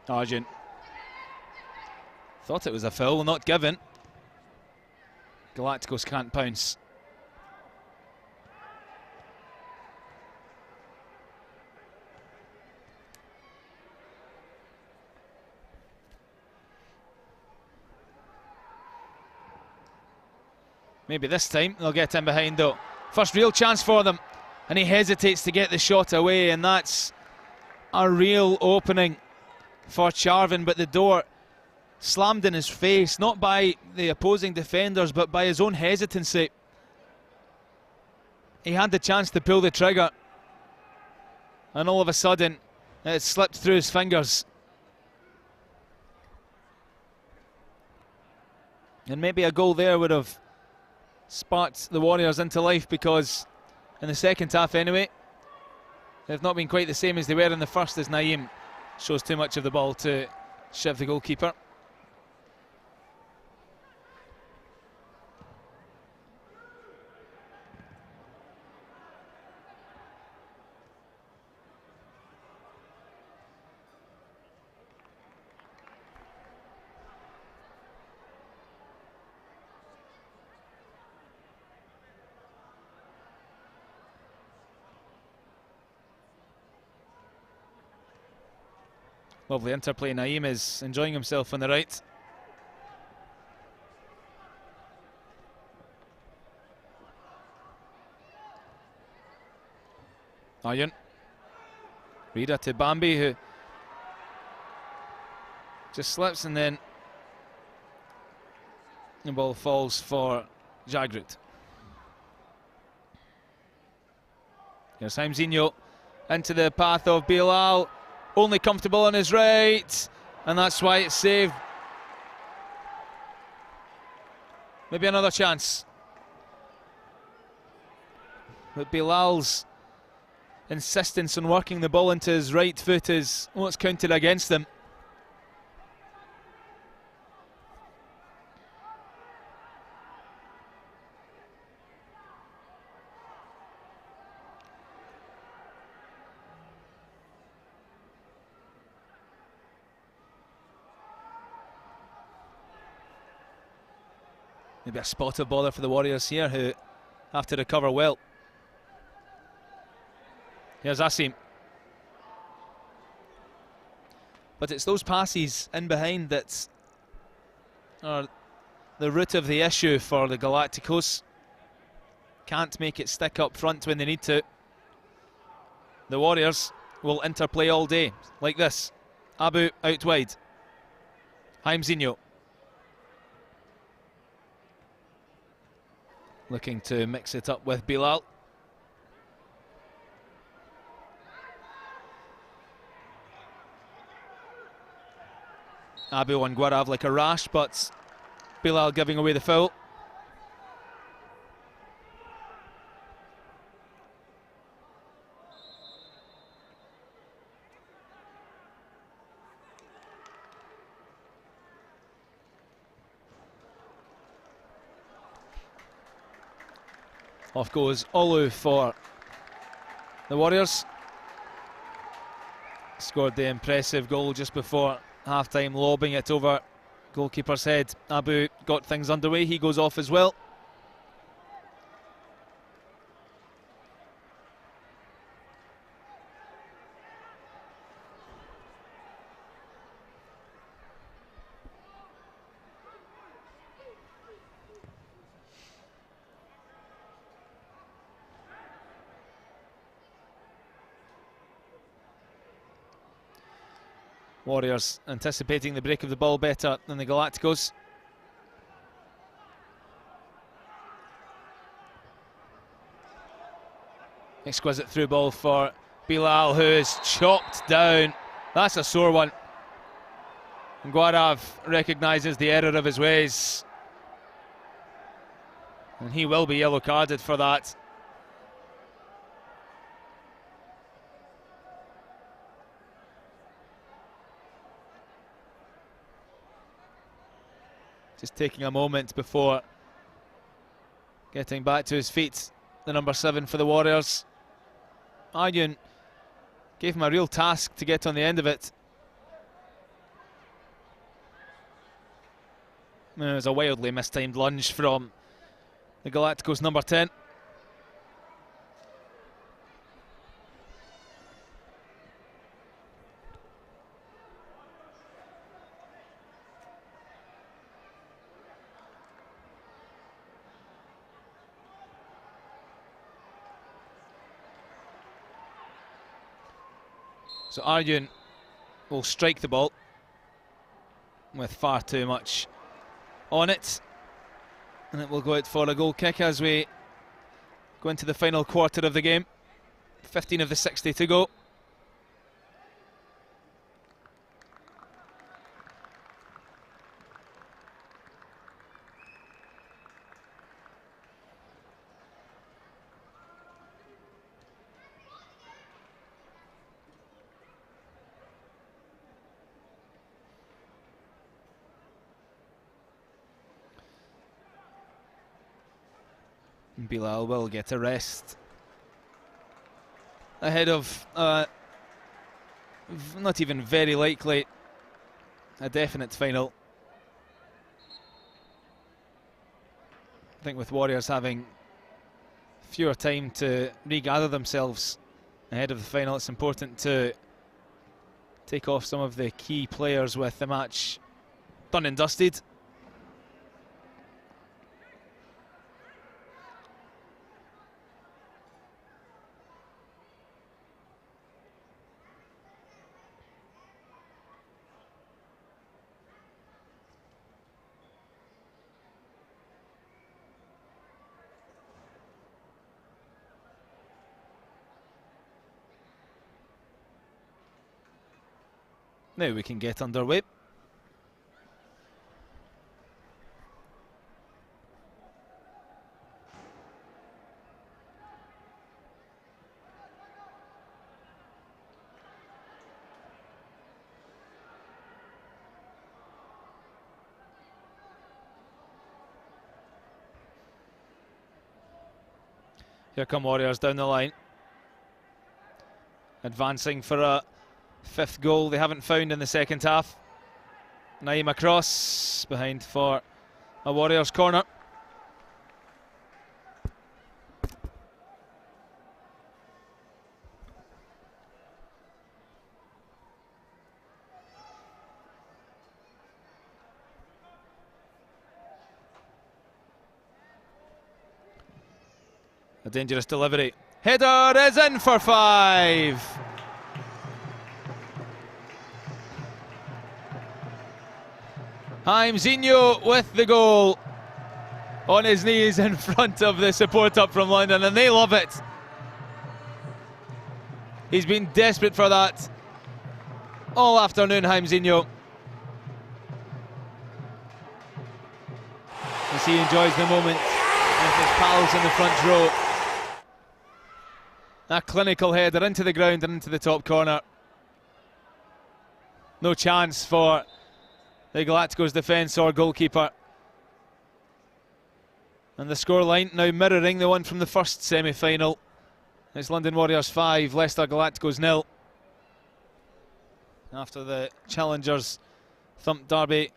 Arjun thought it was a foul, not given. Galacticos can't pounce. Maybe this time they'll get in behind though. First real chance for them, and he hesitates to get the shot away, and that's a real opening for Charvin, but the door slammed in his face, not by the opposing defenders, but by his own hesitancy. He had the chance to pull the trigger, and all of a sudden it slipped through his fingers. And maybe a goal there would have sparked the Warriors into life, because in the second half anyway, they've not been quite the same as they were in the first, as Naeem shows too much of the ball to Shiv, the goalkeeper. Lovely interplay. Naeem is enjoying himself on the right. Arjun. Rida to Bambi, who just slips, and then the ball falls for Jagrut. Here's Haimzinho into the path of Bilal, only comfortable on his right, and that's why it's saved. Maybe another chance. But Bilal's insistence on working the ball into his right foot is what's counted against him. Maybe a spot of bother for the Warriors here, who have to recover well. Here's Asim. But it's those passes in behind that are the root of the issue for the Galacticos. Can't make it stick up front when they need to. The Warriors will interplay all day, like this. Abu out wide. Haimzinho. Looking to mix it up with Bilal. Abu on Guarav like a rash, but Bilal giving away the foul. Off goes Olu for the Warriors. Scored the impressive goal just before half-time, lobbing it over goalkeeper's head. Abu got things underway, he goes off as well. Warriors anticipating the break of the ball better than the Galacticos. Exquisite through ball for Bilal, who is chopped down. That's a sore one. And Guarav recognises the error of his ways. And he will be yellow carded for that. Just taking a moment before getting back to his feet, the number 7 for the Warriors. Arjun gave him a real task to get on the end of it. It was a wildly mistimed lunge from the Galacticos number 10. So Arjun will strike the ball with far too much on it, and it will go out for a goal kick as we go into the final quarter of the game. 15 of the 60 to go. Bilal will get a rest ahead of not even very likely a definite final. I think with Warriors having fewer time to regather themselves ahead of the final, it's important to take off some of the key players with the match done and dusted. Now we can get underway. Here come Warriors down the line. Advancing for a 5th goal they haven't found in the second half. Naeem across, behind for a Warriors corner. A dangerous delivery. Header is in for 5. Zinho with the goal, on his knees in front of the support up from London, and they love it. He's been desperate for that all afternoon, Zinho. As he enjoys the moment with his pals in the front row. A clinical header into the ground and into the top corner. No chance for the Galacticos defence or goalkeeper. And the scoreline now mirroring the one from the first semi-final. It's London Warriors 5, Leicester Galacticos 0. After the Challengers thumped Derby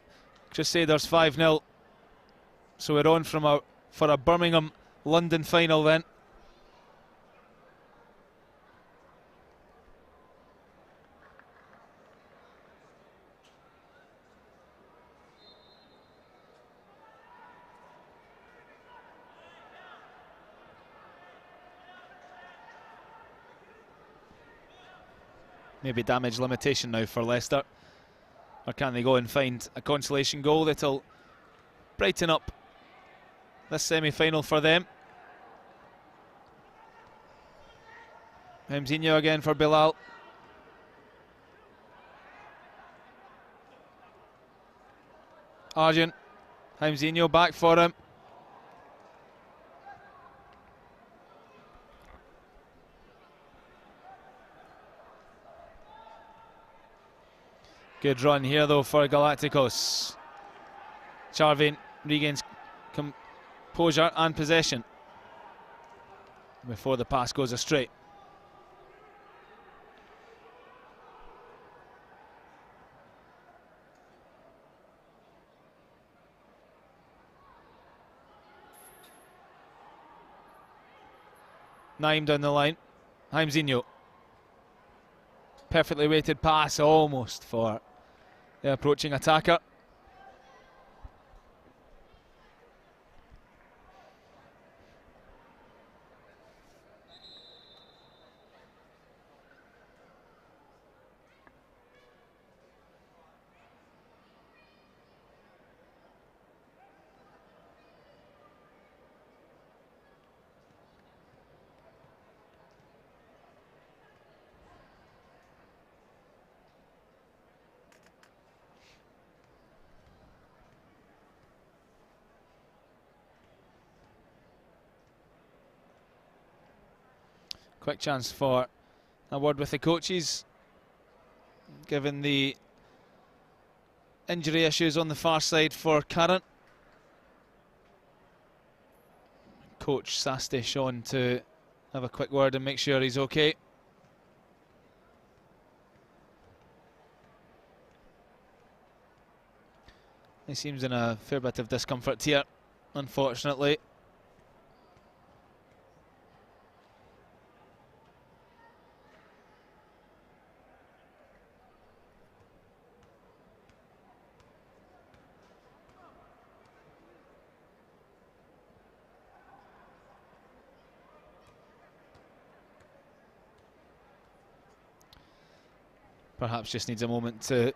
Crusaders 5-0. So we're on for a Birmingham London final then. Maybe damage limitation now for Leicester. Or can they go and find a consolation goal that'll brighten up this semi-final for them? Zinho again for Bilal. Arjun. Zinho back for him. Good run here though for Galacticos. Charvin regains composure and possession before the pass goes astray. Naeem down the line. Zinho. Perfectly weighted pass, almost for the approaching attacker. Quick chance for a word with the coaches, given the injury issues on the far side for Curran. Coach Sastish on to have a quick word and make sure he's okay. He seems in a fair bit of discomfort here, unfortunately. perhaps just needs a moment to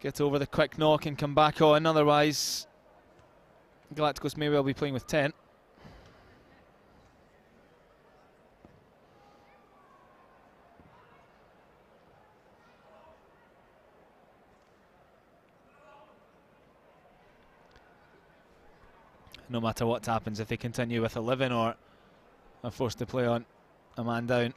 get over the quick knock and come back on. Otherwise, Galacticos may well be playing with 10. No matter what happens, if they continue with 11 or are forced to play on a man down,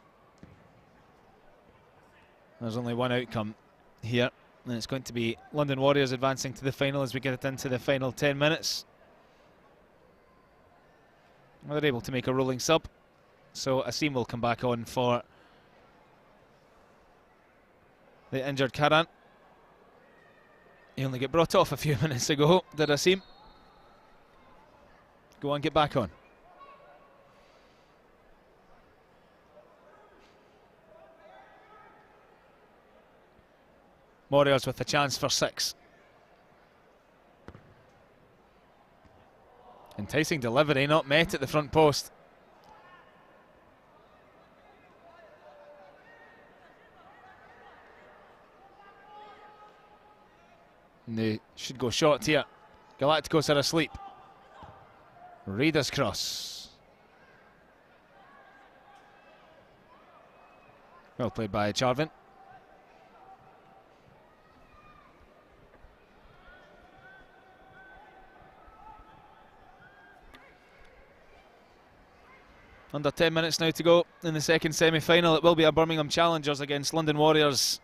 there's only one outcome here, and it's going to be London Warriors advancing to the final as we get it into the final 10 minutes. Well, they're able to make a rolling sub, so Asim will come back on for the injured Karan. He only got brought off a few minutes ago, did Asim? Go on, get back on. Warriors with a chance for 6. Enticing delivery, not met at the front post. And they should go short here. Galacticos are asleep. Reader's cross. Well played by Charvin. Under 10 minutes now to go in the second semi-final. It will be a Birmingham Challengers against London Warriors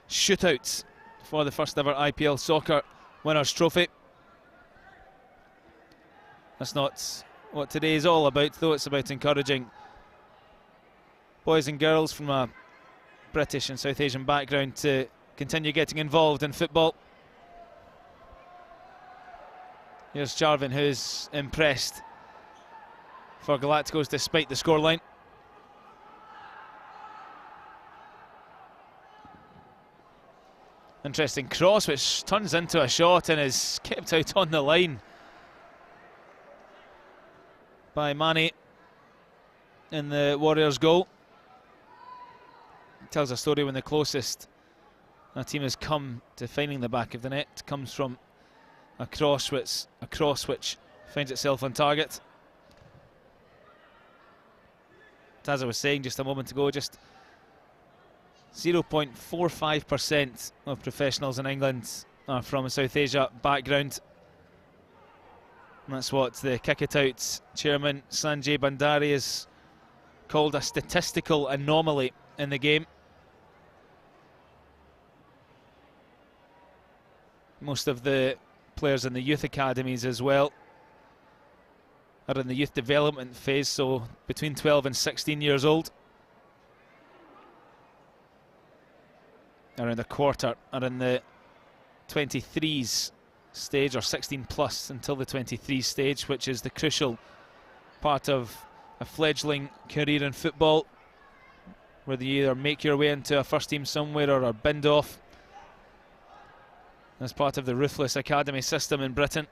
shootout for the first ever IPL Soccer Winners' Trophy. That's not what today is all about, though. It's about encouraging boys and girls from a British and South Asian background to continue getting involved in football. Here's Charvin, who's impressed for Galacticos despite the scoreline. Interesting cross which turns into a shot and is kept out on the line by Mane in the Warriors' goal. It tells a story when the closest a team has come to finding the back of the net comes from a cross which finds itself on target. As I was saying just a moment ago, just 0.45% of professionals in England are from a South Asia background. And that's what the Kick It Out chairman Sanjay Bandari has called a statistical anomaly in the game. Most of the players in the youth academies as well are in the youth development phase, so between 12 and 16 years old. Around a quarter are in the 23s stage, or 16 plus until the 23 stage, which is the crucial part of a fledgling career in football, where you either make your way into a first team somewhere or are binned off as part of the ruthless academy system in Britain.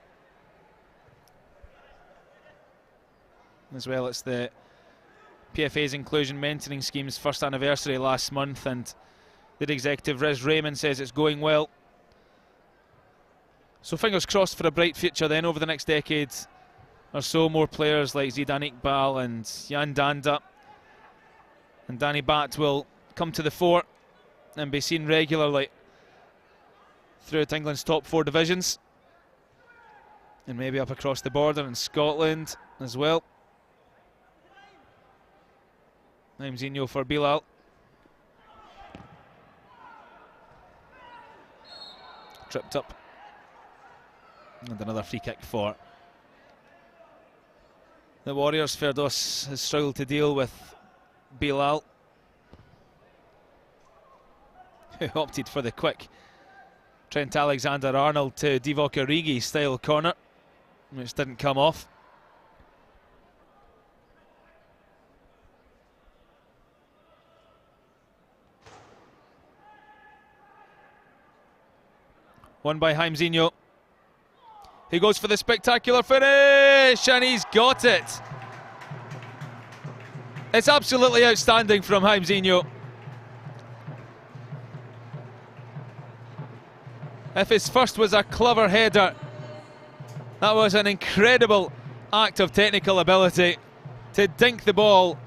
As well, it's the PFA's inclusion mentoring scheme's first anniversary last month, and the executive Riz Raymond says it's going well. So fingers crossed for a bright future then over the next decade or so. More players like Zidane Iqbal and Yan Danda and Danny Bat will come to the fore and be seen regularly throughout England's top 4 divisions, and maybe up across the border in Scotland as well. Zinho for Bilal. Tripped up. And another free kick for the Warriors. Ferdos has struggled to deal with Bilal, who opted for the quick Trent Alexander-Arnold to Divock Origi style corner, which didn't come off. Won by Zinho. He goes for the spectacular finish, and he's got it. It's absolutely outstanding from Jairzinho. If his first was a clever header, that was an incredible act of technical ability to dink the ball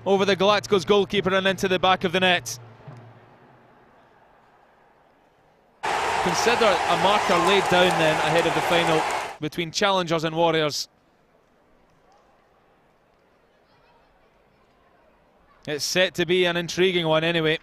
over the Galacticos goalkeeper and into the back of the net. Consider a marker laid down then ahead of the final between challengers and Warriors. It's set to be an intriguing one anyway.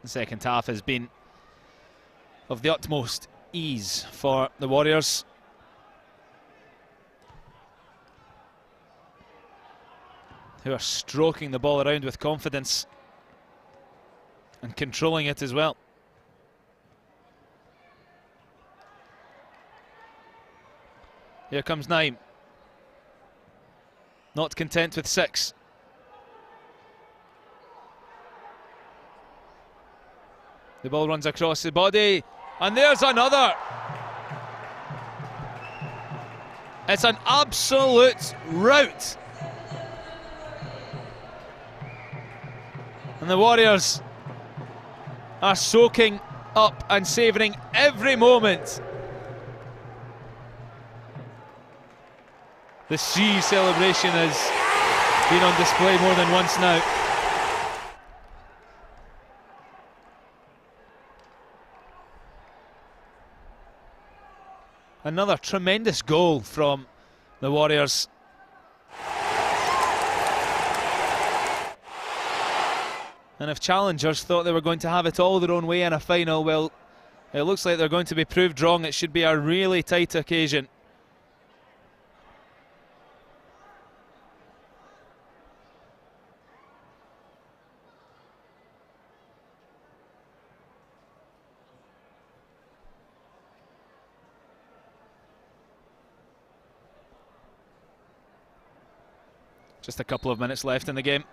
The second half has been of the utmost ease for the Warriors. Who are stroking the ball around with confidence and controlling it as well. Here comes Naim. Not content with 6. The ball runs across the body, and there's another. It's an absolute rout. And the Warriors are soaking up and savouring every moment. The sea celebration has been on display more than once now. Another tremendous goal from the Warriors. And if challengers thought they were going to have it all their own way in a final, well, it looks like they're going to be proved wrong. It should be a really tight occasion. Just a couple of minutes left in the game.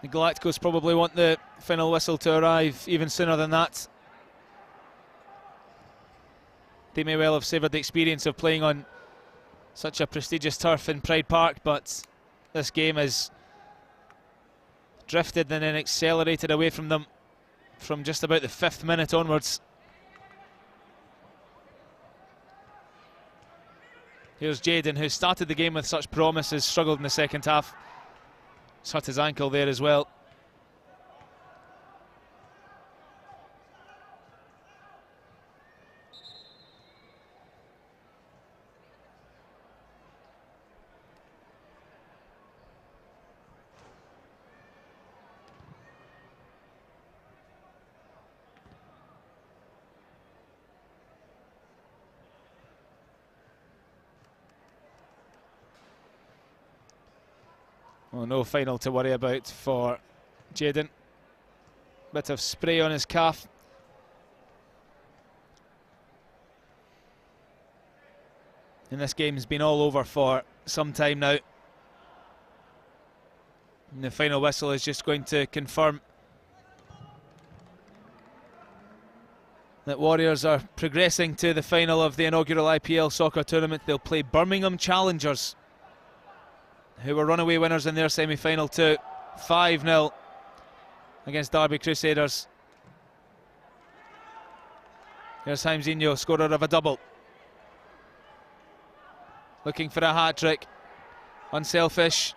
The Galacticos probably want the final whistle to arrive even sooner than that. They may well have savoured the experience of playing on such a prestigious turf in Pride Park, but this game has drifted and then accelerated away from them from just about the 5th minute onwards. Here's Jaden, who started the game with such promise, has struggled in the second half. He's hurt his ankle there as well. Well, no final to worry about for Jaden. Bit of spray on his calf. And this game's been all over for some time now. And the final whistle is just going to confirm that Warriors are progressing to the final of the inaugural IPL Soccer tournament. They'll play Birmingham Challengers, who were runaway winners in their semi-final too, 5-0 against Derby Crusaders. Here's Jairzinho, scorer of a double. Looking for a hat-trick. Unselfish.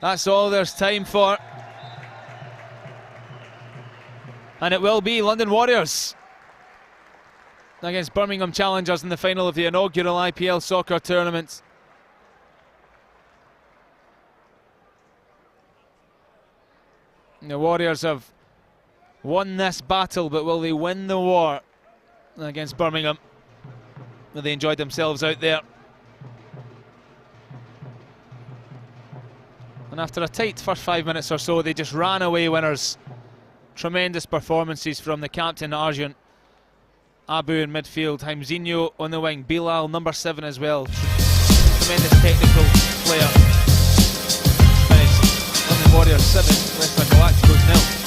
That's all there's time for. And it will be London Warriors against Birmingham Challengers in the final of the inaugural IPL Soccer tournament. The Warriors have won this battle, but will they win the war against Birmingham? Well, they enjoyed themselves out there. And after a tight first 5 minutes or so, they just ran away winners. Tremendous performances from the captain, Arjun. Abu in midfield, Hamzinho on the wing, Bilal, number 7 as well. Tremendous technical player. Finished on the Warriors 7, Leicester Galacticos 0.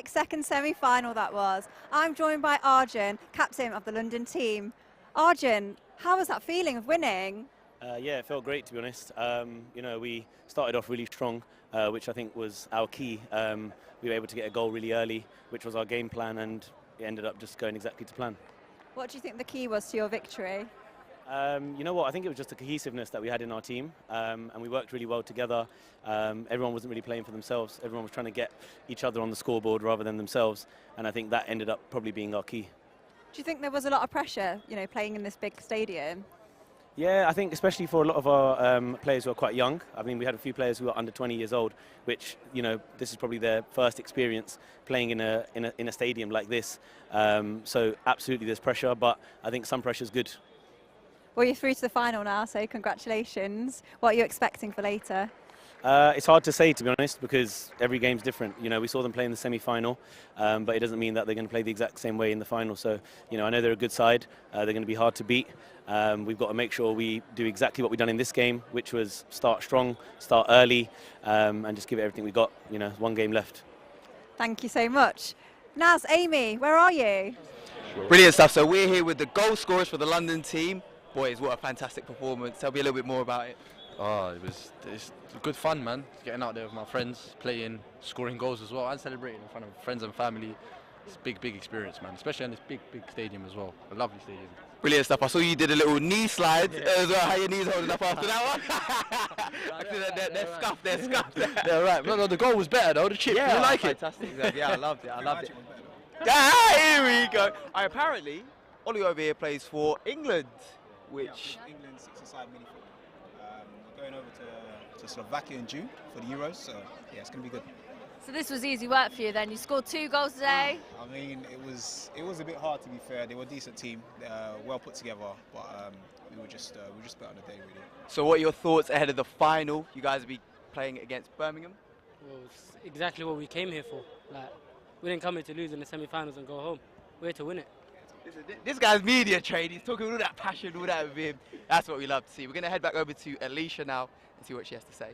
Second semi-final that was. I'm joined by Arjun, captain of the London team. Arjun, how was that feeling of winning? Yeah, it felt great, to be honest. You know, we started off really strong, which I think was our key. We were able to get a goal really early, which was our game plan, and it ended up just going exactly to plan. What do you think the key was to your victory? You know what, I think it was just the cohesiveness that we had in our team, and we worked really well together. Everyone wasn't really playing for themselves. Everyone was trying to get each other on the scoreboard rather than themselves, and I think that ended up probably being our key. Do you think there was a lot of pressure, you know, playing in this big stadium? Yeah, I think especially for a lot of our players who are quite young. I mean, we had a few players who are under 20 years old, which, you know, this is probably their first experience playing in a stadium like this. So absolutely there's pressure, but I think some pressure is good. Well, you're through to the final now, so congratulations. What are you expecting for later? It's hard to say, to be honest, because every game's different. You know, we saw them play in the semi-final, but it doesn't mean that they're going to play the exact same way in the final. So, you know, I know they're a good side. They're going to be hard to beat. We've got to make sure we do exactly what we've done in this game, which was start strong, start early, and just give it everything we got. You know, one game left. Thank you so much. Naz, Amy, where are you? Brilliant stuff. So we're here with the goal scorers for the London team. Boys, what a fantastic performance. Tell me a little bit more about it. Oh, it's good fun, man. Getting out there with my friends, playing, scoring goals as well, and celebrating in front of friends and family. It's a big experience, man. Especially in this big stadium as well. A lovely stadium. Brilliant stuff. I saw you did a little knee slide as well. How your knees holding up after that one? They're scuffed. They're right. No, the goal was better though. The chip, Yeah, you like it? fantastic. Yeah, I loved it. Here we go. Apparently, Ollie over here plays for England, which England 6-a-side mini football. We're going over to Slovakia in June for the Euros, so yeah, it's going to be good. So this was easy work for you then. You scored 2 goals today. I mean, it was a bit hard, to be fair. They were a decent team, well put together, but we were just better on the day, really. So what are your thoughts ahead of the final? You guys will be playing against Birmingham. Well, it's exactly what we came here for. Like, we didn't come here to lose in the semi-finals and go home. We're here to win it. This guy's media trained. He's talking with all that passion, all that with him. That's what we love to see. We're going to head back over to Alicia now and see what she has to say.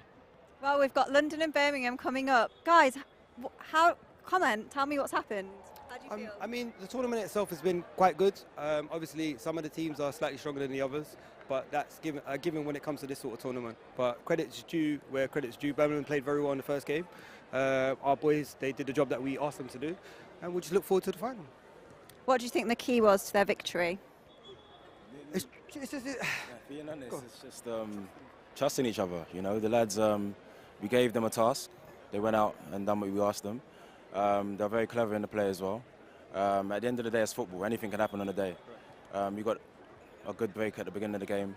Well, we've got London and Birmingham coming up. Guys, tell me what's happened. How do you feel? I mean, the tournament itself has been quite good. Obviously, some of the teams are slightly stronger than the others, but that's given when it comes to this sort of tournament. But credit's due where credit's due. Birmingham played very well in the first game. Our boys, they did the job that we asked them to do, and we'll just look forward to the final. What do you think the key was to their victory? It's just, being honest, it's just trusting each other. You know, the lads, we gave them a task. They went out and done what we asked them. They're very clever in the play as well. At the end of the day, it's football. Anything can happen on the day. We got a good break at the beginning of the game.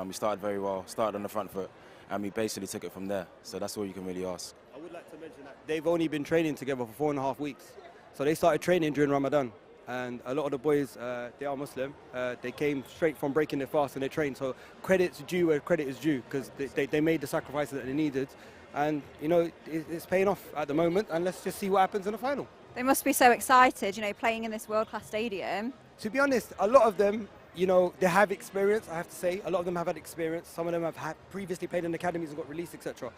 We started very well, started on the front foot, and we basically took it from there. So that's all you can really ask. I would like to mention that they've only been training together for 4.5 weeks. So they started training during Ramadan. And a lot of the boys, they are Muslim. They came straight from breaking their fast and they trained. So credit's due where credit is due, because they made the sacrifices that they needed. And, you know, it's paying off at the moment. And let's just see what happens in the final. They must be so excited, you know, playing in this world-class stadium. To be honest, a lot of them, you know, they have experience, I have to say. A lot of them have had experience. Some of them have previously played in academies and got released, etc.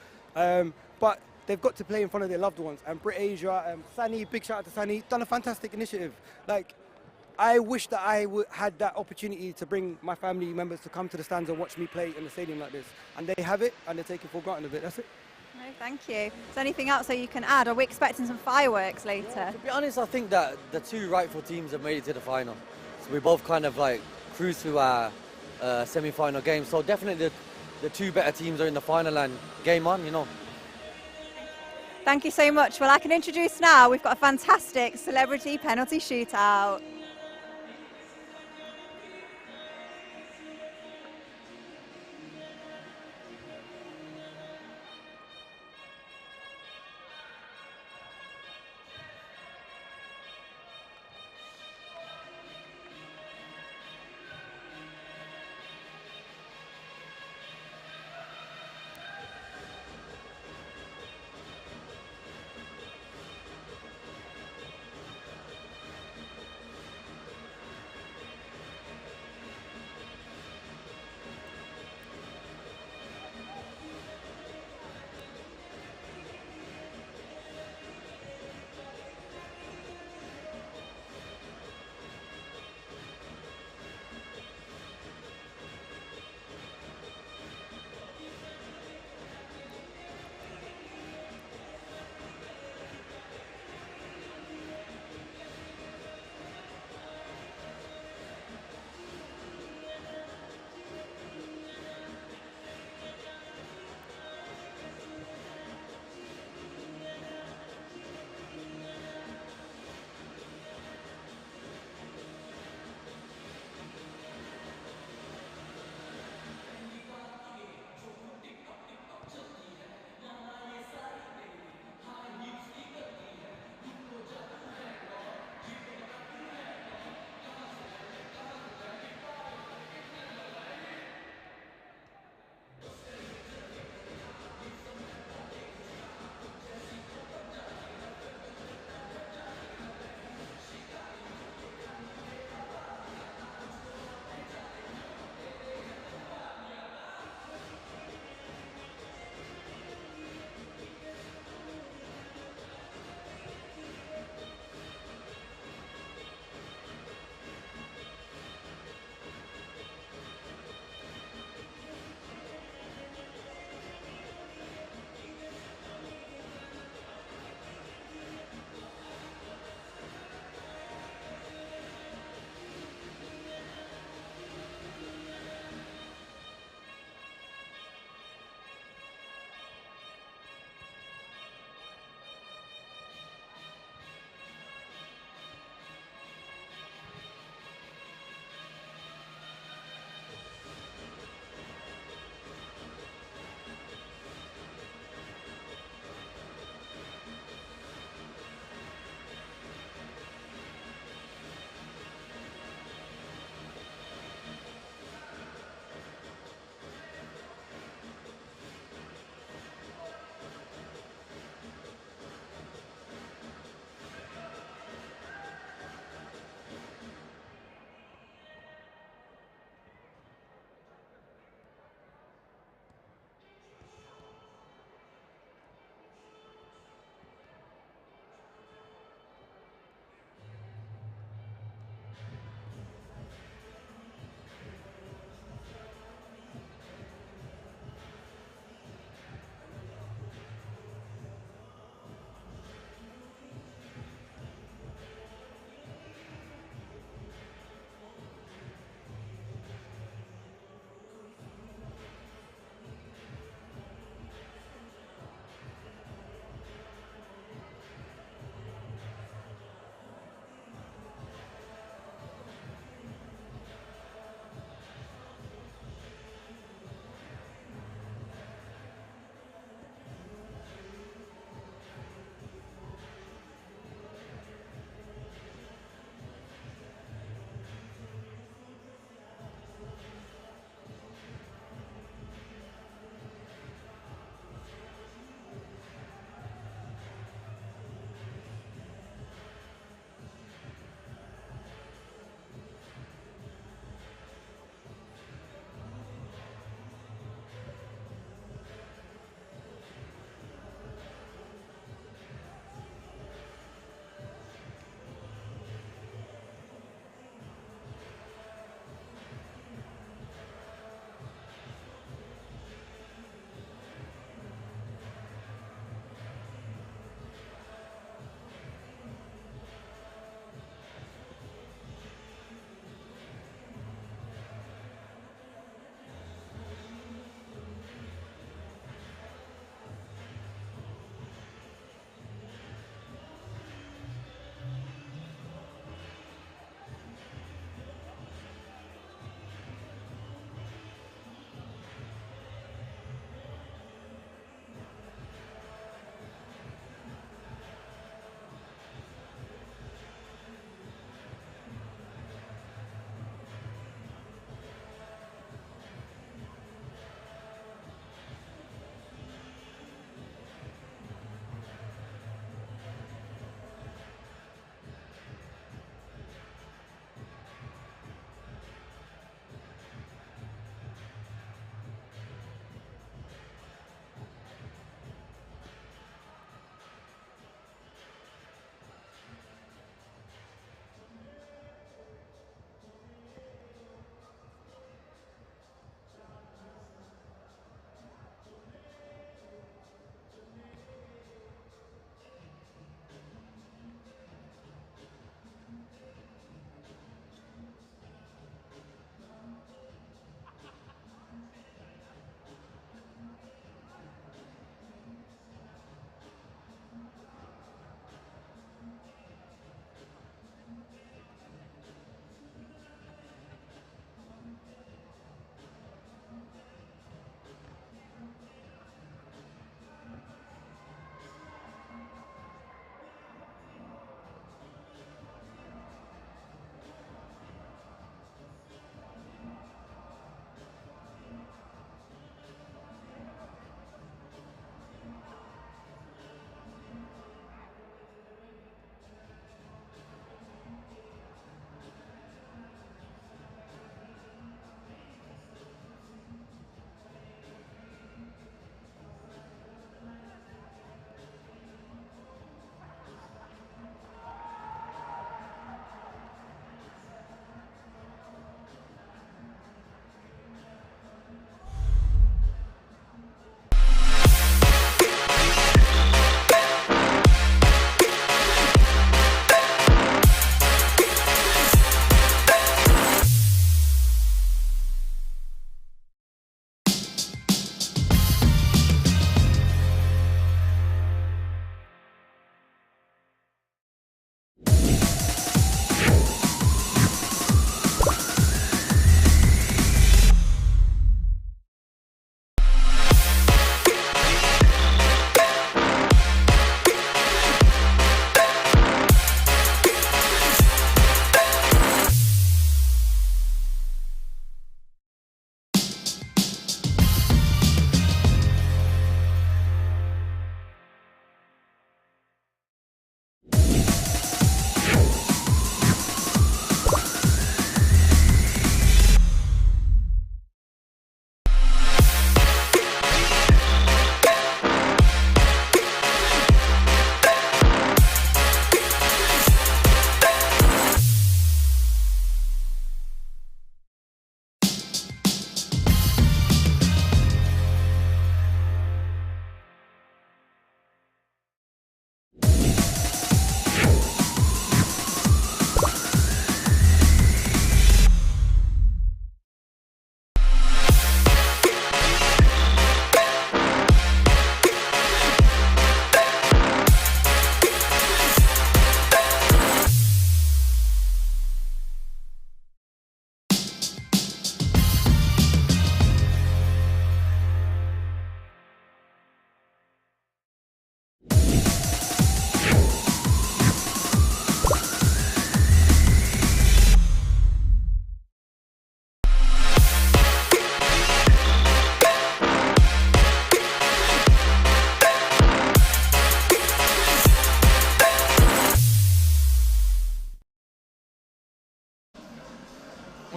But they've got to play in front of their loved ones. And Brit Asia, Sani, big shout out to Sani, done a fantastic initiative. Like, I wish that I had that opportunity to bring my family members to come to the stands and watch me play in the stadium like this. And they have it, and they're taking for granted of it. That's it. No, thank you. Is there anything else that you can add? Are we expecting some fireworks later? Yeah, to be honest, I think that the 2 rightful teams have made it to the final. So we both kind of like cruise through our semi-final game. So definitely the 2 better teams are in the final and game on, you know. Thank you so much. Well, I can introduce now, we've got a fantastic celebrity penalty shootout.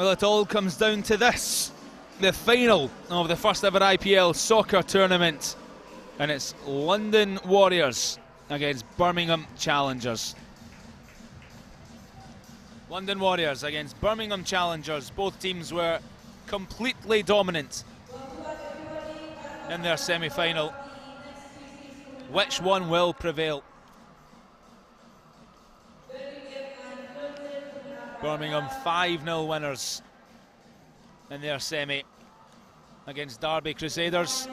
Well, it all comes down to this. The final of the first ever IPL Soccer tournament. And it's London Warriors against Birmingham Challengers. London Warriors against Birmingham Challengers. Both teams were completely dominant in their semi-final. Which one will prevail? Birmingham 5-0 winners in their semi against Derby Crusaders.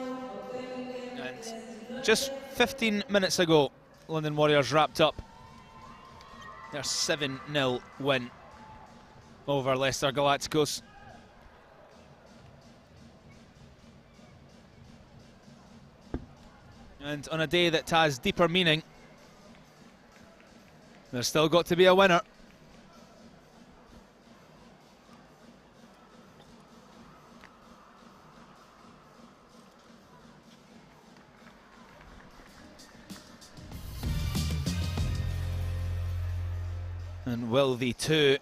And just 15 minutes ago, London Warriors wrapped up their 7-0 win over Leicester Galacticos. And on a day that has deeper meaning, there's still got to be a winner. And will the two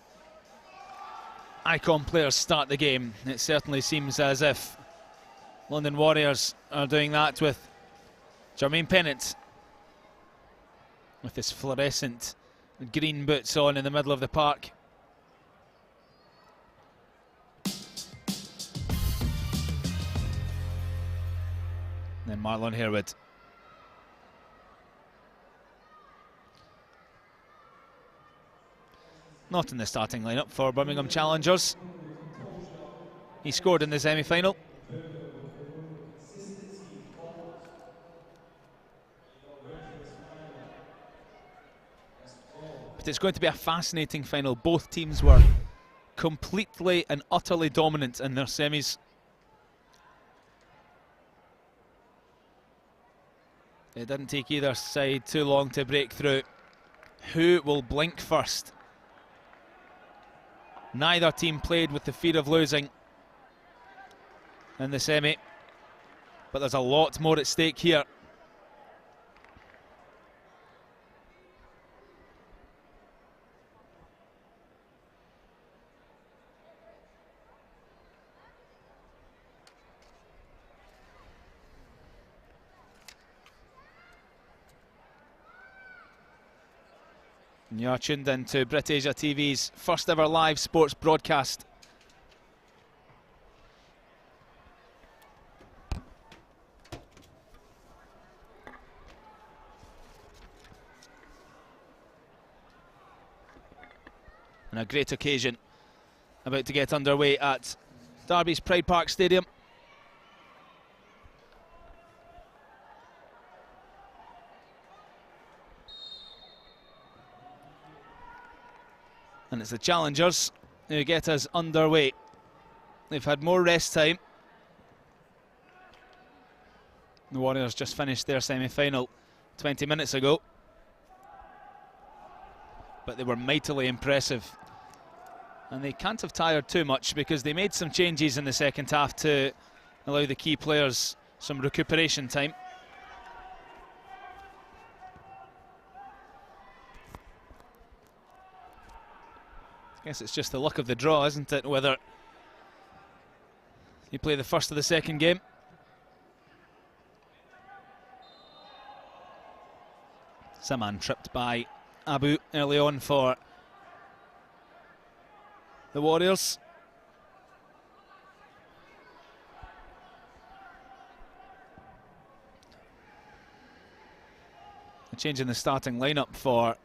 icon players start the game? It certainly seems as if London Warriors are doing that with Jermaine Pennant with his fluorescent green boots on in the middle of the park. Then Marlon Harewood. Not in the starting lineup for Birmingham Challengers. He scored in the semi-final. But it's going to be a fascinating final. Both teams were completely and utterly dominant in their semis. It didn't take either side too long to break through. Who will blink first? Neither team played with the fear of losing in the semi, but there's a lot more at stake here. You're tuned in to Brit Asia TV's first ever live sports broadcast. And a great occasion about to get underway at Derby's Pride Park Stadium. And it's the Challengers who get us underway. They've had more rest time. The Warriors just finished their semi-final 20 minutes ago. But they were mightily impressive. And they can't have tired too much because they made some changes in the second half to allow the key players some recuperation time. I guess it's just the luck of the draw, isn't it? Whether you play the first or the second game. Saman tripped by Abu early on for the Warriors. A change in the starting lineup for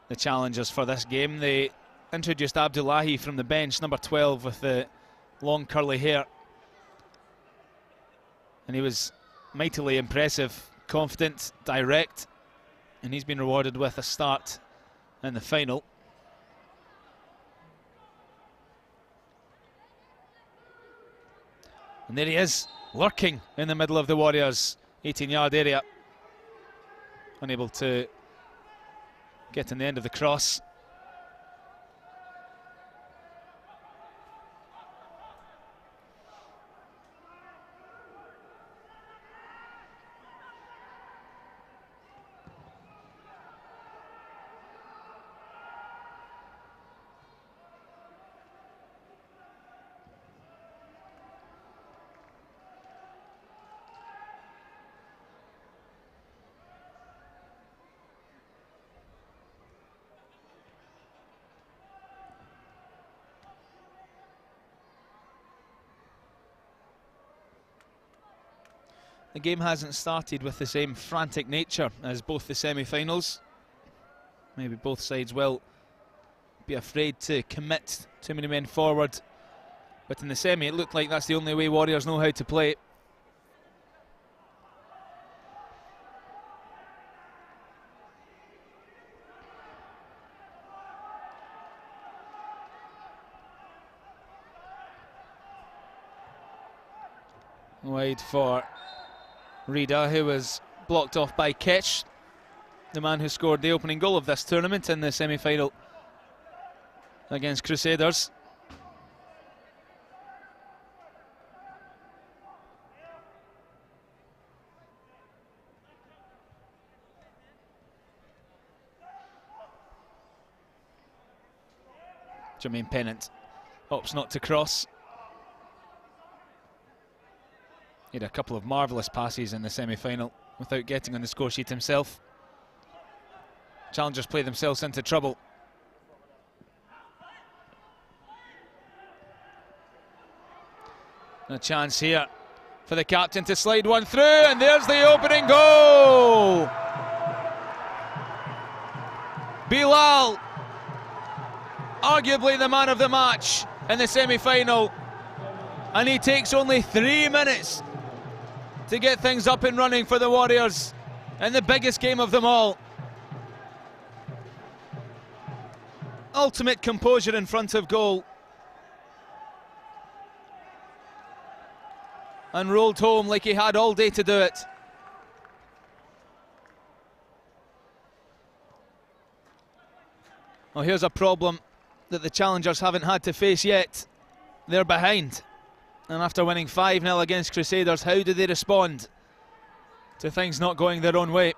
the Challengers for this game. They introduced Abdullahi from the bench, number 12 with the long curly hair. And he was mightily impressive, confident, direct, and he's been rewarded with a start in the final. And there he is, lurking in the middle of the Warriors' 18-yard area. Unable to get in the end of the cross. the game hasn't started with the same frantic nature as both the semi-finals. Maybe both sides will be afraid to commit too many men forward. But in the semi, it looked like that's the only way Warriors know how to play. Wide for Rida, who was blocked off by Ketch, the man who scored the opening goal of this tournament in the semi-final against Crusaders. Jermaine Pennant opts not to cross. He had a couple of marvellous passes in the semi-final without getting on the score sheet himself. Challengers play themselves into trouble. A chance here for the captain to slide one through, and there's the opening goal! Bilal, arguably the man of the match in the semi-final, and he takes only 3 minutes to get things up and running for the Warriors in the biggest game of them all. Ultimate composure in front of goal. And rolled home like he had all day to do it. Well, here's a problem that the challengers haven't had to face yet. They're behind. And after winning 5-0 against Crusaders, how do they respond to things not going their own way?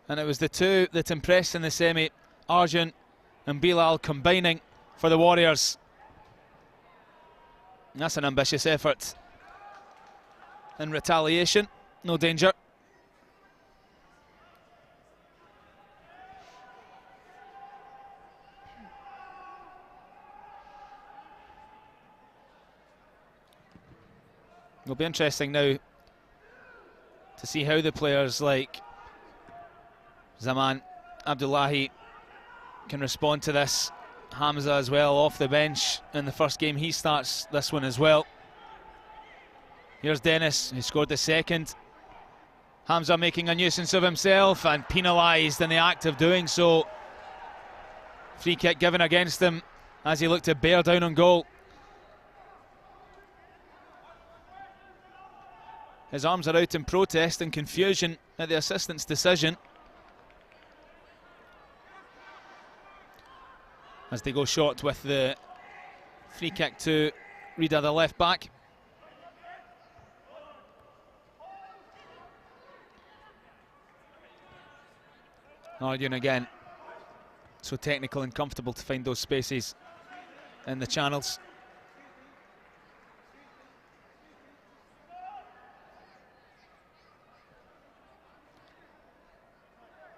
And it was the two that impressed in the semi, Arjun and Bilal, combining for the Warriors. And that's an ambitious effort. In retaliation, no danger. It'll be interesting now to see how the players like Zaman, Abdullahi can respond to this. Hamza as well, off the bench in the first game. He starts this one as well. Here's Dennis, who scored the second. Hamza making a nuisance of himself and penalised in the act of doing so. Free kick given against him as he looked to bear down on goal. His arms are out in protest and confusion at the assistant's decision. As they go short with the free kick to Rida, the left back. Arjun again. So technical and comfortable to find those spaces in the channels.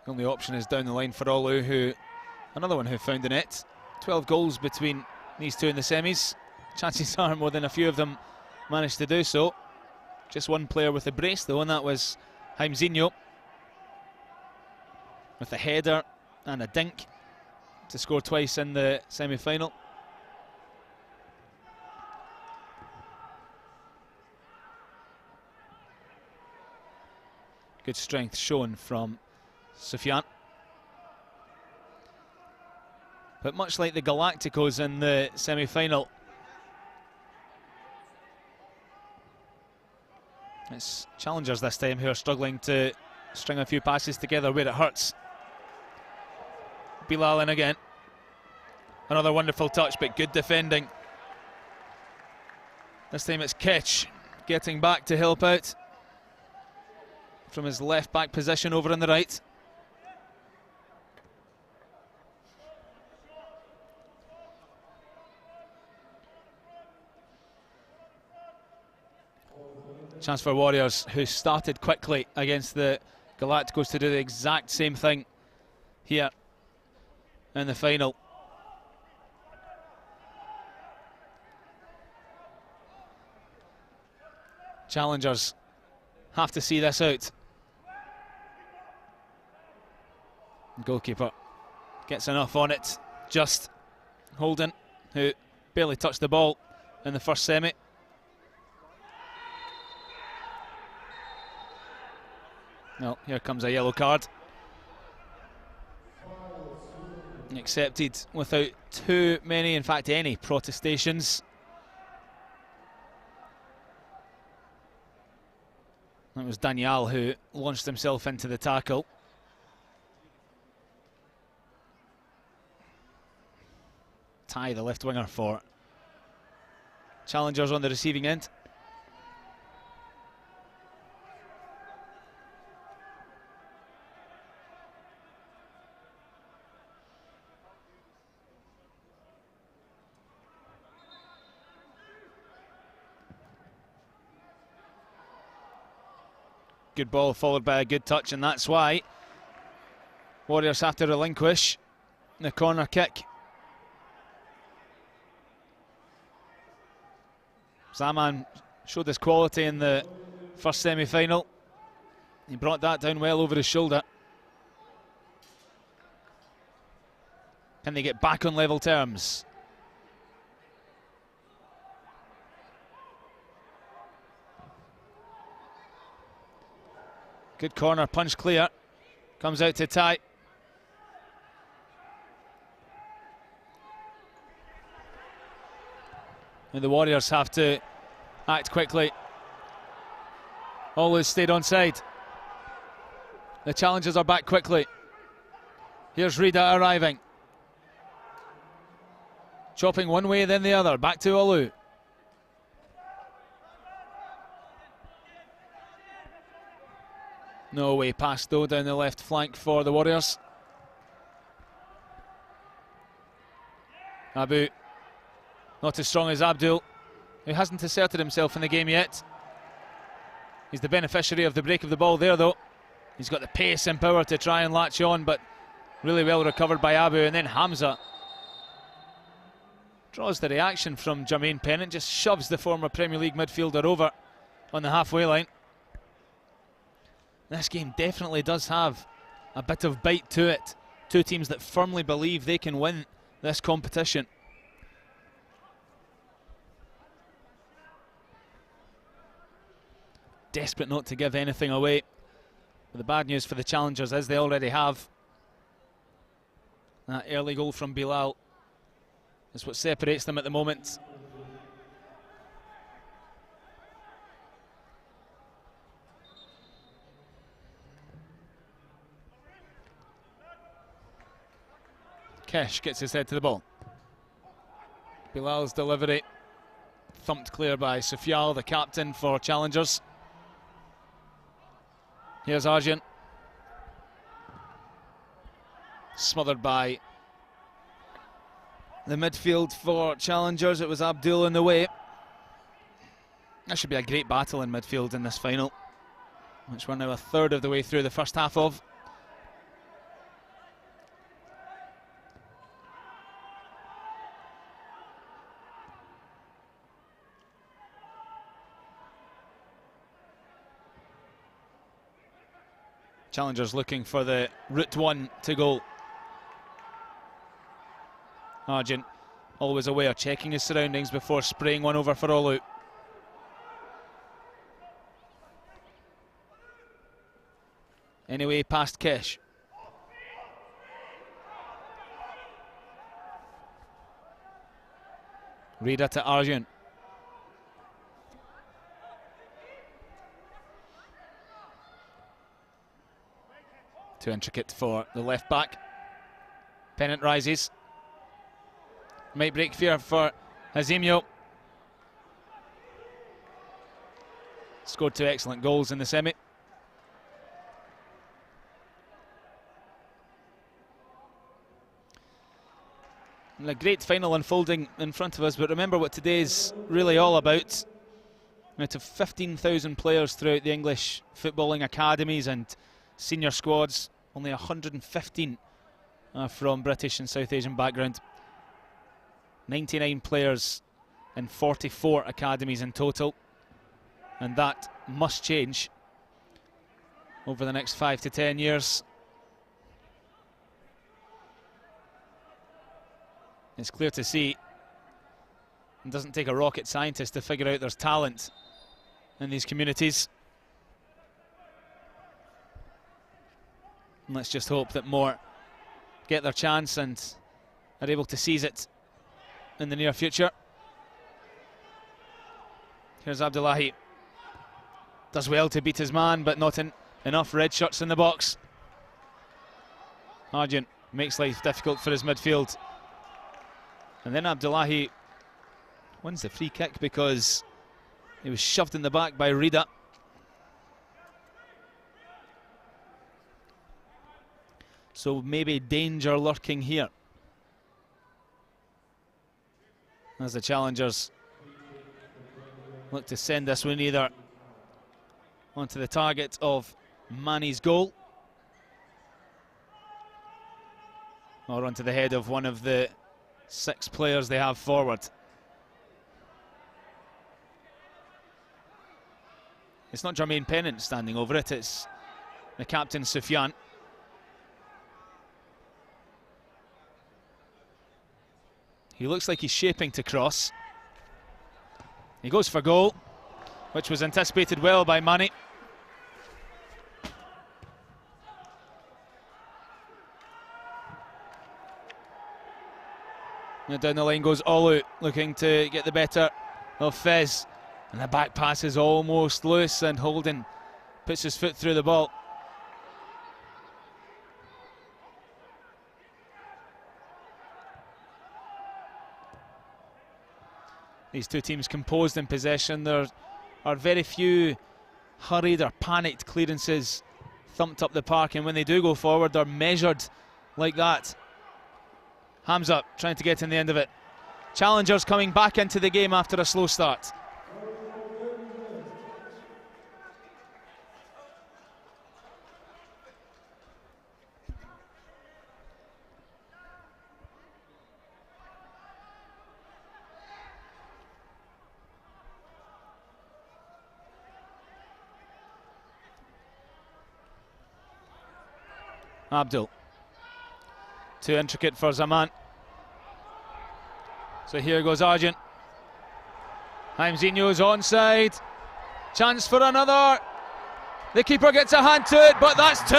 The only option is down the line for Olu, who, another one who found the net. 12 goals between these two in the semis. Chances are more than a few of them managed to do so. Just one player with a brace though, and that was Jaimzinho, with a header and a dink to score twice in the semi-final. Good strength shown from Sufyan. But much like the Galacticos in the semi-final, it's challengers this time who are struggling to string a few passes together where it hurts. Bilal in again. Another wonderful touch, but good defending. This time it's Ketch getting back to help out from his left back position over on the right. Chance for Warriors, who started quickly against the Galacticos, to do the exact same thing here in the final. Challengers have to see this out. Goalkeeper gets enough on it. Just Holden, who barely touched the ball in the first semi. No, here comes a yellow card. Accepted without too many, in fact any, protestations. That was Daniel who launched himself into the tackle. Ty, the left winger for Challengers on the receiving end. Good ball followed by a good touch, and that's why Warriors have to relinquish the corner kick. Zaman showed his quality in the first semi-final. He brought that down well over his shoulder. Can they get back on level terms? Good corner, punch clear. Comes out to Ty. And the Warriors have to act quickly. Always stayed onside. The Challengers are back quickly. Here's Rida arriving. Chopping one way, then the other. Back to Olu. No way pass though down the left flank for the Warriors. Abu, not as strong as Abdul, who hasn't asserted himself in the game yet. He's the beneficiary of the break of the ball there though. He's got the pace and power to try and latch on, but really well recovered by Abu. And then Hamza draws the reaction from Jermaine Pennant, just shoves the former Premier League midfielder over on the halfway line. This game definitely does have a bit of bite to it. Two teams that firmly believe they can win this competition. Desperate not to give anything away. But the bad news for the Challengers is they already have. That early goal from Bilal is what separates them at the moment. Kesh gets his head to the ball. Bilal's delivery thumped clear by Faryal, the captain for Challengers. Here's Arjun. Smothered by the midfield for Challengers. It was Abdul in the way. That should be a great battle in midfield in this final, which we're now a third of the way through the first half of. Challengers looking for the route one to goal. Arjun, always aware, checking his surroundings before spraying one over for Olu. Anyway, past Kesh. Rida to Arjun. Too intricate for the left back. Pennant rises. Might break fear for Hazimio. Scored two excellent goals in the semi. And a great final unfolding in front of us, but remember what today's really all about. Out of 15,000 players throughout the English footballing academies and senior squads, only 115 are from British and South Asian background. 99 players in 44 academies in total. and that must change over the next 5 to 10 years. It's clear to see it doesn't take a rocket scientist to figure out there's talent in these communities. And let's just hope that more get their chance and are able to seize it in the near future. Here's Abdullahi. Does well to beat his man, but not enough red shirts in the box. Arjun makes life difficult for his midfield. And then Abdullahi wins the free kick because he was shoved in the back by Rida. So maybe danger lurking here, as the challengers look to send this one either onto the target of Mani's goal or onto the head of one of the 6 players they have forward. It's not Jermaine Pennant standing over it, it's the captain Sufyan. He looks like he's shaping to cross. He goes for goal, which was anticipated well by Mani. Now down the line goes Olu, looking to get the better of Fez. And the back pass is almost loose, and Holden puts his foot through the ball. These two teams composed in possession. There are very few hurried or panicked clearances thumped up the park, and when they do go forward, they're measured like that. Hamza trying to get in the end of it. Challengers coming back into the game after a slow start. Abdul. Too intricate for Zaman. So here goes Arjun. Jaimzinho's onside. Chance for another. The keeper gets a hand to it, but that's 2.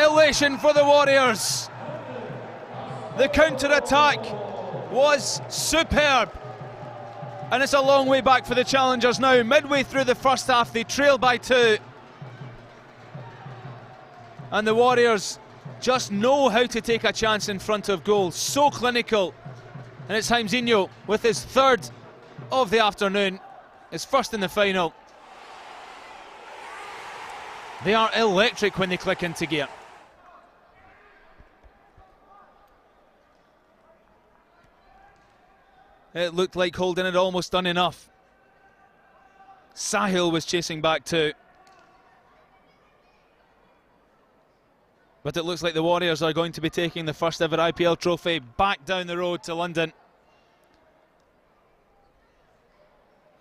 Elation for the Warriors. The counter-attack was superb. And it's a long way back for the challengers now. Midway through the first half, they trail by 2. And the Warriors just know how to take a chance in front of goal. So clinical. And it's Jaimzinho with his 3rd of the afternoon. His 1st in the final. They are electric when they click into gear. It looked like Holden had almost done enough. Sahil was chasing back too. But it looks like the Warriors are going to be taking the first ever IPL trophy back down the road to London.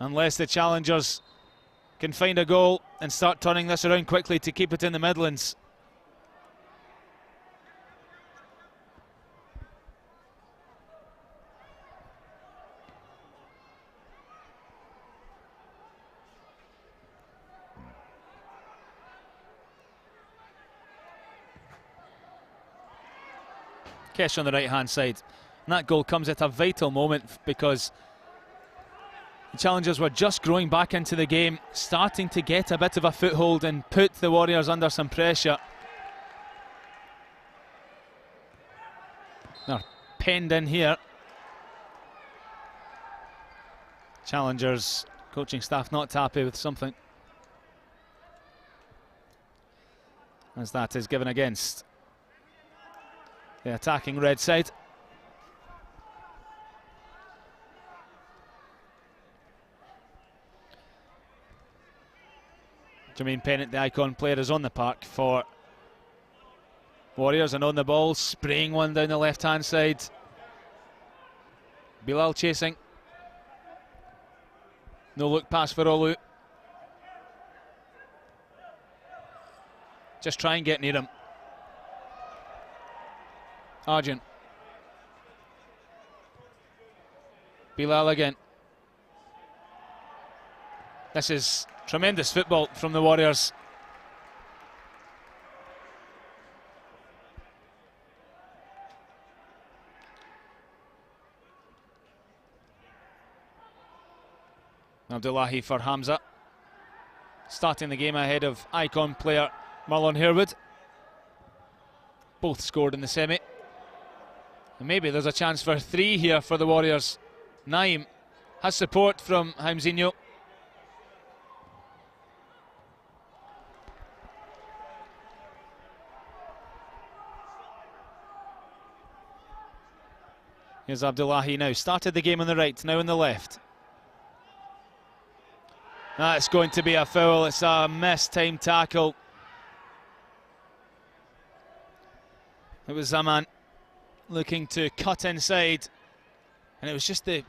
Unless the challengers can find a goal and start turning this around quickly to keep it in the Midlands. Kesh on the right hand side, and that goal comes at a vital moment because the challengers were just growing back into the game, starting to get a bit of a foothold and put the Warriors under some pressure. They're penned in here. Challengers coaching staff not happy with something, as that is given against the attacking red side. Jermaine Pennant, the icon player, is on the park for Warriors and on the ball, spraying one down the left-hand side. Bilal chasing. No look pass for Olu. Just try and get near him. Argent. Bilal again. This is tremendous football from the Warriors. Abdullahi for Hamza. Starting the game ahead of icon player Marlon Harewood. Both scored in the semi. And maybe there's a chance for 3 here for the Warriors. Naim has support from Jaimzinho. Here's Abdullahi now. Started the game on the right, now on the left. That's going to be a foul. It's a missed time tackle. It was Zaman looking to cut inside, and it was just the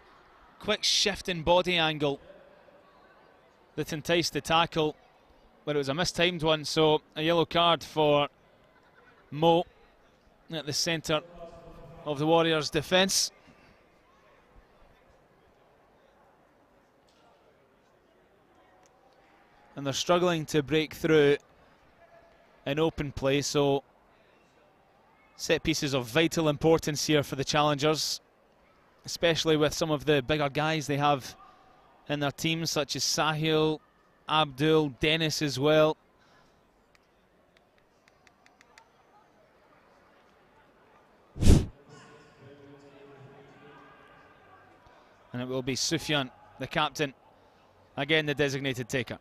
quick shift in body angle that enticed the tackle, but it was a mistimed one, so a yellow card for Mo at the centre of the Warriors' defence. And they're struggling to break through an open play, so set pieces of vital importance here for the challengers, especially with some of the bigger guys they have in their teams, such as Sahil, Abdul, Dennis as well. And it will be Sufyan, the captain, again the designated taker.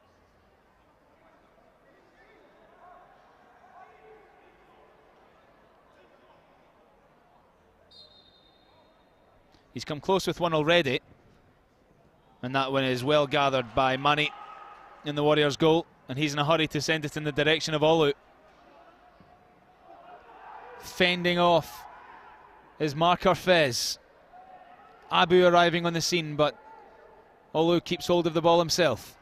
He's come close with one already, and that one is well gathered by Mani in the Warriors' goal, and he's in a hurry to send it in the direction of Olu. Fending off is Marker Fez. Abu arriving on the scene, but Olu keeps hold of the ball himself.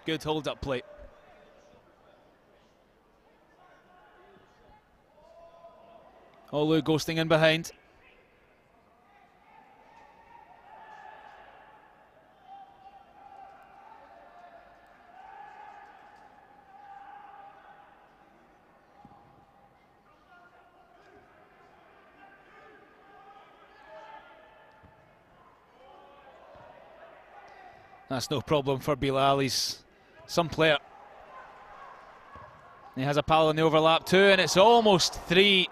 Good hold-up play. Olu ghosting in behind. That's no problem for Bilal. He's some player. He has a pal in the overlap too, and it's almost 3.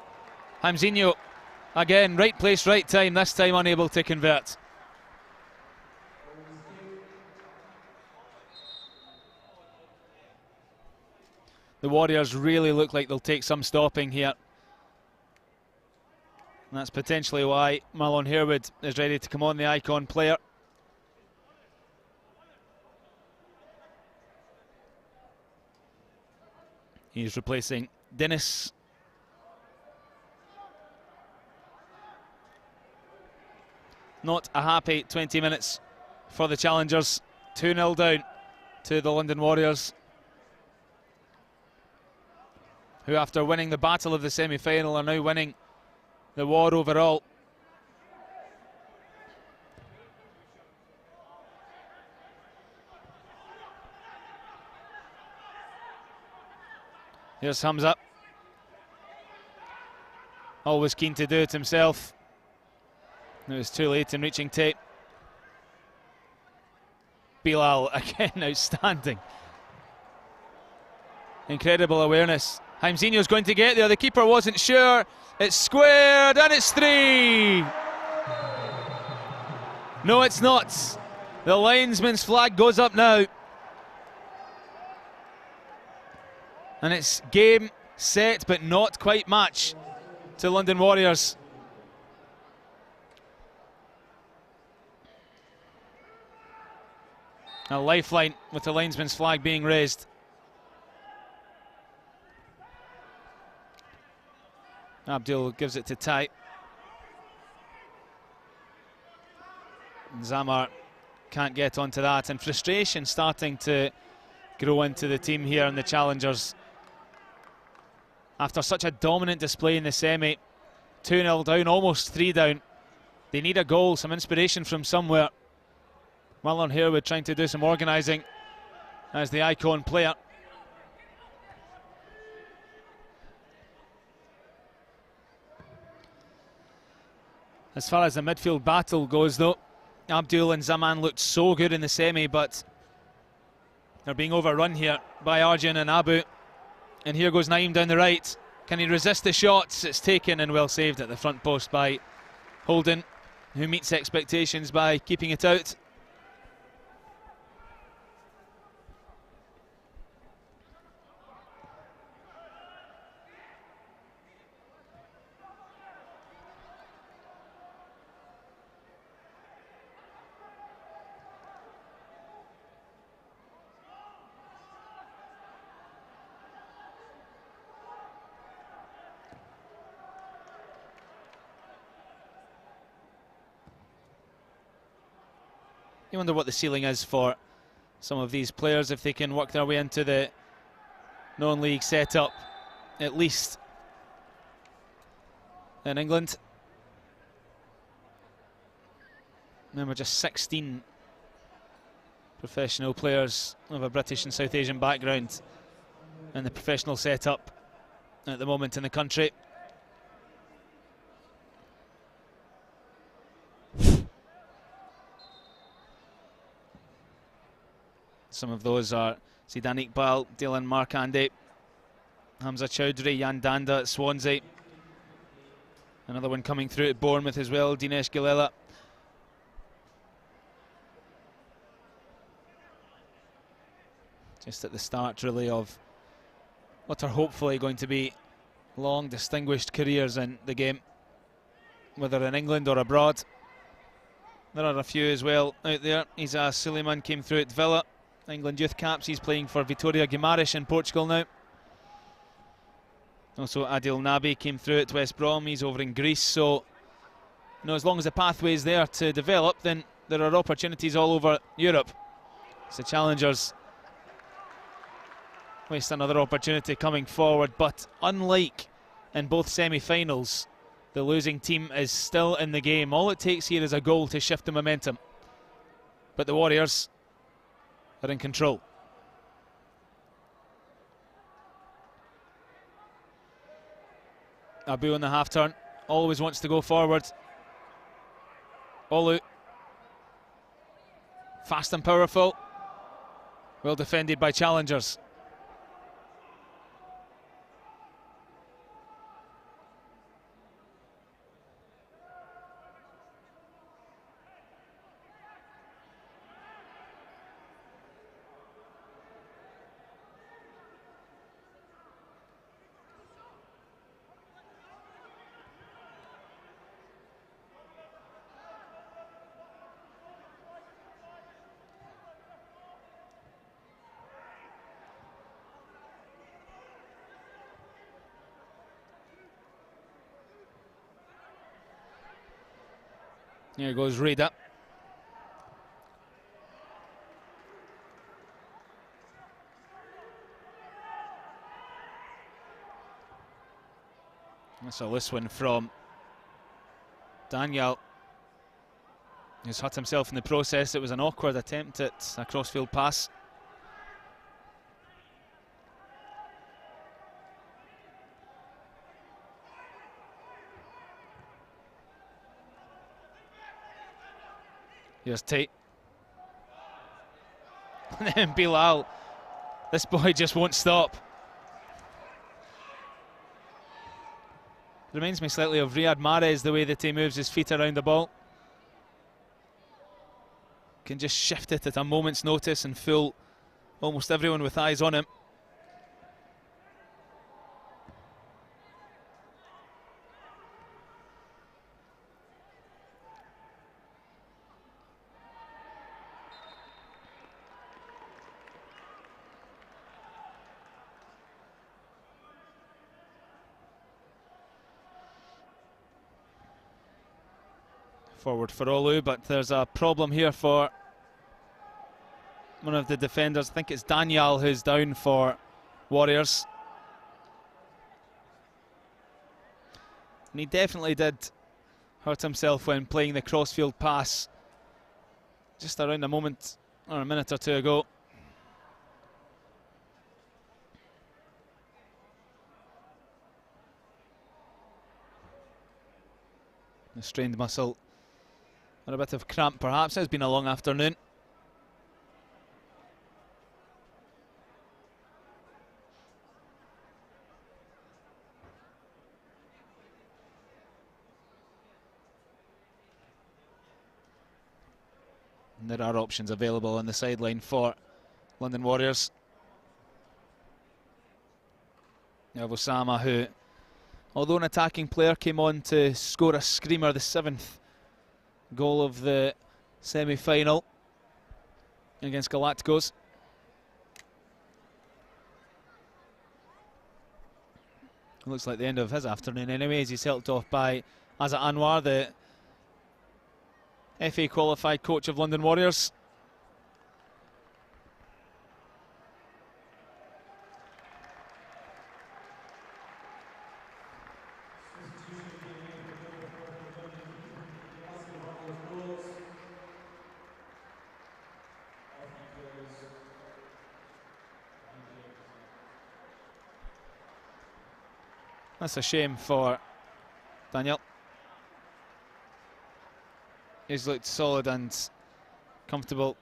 Jaimzinho again, right place, right time, this time unable to convert. The Warriors really look like they'll take some stopping here. And that's potentially why Marlon Harewood is ready to come on, the icon player. He's replacing Dennis. Not a happy 20 minutes for the challengers. 2-0 down to the London Warriors, who after winning the battle of the semi-final are now winning the war overall. Here's Hamza. Always keen to do it himself. It was too late in reaching tape. Bilal again, outstanding. Incredible awareness. Jaimzinho's going to get there. The keeper wasn't sure. It's squared and it's 3. No, it's not. The linesman's flag goes up now. And it's game, set, but not quite match to London Warriors. A lifeline with the linesman's flag being raised. Abdul gives it to Tai. Zamar can't get onto that, and frustration starting to grow into the team here and the challengers. After such a dominant display in the semi, 2-0 down, almost 3 down. They need a goal, some inspiration from somewhere. Marlon Harewood trying to do some organising as the icon player. As far as the midfield battle goes though, Abdul and Zaman looked so good in the semi, but they're being overrun here by Arjun and Abu. And here goes Naeem down the right. Can he resist the shots? It's taken and well saved at the front post by Holden, who meets expectations by keeping it out. You wonder what the ceiling is for some of these players if they can work their way into the non-league setup, at least in England. Remember, just 16 professional players of a British and South Asian background in the professional setup at the moment in the country. Some of those are Zidane Iqbal, Dylan Markande, Hamza Chowdhury, Jan Danda at Swansea. Another one coming through at Bournemouth as well, Dinesh Gilela. Just at the start really of what are hopefully going to be long distinguished careers in the game, whether in England or abroad. There are a few as well out there. Isa Suleiman came through at Villa, England youth caps. He's playing for Vitória Guimarães in Portugal now. Also Adil Nabi came through at West Brom. He's over in Greece. So, you know, as long as the pathway is there to develop, then there are opportunities all over Europe. So challengers waste another opportunity coming forward. But unlike in both semi-finals, the losing team is still in the game. All it takes here is a goal to shift the momentum. But the Warriors are in control. Abu on the half turn, always wants to go forward. Olu, fast and powerful, well defended by challengers. Here goes Rida. That's a loose one from Daniel. He's hurt himself in the process. It was an awkward attempt at a crossfield pass. Here's Tate. And then Bilal. This boy just won't stop. Reminds me slightly of Riyad Mahrez, the way that he moves his feet around the ball. Can just shift it at a moment's notice and fool almost everyone with eyes on him. Forward for Olu, but there's a problem here for one of the defenders. I think it's Daniel who's down for Warriors. And he definitely did hurt himself when playing the crossfield pass just around a moment or a minute or two ago. A strained muscle or a bit of cramp perhaps. It's been a long afternoon. And there are options available on the sideline for London Warriors. Now Osama, who, although an attacking player, came on to score a screamer, the 7th goal of the semi-final against Galacticos. Looks like the end of his afternoon anyway, as he's helped off by Azat Anwar, the FA qualified coach of London Warriors. That's a shame for Daniel. He's looked solid and comfortable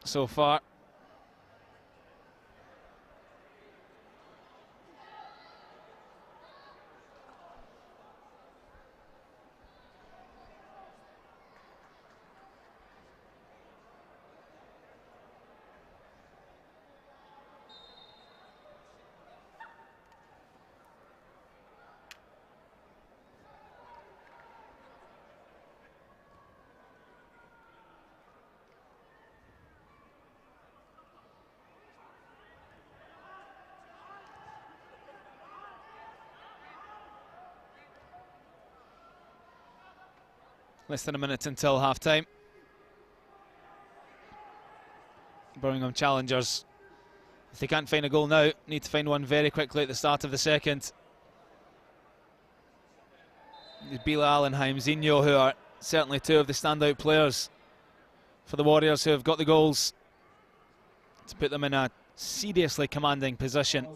so far. Less than a minute until half-time. Birmingham challengers, if they can't find a goal now, need to find one very quickly at the start of the second. Bilal and Haimzinho, who are certainly two of the standout players for the Warriors, who have got the goals to put them in a seriously commanding position.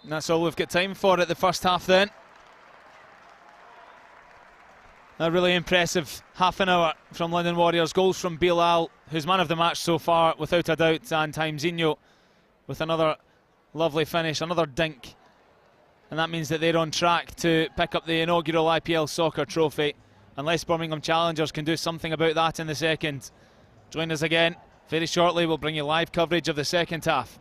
And that's all we've got time for at the first half then. A really impressive half an hour from London Warriors. Goals from Bilal, who's man of the match so far, without a doubt, and Haimzinho with another lovely finish, another dink. And that means that they're on track to pick up the inaugural IPL Soccer trophy, unless Birmingham challengers can do something about that in the second. Join us again very shortly. We'll bring you live coverage of the second half.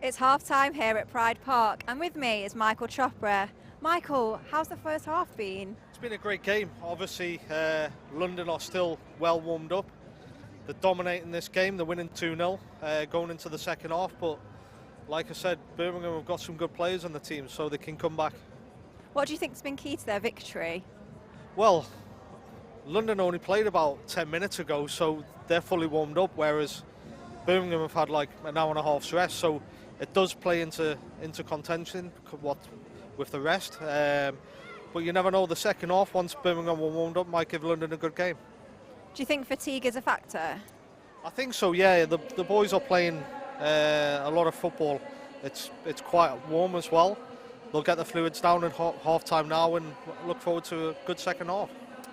It's half-time here at Pride Park, and with me is Micheal Chopra. Michael, how's the first half been? It's been a great game. Obviously, London are still well warmed up. They're dominating this game. They're winning 2-0 going into the second half. But like I said, Birmingham have got some good players on the team, so they can come back. What do you think has been key to their victory? Well, London only played about 10 minutes ago, so they're fully warmed up, whereas Birmingham have had like an hour and a half's rest. So it does play into contention with the rest. But you never know, the second half, once Birmingham were warmed up, might give London a good game. Do you think fatigue is a factor? I think so, yeah. The boys are playing a lot of football. It's quite warm as well. They'll get the fluids down in half time now and look forward to a good second half.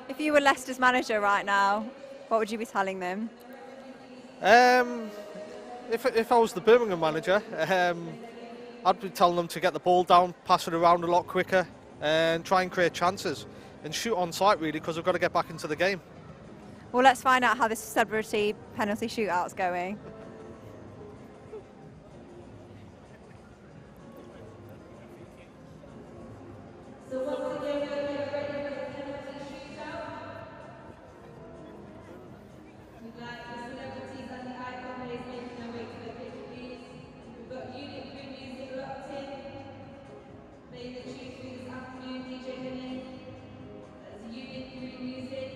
If you were Leicester's manager right now, what would you be telling them? If I was the Birmingham manager, I'd be telling them to get the ball down, pass it around a lot quicker, and try and create chances and shoot on sight, really, because we've got to get back into the game. Well, let's find out how this celebrity penalty shootout's going. So once again, we're ready for the penalty shootout. We'd like the celebrities and the icon players making their way to the pitch, please. We've got Unit 3 music locked in. Playing the tunes for this afternoon, DJ Henning. That's Unit 3 music.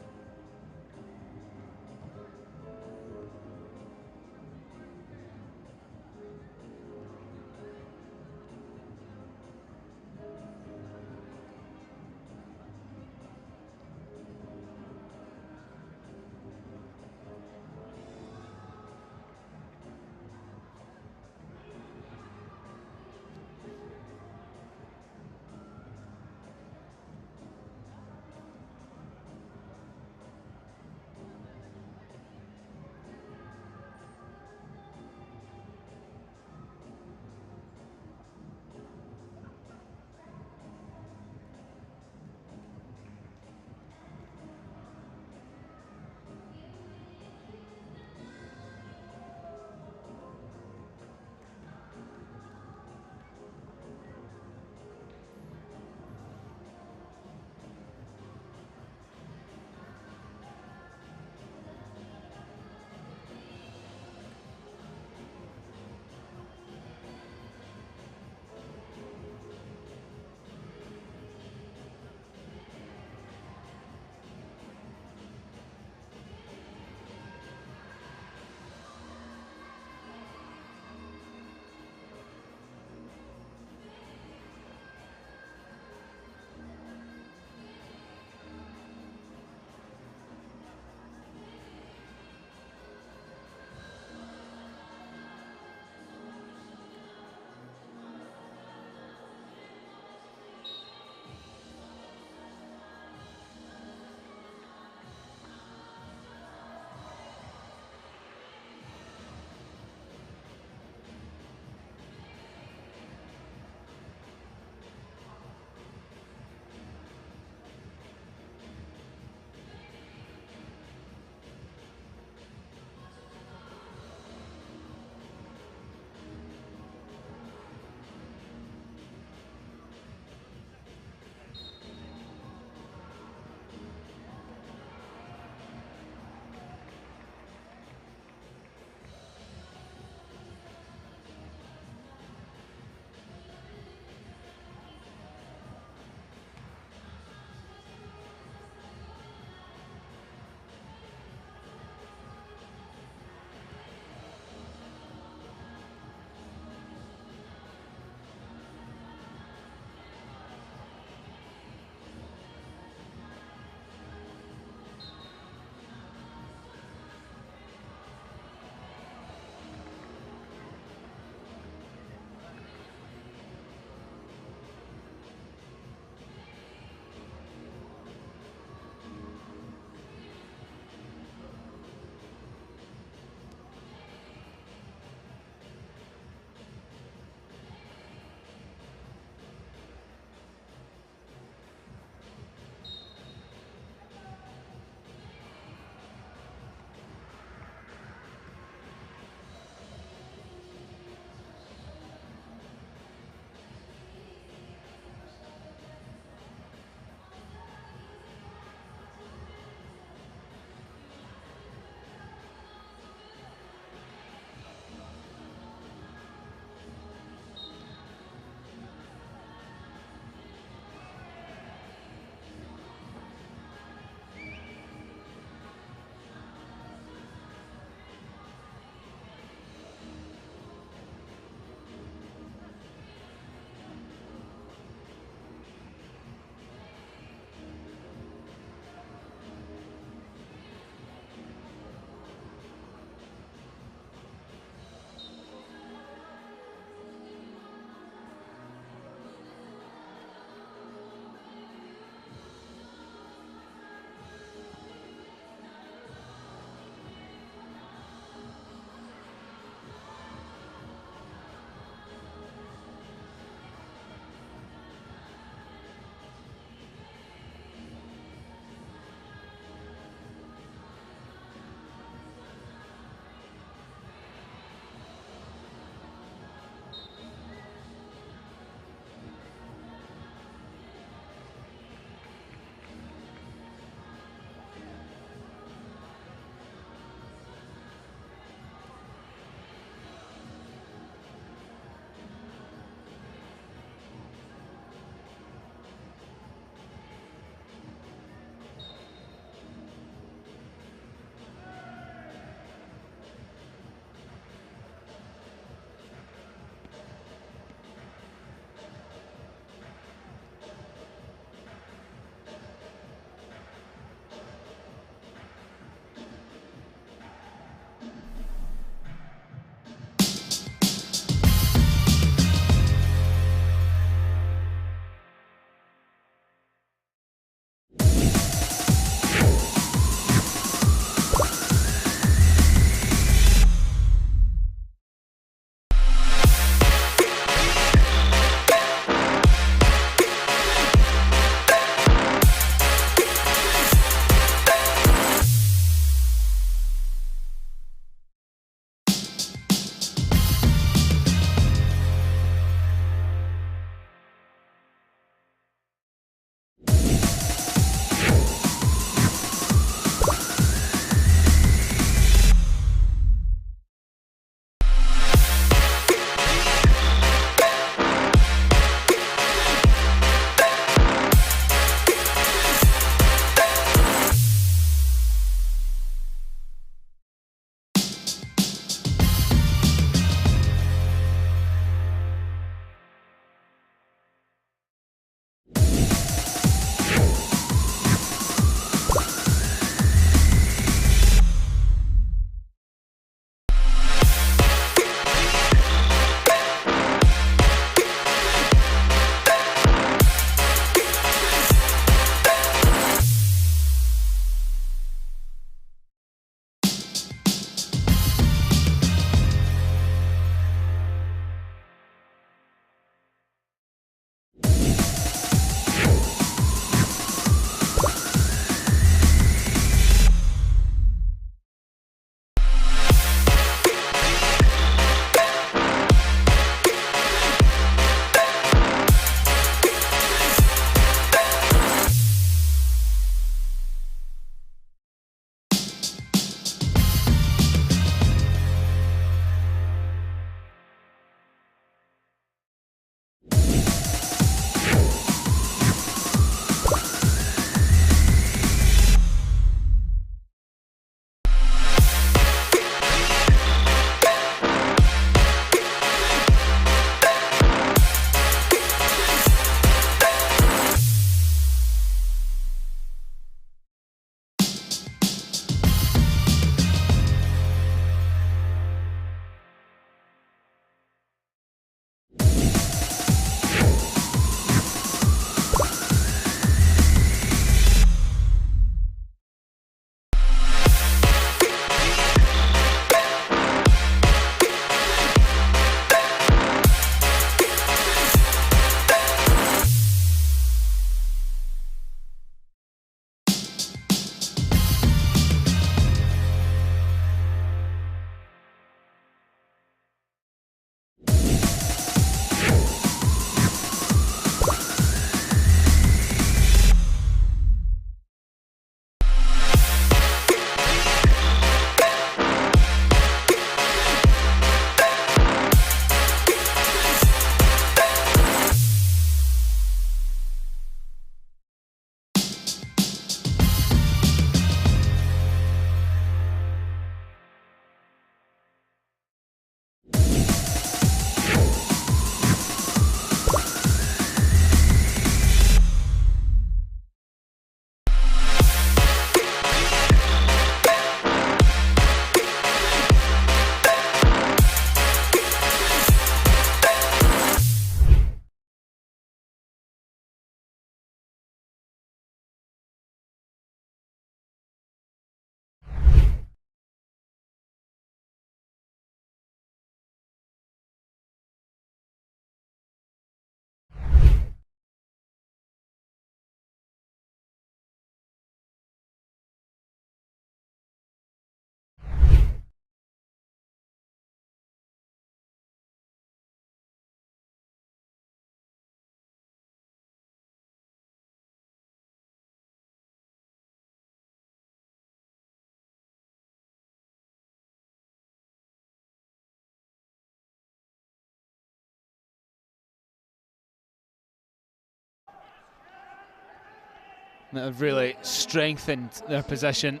that have really strengthened their position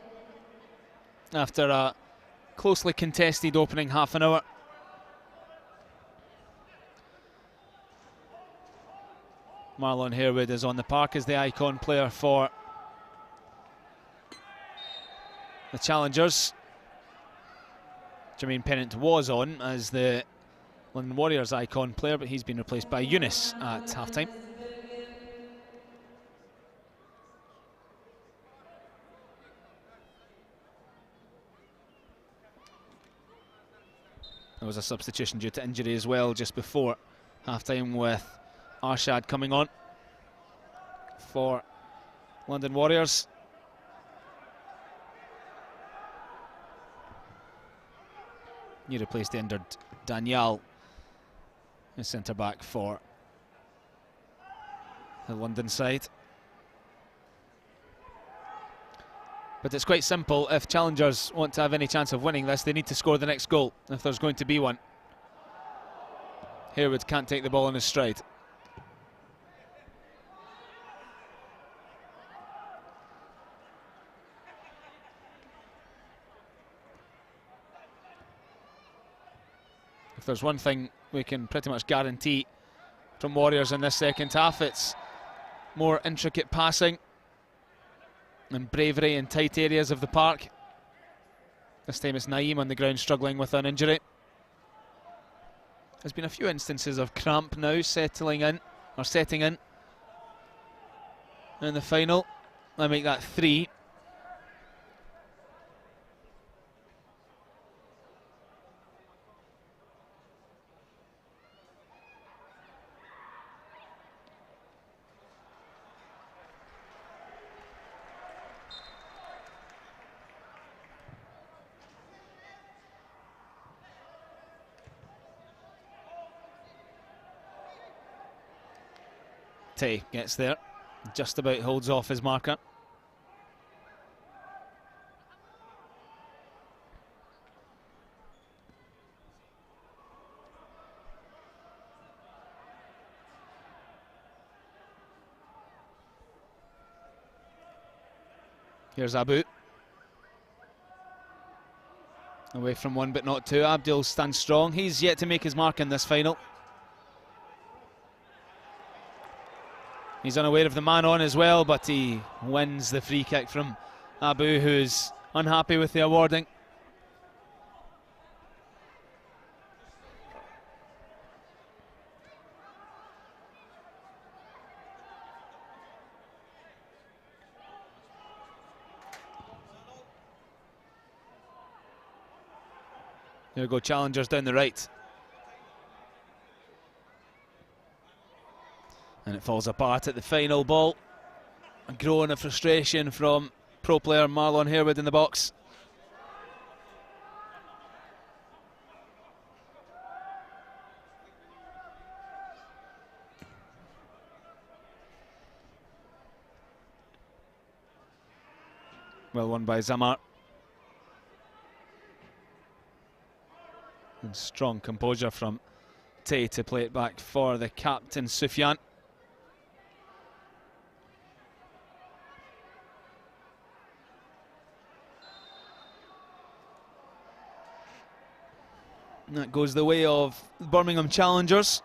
after a closely contested opening half an hour. Marlon Harewood is on the park as the icon player for the challengers. Jermaine Pennant was on as the London Warriors icon player, but he's been replaced by Yunus at half-time. There was a substitution due to injury as well just before half-time, with Arshad coming on for London Warriors. He replaced the injured Daniel, the centre-back for the London side. But it's quite simple. If challengers want to have any chance of winning this, they need to score the next goal, if there's going to be one. Harewood can't take the ball in his stride. If there's one thing we can pretty much guarantee from Warriors in this second half, it's more intricate passing and bravery in tight areas of the park. This time it's Naeem on the ground struggling with an injury. There's been a few instances of cramp now setting in the final. I make that 3. Tay gets there, just about holds off his marker. Here's Abu. Away from one but not two. Abdul stands strong. He's yet to make his mark in this final. He's unaware of the man on as well, but he wins the free kick from Abu, who's unhappy with the awarding. Here go challengers down the right. And it falls apart at the final ball. A groan of frustration from pro player Marlon Harewood in the box. Well won by Zamar. And strong composure from Tay to play it back for the captain, Sufyan. And that goes the way of Birmingham challengers.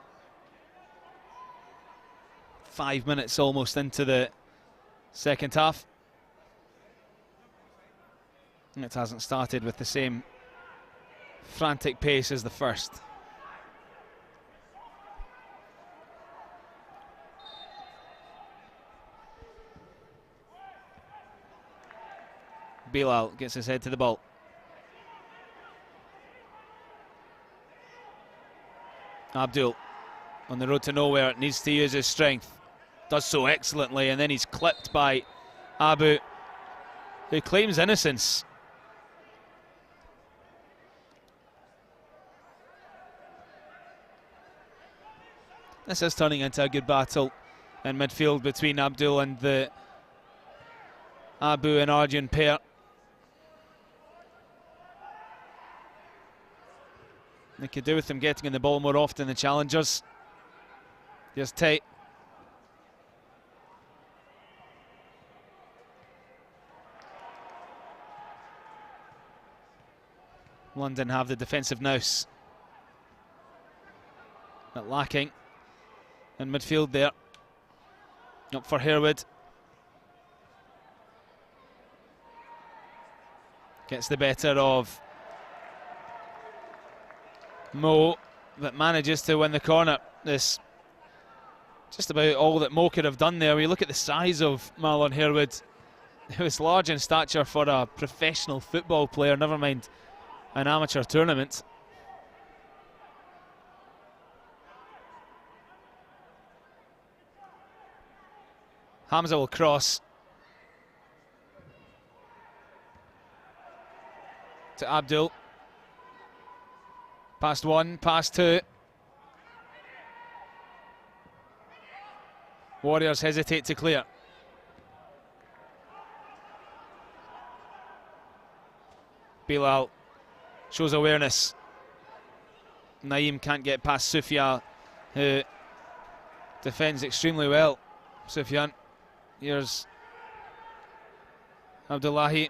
5 minutes almost into the second half. And it hasn't started with the same frantic pace as the first. Bilal gets his head to the ball. Abdul on the road to nowhere, needs to use his strength. Does so excellently, and then he's clipped by Abu, who claims innocence. This is turning into a good battle in midfield between Abdul and the Abu and Arjun pair. They could do with them getting in the ball more often than challengers. Here's Tay. London have the defensive nous. But lacking in midfield there. Up for Harewood. Gets the better of Mo, but manages to win the corner. This just about all that Mo could have done there. When you look at the size of Marlon Harewood, he was large in stature for a professional football player, never mind an amateur tournament. Hamza will cross to Abdul. Past one, past two. Warriors hesitate to clear. Bilal shows awareness. Naeem can't get past Sufyan, who defends extremely well. Sufyan, here's Abdullahi.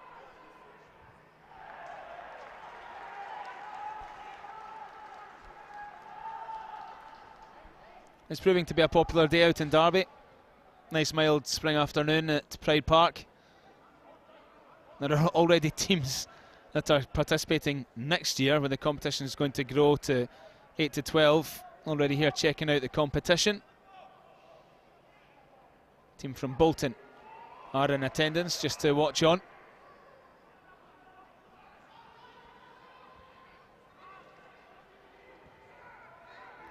It's proving to be a popular day out in Derby. Nice mild spring afternoon at Pride Park. There are already teams that are participating next year when the competition is going to grow to 8 to 12. Already here checking out the competition. Team from Bolton are in attendance just to watch on.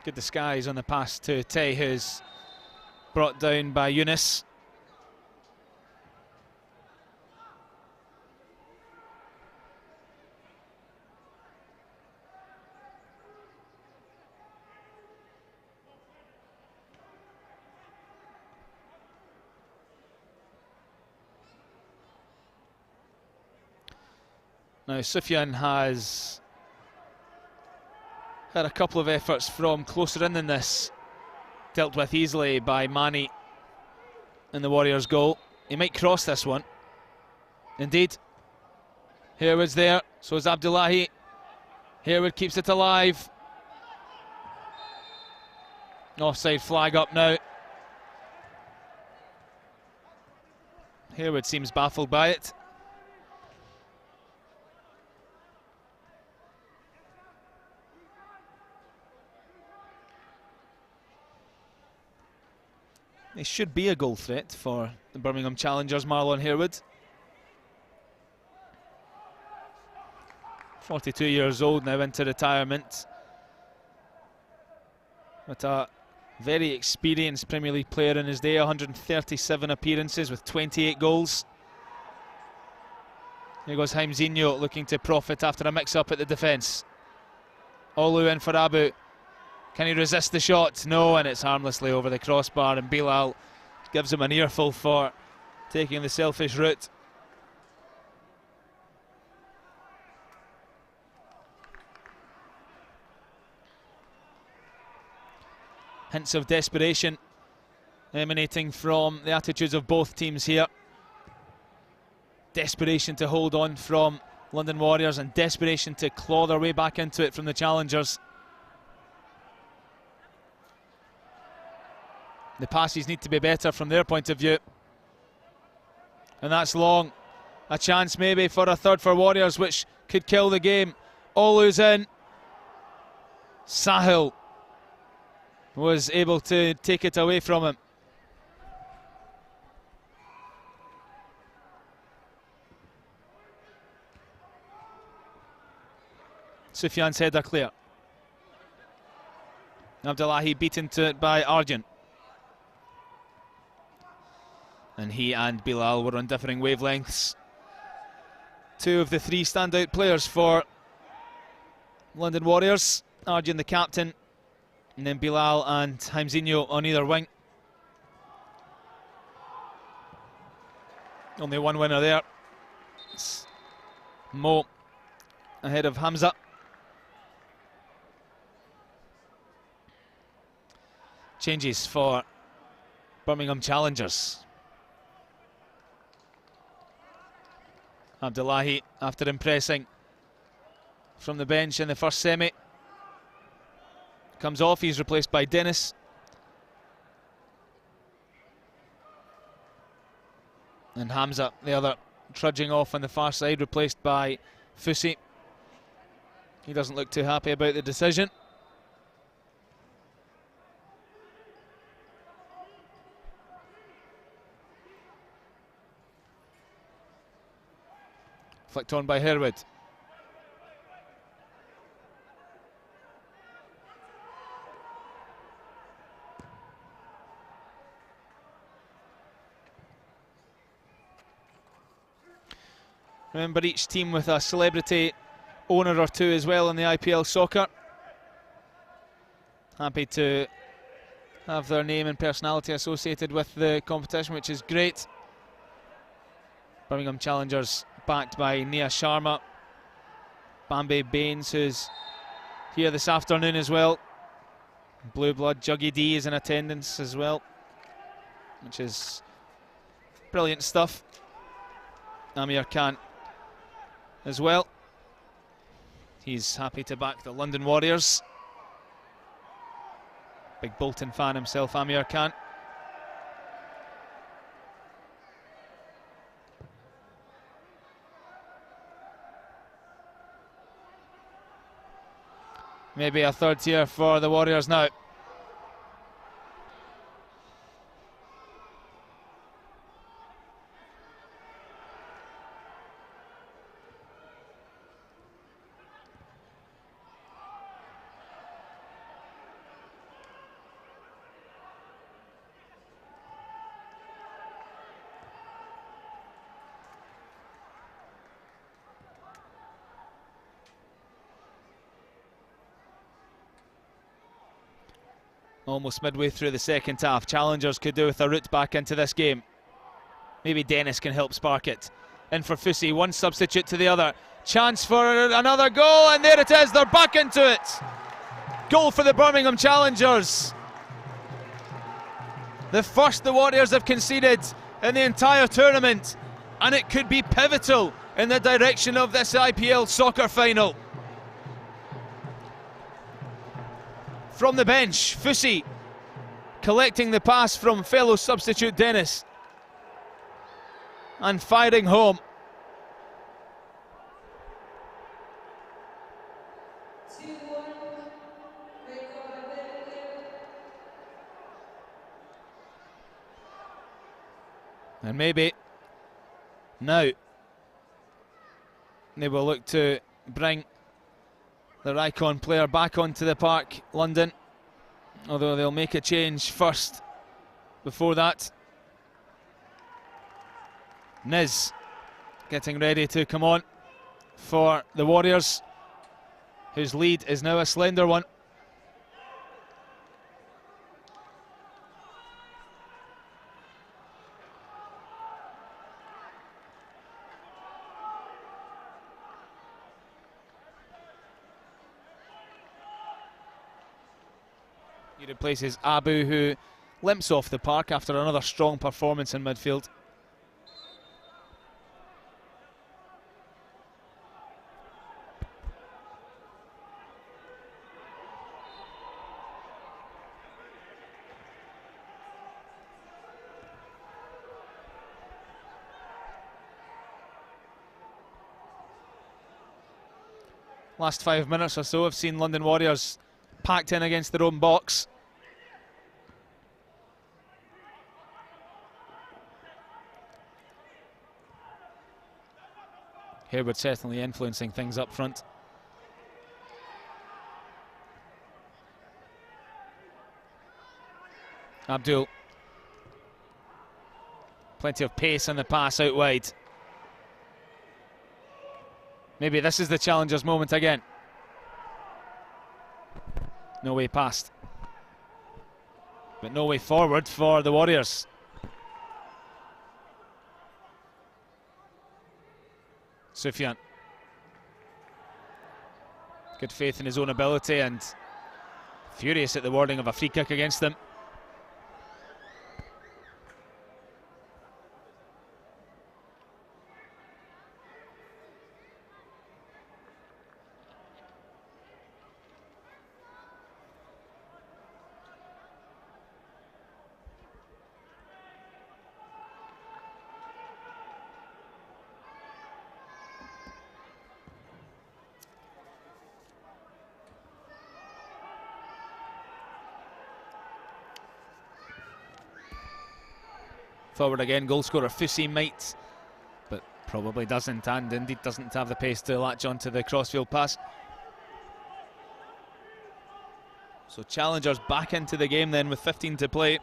Good disguise on the pass to Tay, who's brought down by Yunus. Now Sufyan has had a couple of efforts from closer in than this, dealt with easily by Mani in the Warriors' goal. He might cross this one. Indeed. Harewood's there, so is Abdullahi. Harewood keeps it alive. Offside flag up now. Harewood seems baffled by it. He should be a goal threat for the Birmingham challengers, Marlon Harewood. 42 years old now, into retirement. But a very experienced Premier League player in his day, 137 appearances with 28 goals. Here goes Jaimzinho looking to profit after a mix-up at the defence. Olu in for Abu. Can he resist the shot? No, and it's harmlessly over the crossbar, and Bilal gives him an earful for taking the selfish route. Hints of desperation emanating from the attitudes of both teams here. Desperation to hold on from London Warriors and desperation to claw their way back into it from the challengers. The passes need to be better from their point of view. And that's long. A chance maybe for a third for Warriors, which could kill the game. Olu's in. Sahil was able to take it away from him. Sufyan's header clear. Abdullahi beaten to it by Arjun. And he and Bilal were on differing wavelengths. Two of the three standout players for London Warriors. Arjun the captain, and then Bilal and Jaimzinho on either wing. Only one winner there. It's Mo ahead of Hamza. Changes for Birmingham challengers. Abdullahi, after impressing from the bench in the first semi. Comes off, he's replaced by Dennis. And Hamza, the other, trudging off on the far side, replaced by Fusi. He doesn't look too happy about the decision. Flicked on by Herwood. Remember, each team with a celebrity owner or two as well in the IPL Soccer. Happy to have their name and personality associated with the competition, which is great. Birmingham Challengers backed by Nia Sharma. Bambi Baines, who's here this afternoon as well. Blue Blood Juggy D is in attendance as well, which is brilliant stuff. Amir Khan as well. He's happy to back the London Warriors. Big Bolton fan himself, Amir Khan. Maybe a third tier for the Warriors now. Almost midway through the second half. Challengers could do with a route back into this game. Maybe Dennis can help spark it. In for Fusi, one substitute to the other. Chance for another goal, and there it is, they're back into it. Goal for the Birmingham Challengers. The first the Warriors have conceded in the entire tournament, and it could be pivotal in the direction of this IPL Soccer final. From the bench, Fusi collecting the pass from fellow substitute Dennis and firing home. And maybe now they will look to bring their icon player back onto the park, London. Although they'll make a change first before that. Niz getting ready to come on for the Warriors, whose lead is now a slender one. He replaces Abu, who limps off the park after another strong performance in midfield. Last 5 minutes or so have seen London Warriors packed in against their own box. Harewood certainly influencing things up front. Abdul. Plenty of pace on the pass out wide. Maybe this is the Challengers' moment again. No way past. But no way forward for the Warriors. Sufyan. Good faith in his own ability and furious at the wording of a free kick against them. Forward again, goal scorer Fusi might, but probably doesn't, and indeed doesn't have the pace to latch onto the crossfield pass. So challengers back into the game then with 15 to play.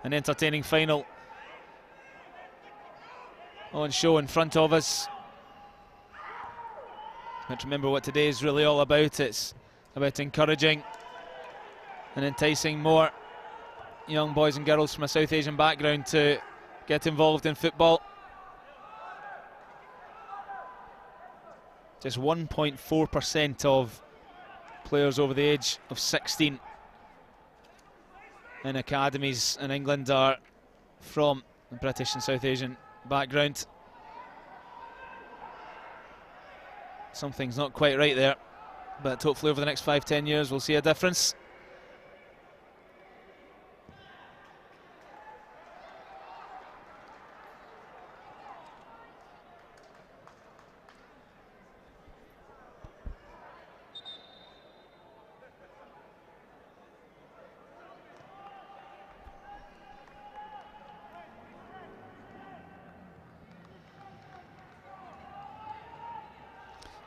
An entertaining final on show in front of us. Let's remember what today is really all about. It's about encouraging and enticing more young boys and girls from a South Asian background to get involved in football. Just 1.4% of players over the age of 16 in academies in England are from a British and South Asian background. Something's not quite right there, but hopefully over the next 5-10 years we'll see a difference.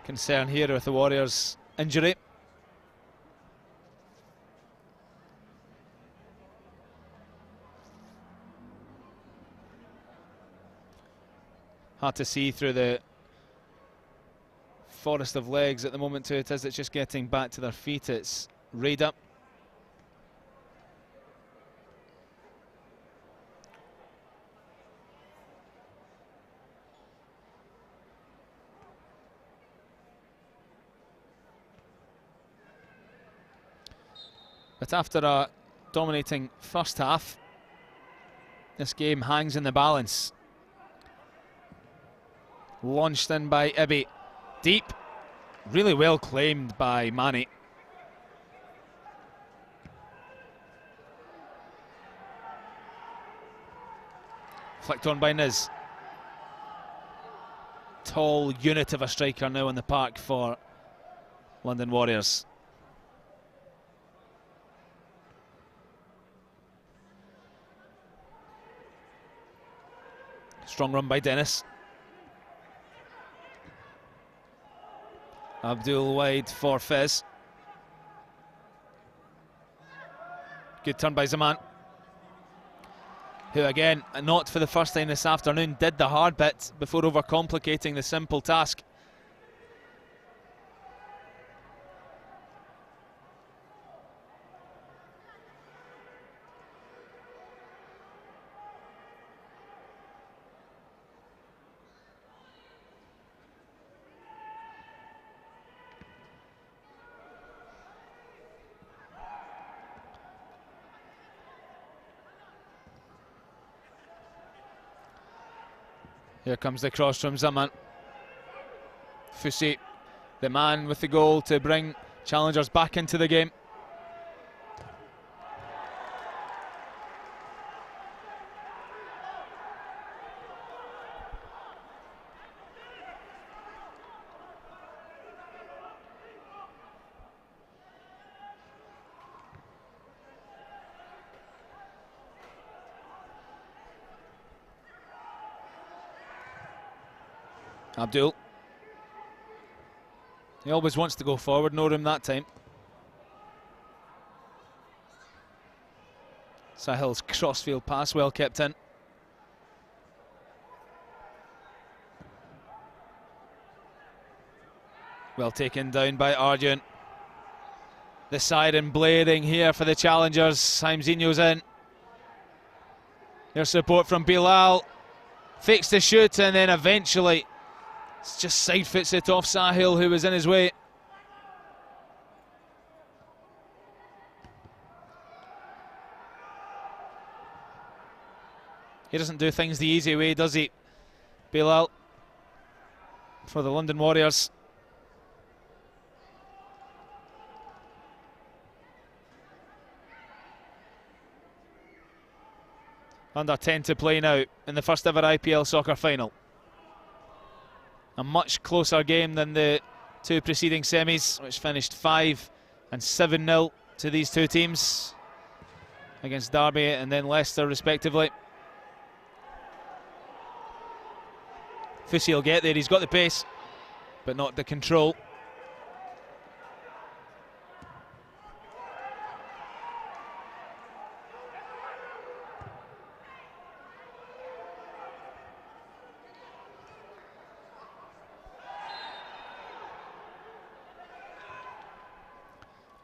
Concern here with the Warriors' injury. Hard to see through the forest of legs at the moment who it is that's just getting back to their feet. It's Rada. But after a dominating first half, this game hangs in the balance. Launched in by Ibi. Deep. Really well claimed by Mane. Flicked on by Niz. Tall unit of a striker now in the park for London Warriors. Strong run by Dennis. Abdul wide for Fez. Good turn by Zaman, who again, not for the first time this afternoon, did the hard bit before overcomplicating the simple task. Here comes the cross from Zaman. Fusi, the man with the goal to bring challengers back into the game. Abdul. He always wants to go forward, no room that time. Sahil's crossfield pass well kept in. Well taken down by Arjun. The siren blaring here for the challengers. Haimzinho's in. There's support from Bilal. Fakes the shoot and then eventually just side foots it off Sahil, who was in his way. He doesn't do things the easy way, does he? Bilal for the London Warriors. Under 10 to play now in the first ever IPL Soccer final. A much closer game than the two preceding semis, which finished 5 and 7-0 to these two teams. against Derby and then Leicester respectively. Fussy will get there, he's got the pace but not the control.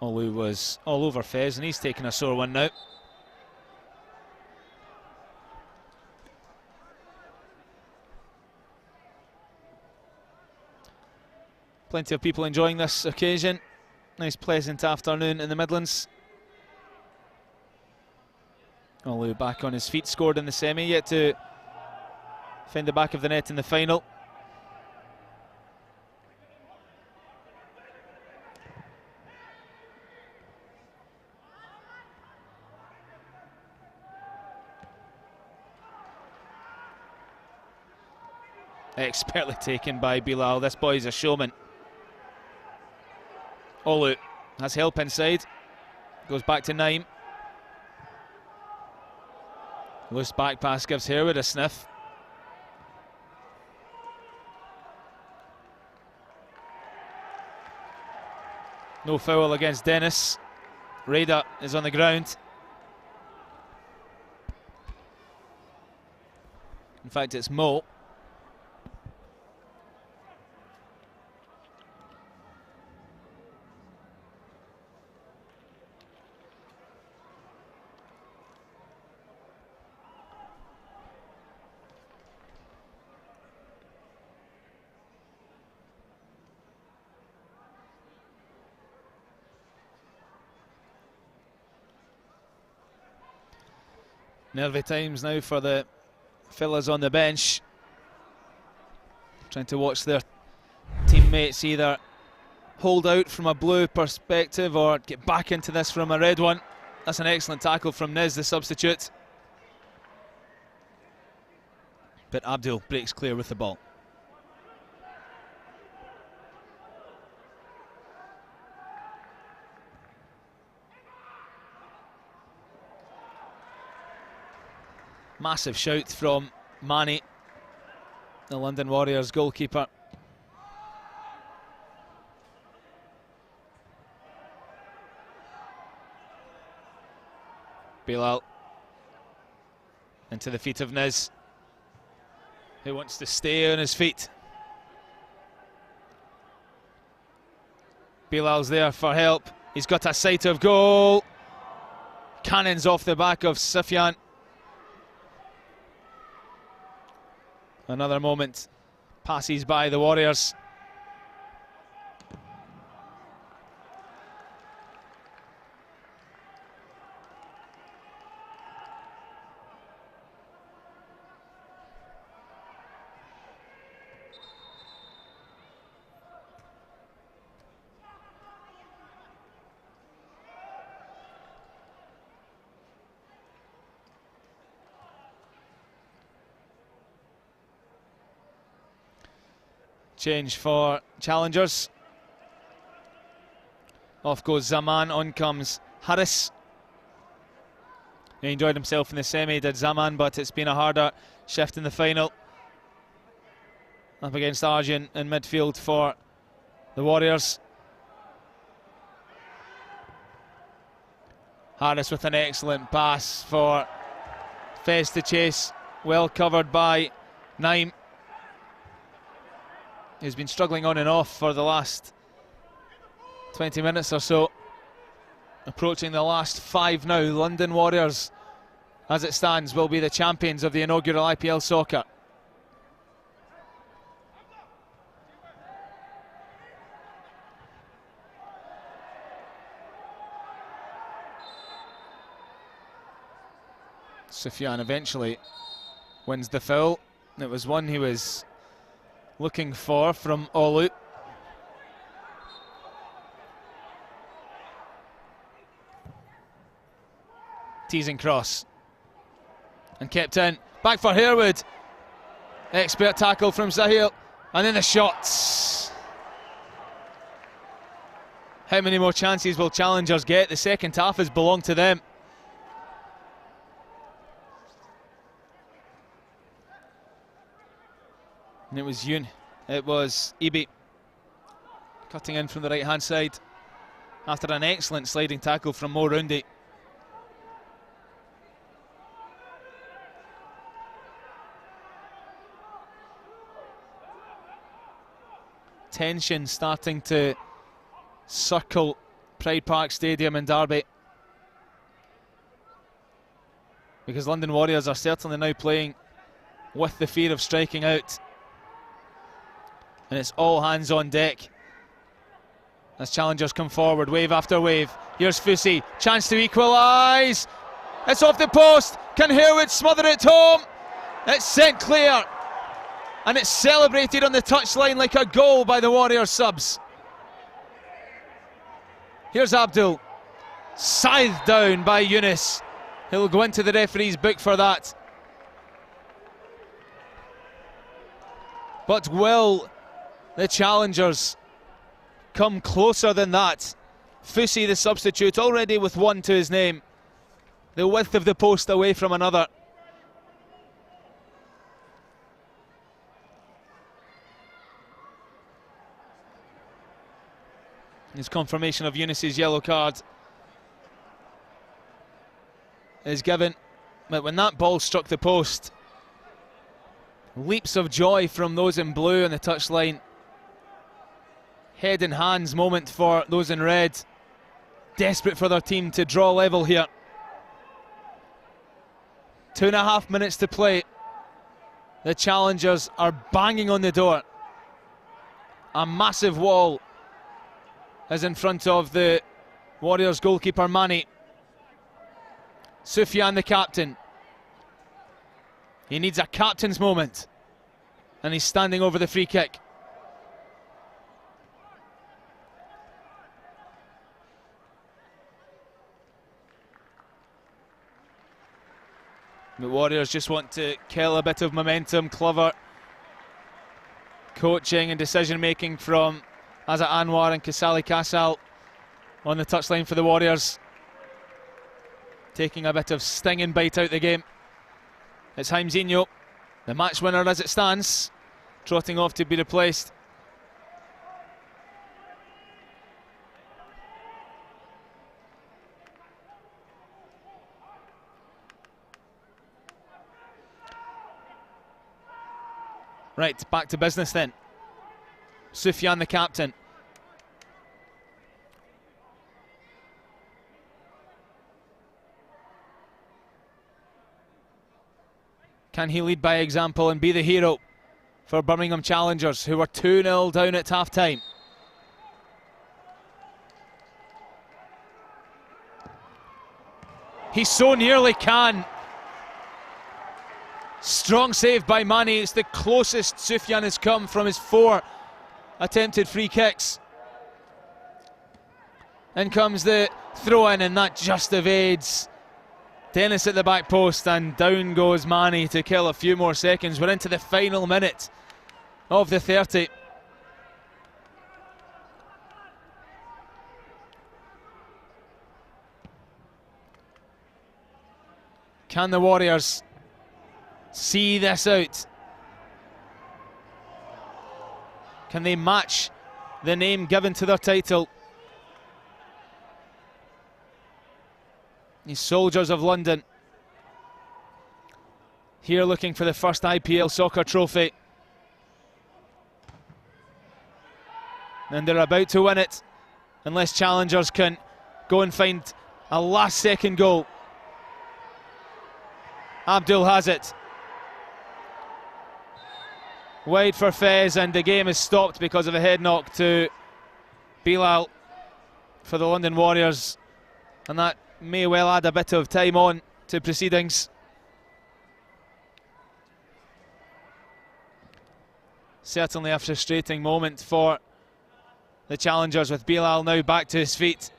Olu was all over Fez and he's taken a sore one now. Plenty of people enjoying this occasion. Nice pleasant afternoon in the Midlands. Olu back on his feet, scored in the semi, yet to find the back of the net in the final. Expertly taken by Bilal. This boy's a showman. Olu has help inside. Goes back to Naim. Loose back pass gives Harewood a sniff. No foul against Dennis. Raider is on the ground. In fact, it's Mo. Nervy times now for the fellas on the bench. Trying to watch their teammates either hold out from a blue perspective or get back into this from a red one. That's an excellent tackle from Niz, the substitute. But Abdul breaks clear with the ball. Massive shout from Mani, the London Warriors goalkeeper. Bilal into the feet of Niz, who wants to stay on his feet. Bilal's there for help. He's got a sight of goal. Cannons off the back of Sufyan. Another moment passes by the Warriors. Change for challengers. Off goes Zaman, on comes Harris. He enjoyed himself in the semi, did Zaman, but it's been a harder shift in the final. Up against Arjun in midfield for the Warriors. Harris with an excellent pass for Fez to chase. Well covered by Naim. He's been struggling on and off for the last 20 minutes or so. Approaching the last 5 now. London Warriors, as it stands, will be the champions of the inaugural IPL Soccer. Sufyan eventually wins the foul. It was one he was looking for from Olu. Teasing cross. And kept in. Back for Harewood. Expert tackle from Zahil. And then the shots. How many more chances will challengers get? The second half has belonged to them. And it was Ibi cutting in from the right-hand side after an excellent sliding tackle from Mo Roundy. Tension starting to circle Pride Park Stadium in Derby, because London Warriors are certainly now playing with the fear of striking out, and it's all hands on deck as challengers come forward, wave after wave. Here's Fusi, chance to equalise. It's off the post. Can Harewood smother it home? It's sent clear, and it's celebrated on the touchline like a goal by the Warriors subs. Here's Abdul, scythed down by Yunus. He'll go into the referee's book for that. But will the challengers come closer than that? Fusi, the substitute, already with one to his name. The width of the post away from another. His confirmation of Yunus's yellow card is given. But when that ball struck the post, leaps of joy from those in blue on the touchline. Head and hands moment for those in red. Desperate for their team to draw level here. 2.5 minutes to play. The challengers are banging on the door. A massive wall is in front of the Warriors goalkeeper Mani. Sufyan, the captain. He needs a captain's moment, and he's standing over the free kick. The Warriors just want to kill a bit of momentum. Clever coaching and decision making from Azza Anwar and Kasali Kasal on the touchline for the Warriors, taking a bit of sting and bite out the game. It's Jaimzinho, the match winner as it stands, trotting off to be replaced. Right, back to business then. Sufyan, the captain. Can he lead by example and be the hero for Birmingham Challengers, who were 2-0 down at half-time? He so nearly can. Strong save by Mani. It's the closest Sufyan has come from his 4 attempted free kicks. In comes the throw-in, and that just evades Dennis at the back post, and down goes Mani to kill a few more seconds. We're into the final minute of the 30. Can the Warriors see this out? Can they match the name given to their title? These Soldiers of London here looking for the first IPL Soccer trophy, and they're about to win it unless challengers can go and find a last second goal. Abdul has it. Wide for Fez, and the game is stopped because of a head knock to Bilal for the London Warriors, and that may well add a bit of time on to proceedings. Certainly a frustrating moment for the challengers, with Bilal now back to his feet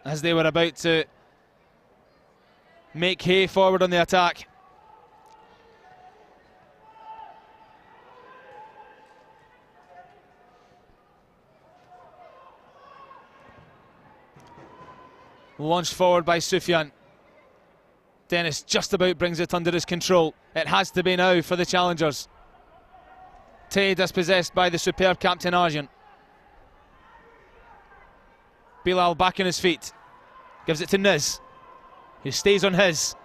as they were about to make hay forward on the attack. Launched forward by Sufyan. Dennis just about brings it under his control. It has to be now for the challengers. Tay dispossessed by the superb captain Arjun. Bilal back on his feet. Gives it to Niz, who stays on his.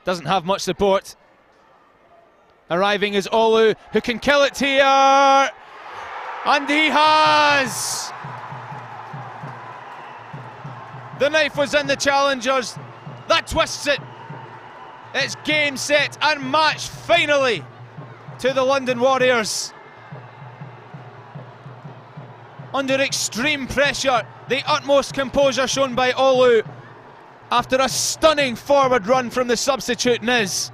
Doesn't have much support. Arriving is Olu, who can kill it here. And he has! The knife was in the challengers. That twists it. It's game, set and match finally to the London Warriors. Under extreme pressure, the utmost composure shown by Olu after a stunning forward run from the substitute Niz.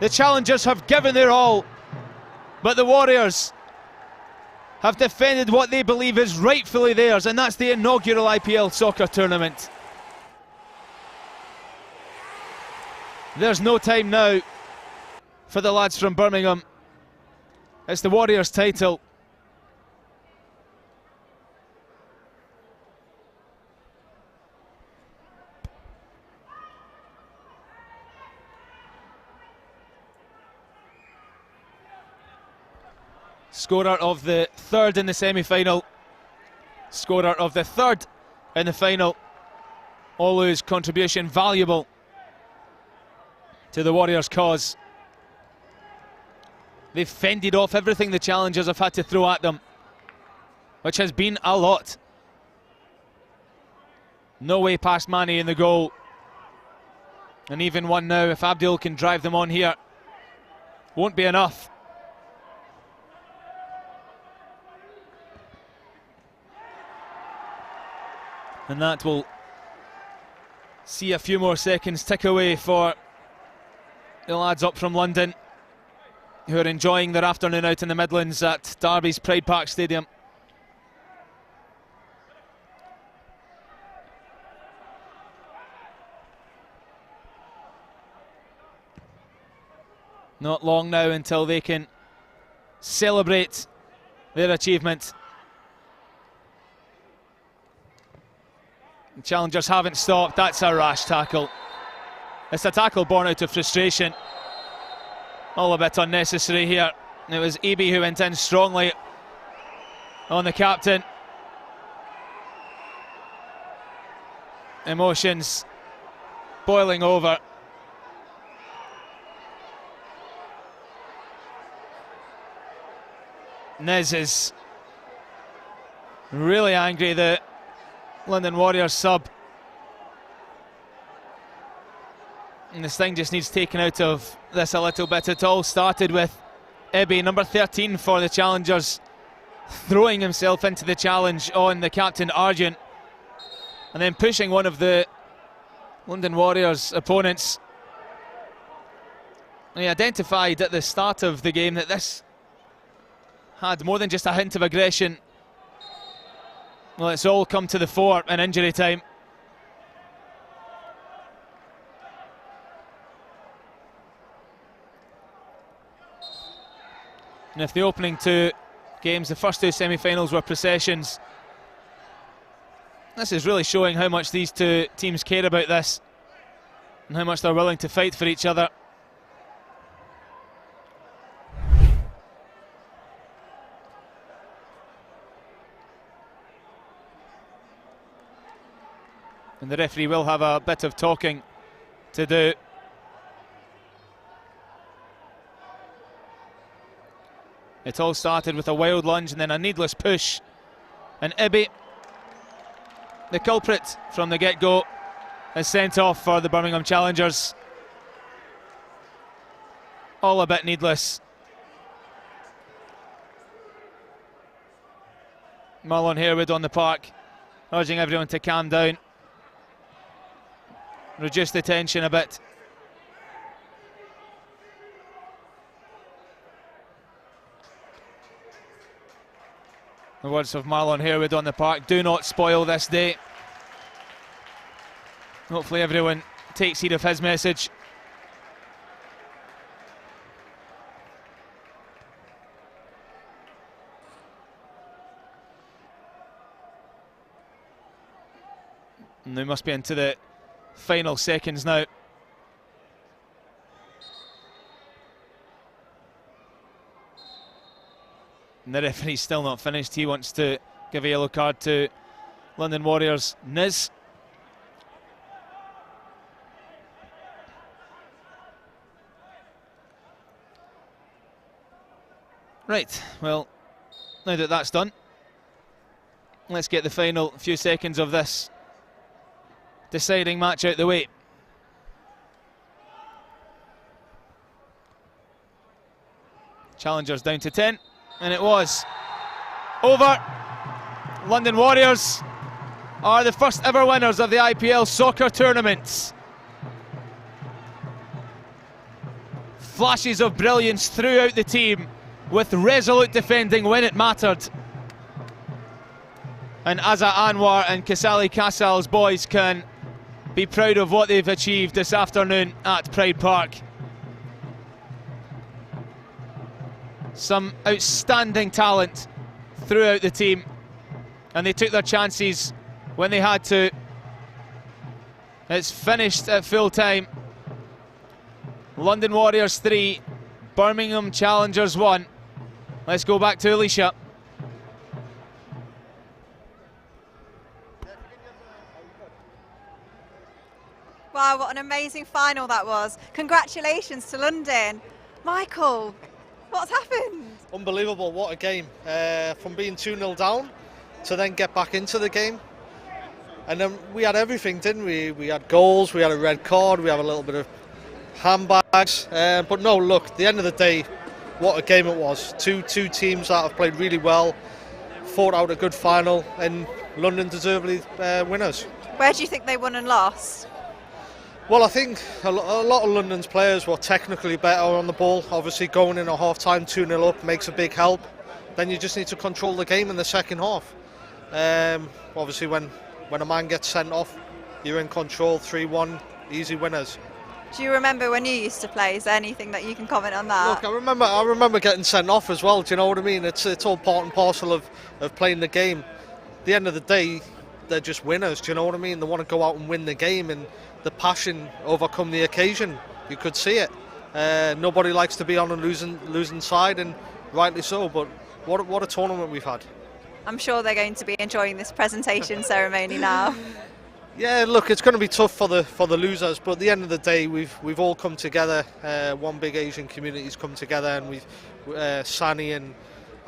The challengers have given their all, but the Warriors have defended what they believe is rightfully theirs, and that's the inaugural IPL Soccer tournament. There's no time now for the lads from Birmingham. It's the Warriors' title. Scorer of the third in the semi-final. Scorer of the third in the final. Olu's contribution valuable to the Warriors' cause. They've fended off everything the challengers have had to throw at them, which has been a lot. No way past Mane in the goal. And even one now, if Abdul can drive them on here, won't be enough. And that will see a few more seconds tick away for the lads up from London, who are enjoying their afternoon out in the Midlands at Derby's Pride Park Stadium. Not long now until they can celebrate their achievement. The challengers haven't stopped. That's a rash tackle. It's a tackle born out of frustration. All a bit unnecessary here. It was Ibi who went in strongly on the captain. Emotions boiling over. Niz is really angry, the London Warriors sub. And this thing just needs taken out of this a little bit. It all started with Ibi, number 13 for the challengers, throwing himself into the challenge on the captain Arjun, and then pushing one of the London Warriors opponents. And he identified at the start of the game that this had more than just a hint of aggression. Well, it's all come to the fore in injury time. And if the opening two games, the first two semi-finals, were processions, this is really showing how much these two teams care about this and how much they're willing to fight for each other. And the referee will have a bit of talking to do. It all started with a wild lunge and then a needless push. And Ibi, the culprit from the get-go, is sent off for the Birmingham challengers. All a bit needless. Marlon Harewood on the park, urging everyone to calm down. Reduce the tension a bit. The words of Marlon Harewood on the park: do not spoil this day. Hopefully everyone takes heed of his message. And they must be into the final seconds now. And the referee's still not finished. He wants to give a yellow card to London Warriors' Niz. Right, well, now that that's done, let's get the final few seconds of this deciding match out the way. Challengers down to 10, and it was over. London Warriors are the first ever winners of the IPL Soccer tournaments. Flashes of brilliance throughout the team, with resolute defending when it mattered. And Azza Anwar and Kasali Kasal's boys can be proud of what they've achieved this afternoon at Pride Park. Some outstanding talent throughout the team, and they took their chances when they had to. It's finished at full time. London Warriors 3, Birmingham Challengers 1. Let's go back to Alicia. Wow, what an amazing final that was. Congratulations to London. Michael, what's happened? Unbelievable, what a game. From being 2-0 down to then get back into the game. And then we had everything, didn't we? We had goals, we had a red card, we had a little bit of handbags. But no, look, at the end of the day, what a game it was. Two teams that have played really well, fought out a good final, and London deservedly winners. Where do you think they won and lost? Well, I think a lot of London's players were technically better on the ball. Obviously, going in at half-time 2-0 up makes a big help. Then you just need to control the game in the second half. Obviously, when a man gets sent off, you're in control, 3-1, easy winners. Do you remember when you used to play? Is there anything that you can comment on that? Look, I remember getting sent off as well, do you know what I mean? It's all part and parcel of playing the game. At the end of the day, they're just winners, do you know what I mean? They want to go out and win the game, and the passion overcome the occasion. You could see it. Nobody likes to be on a losing side, and rightly so, but what a tournament we've had. I'm sure they're going to be enjoying this presentation ceremony now. Yeah, look, it's going to be tough for the losers, but at the end of the day, we've all come together. One big Asian community's come together, and Sani and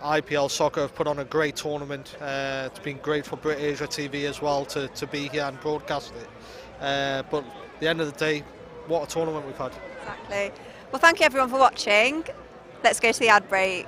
IPL Soccer have put on a great tournament. It's been great for Brit Asia TV as well to be here and broadcast it. But at the end of the day, what a tournament we've had. Exactly. Well, thank you everyone for watching. Let's go to the ad break.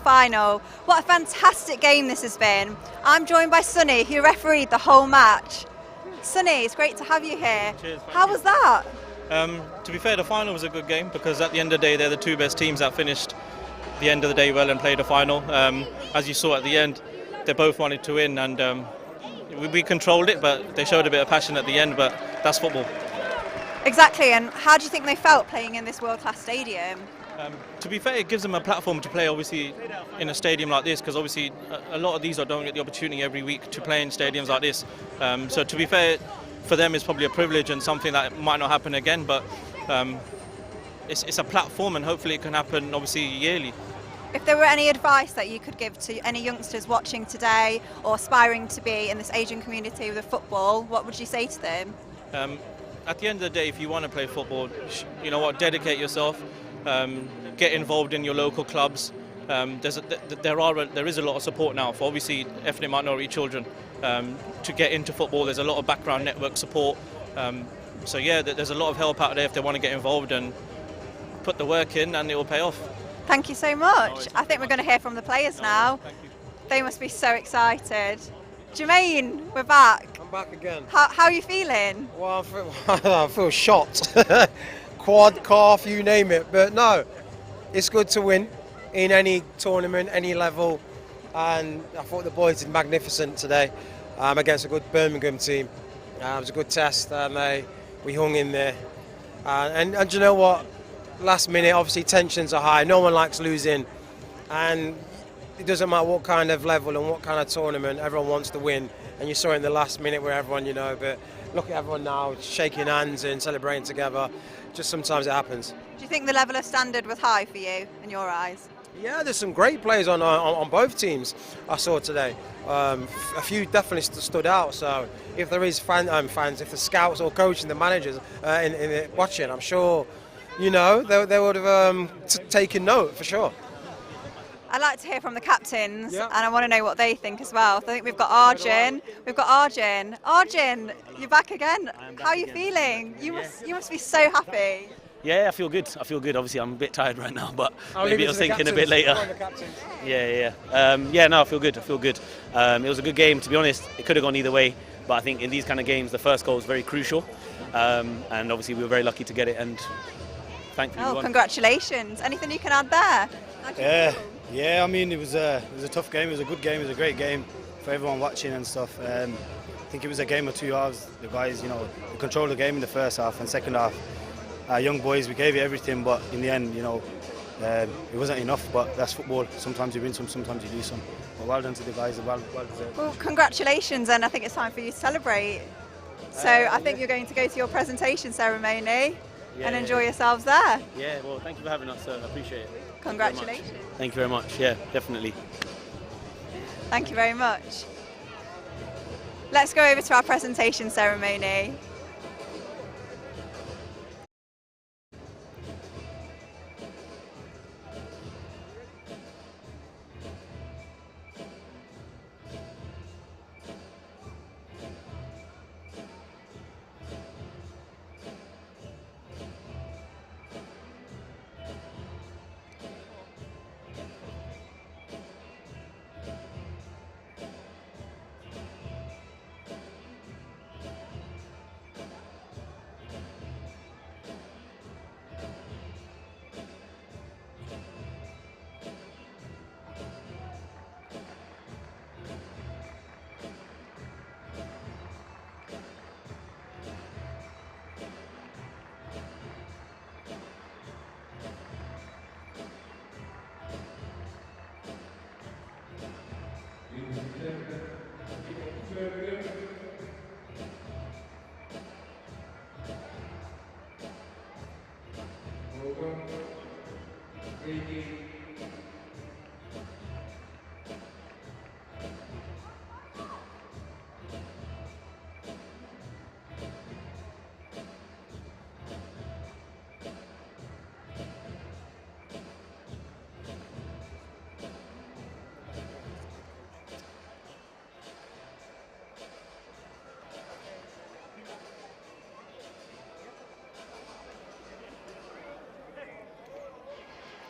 final. What a fantastic game this has been. I'm joined by Sonny, who refereed the whole match. Sonny, it's great to have you here. Cheers. How was that? To be fair, the final was a good game because at the end of the day, they're the two best teams that finished the end of the day well and played a final. As you saw at the end, they both wanted to win, and we controlled it, but they showed a bit of passion at the end, but that's football. Exactly, and how do you think they felt playing in this world-class stadium? To be fair, it gives them a platform to play, obviously, in a stadium like this, because obviously a lot of these don't get the opportunity every week to play in stadiums like this. So to be fair, for them it's probably a privilege and something that might not happen again, but it's a platform, and hopefully it can happen, obviously, yearly. If there were any advice that you could give to any youngsters watching today or aspiring to be in this Asian community with football, what would you say to them? At the end of the day, if you want to play football, you know what, dedicate yourself, get involved in your local clubs. There is a lot of support now for obviously ethnic minority children to get into football. There's a lot of background network support. So yeah, there's a lot of help out there if they want to get involved and put the work in, and it will pay off. Thank you so much. I think we're going to hear from the players now. They must be so excited. Jermaine, we're back. I'm back again. How are you feeling? Well, I feel shot. Quad, calf, you name it. But no, it's good to win in any tournament, any level. And I thought the boys did magnificent today against a good Birmingham team. It was a good test, and we hung in there. And you know what? Last minute, obviously tensions are high. No one likes losing, and it doesn't matter what kind of level and what kind of tournament. Everyone wants to win, and you saw it in the last minute where everyone, but look at everyone now shaking hands and celebrating together. Just sometimes it happens. Do you think the level of standard was high for you in your eyes? Yeah, there's some great players on both teams I saw today. A few definitely stood out. So if there is fans, if the scouts or coaching, the managers in watching, I'm sure, they would have taken note for sure. I'd like to hear from the captains, and I want to know what they think as well. I think we've got Arjun. Arjun, you're back again. How are you feeling? You must be so happy. Yeah, I feel good. Obviously, I'm a bit tired right now, but maybe I was thinking a bit later. No, I feel good. It was a good game, to be honest. It could have gone either way, but I think in these kind of games, the first goal is very crucial, and obviously we were very lucky to get it, and thankfully we won. Congratulations. Anything you can add there? Yeah. I mean, it was a tough game. It was a good game. It was a great game for everyone watching and stuff. I think it was a game of 2 halves. The guys, they controlled the game in the first half, and second half, young boys, we gave it everything, but in the end, it wasn't enough. But that's football. Sometimes you win some, sometimes you lose some. But well done to the guys. Well deserved. Well, congratulations, and I think it's time for you to celebrate. So I think you're going to go to your presentation ceremony and enjoy yourselves there. Yeah, well, thank you for having us, sir. I appreciate it. Congratulations. Thank you very much. Yeah, definitely. Thank you very much. Let's go over to our presentation ceremony.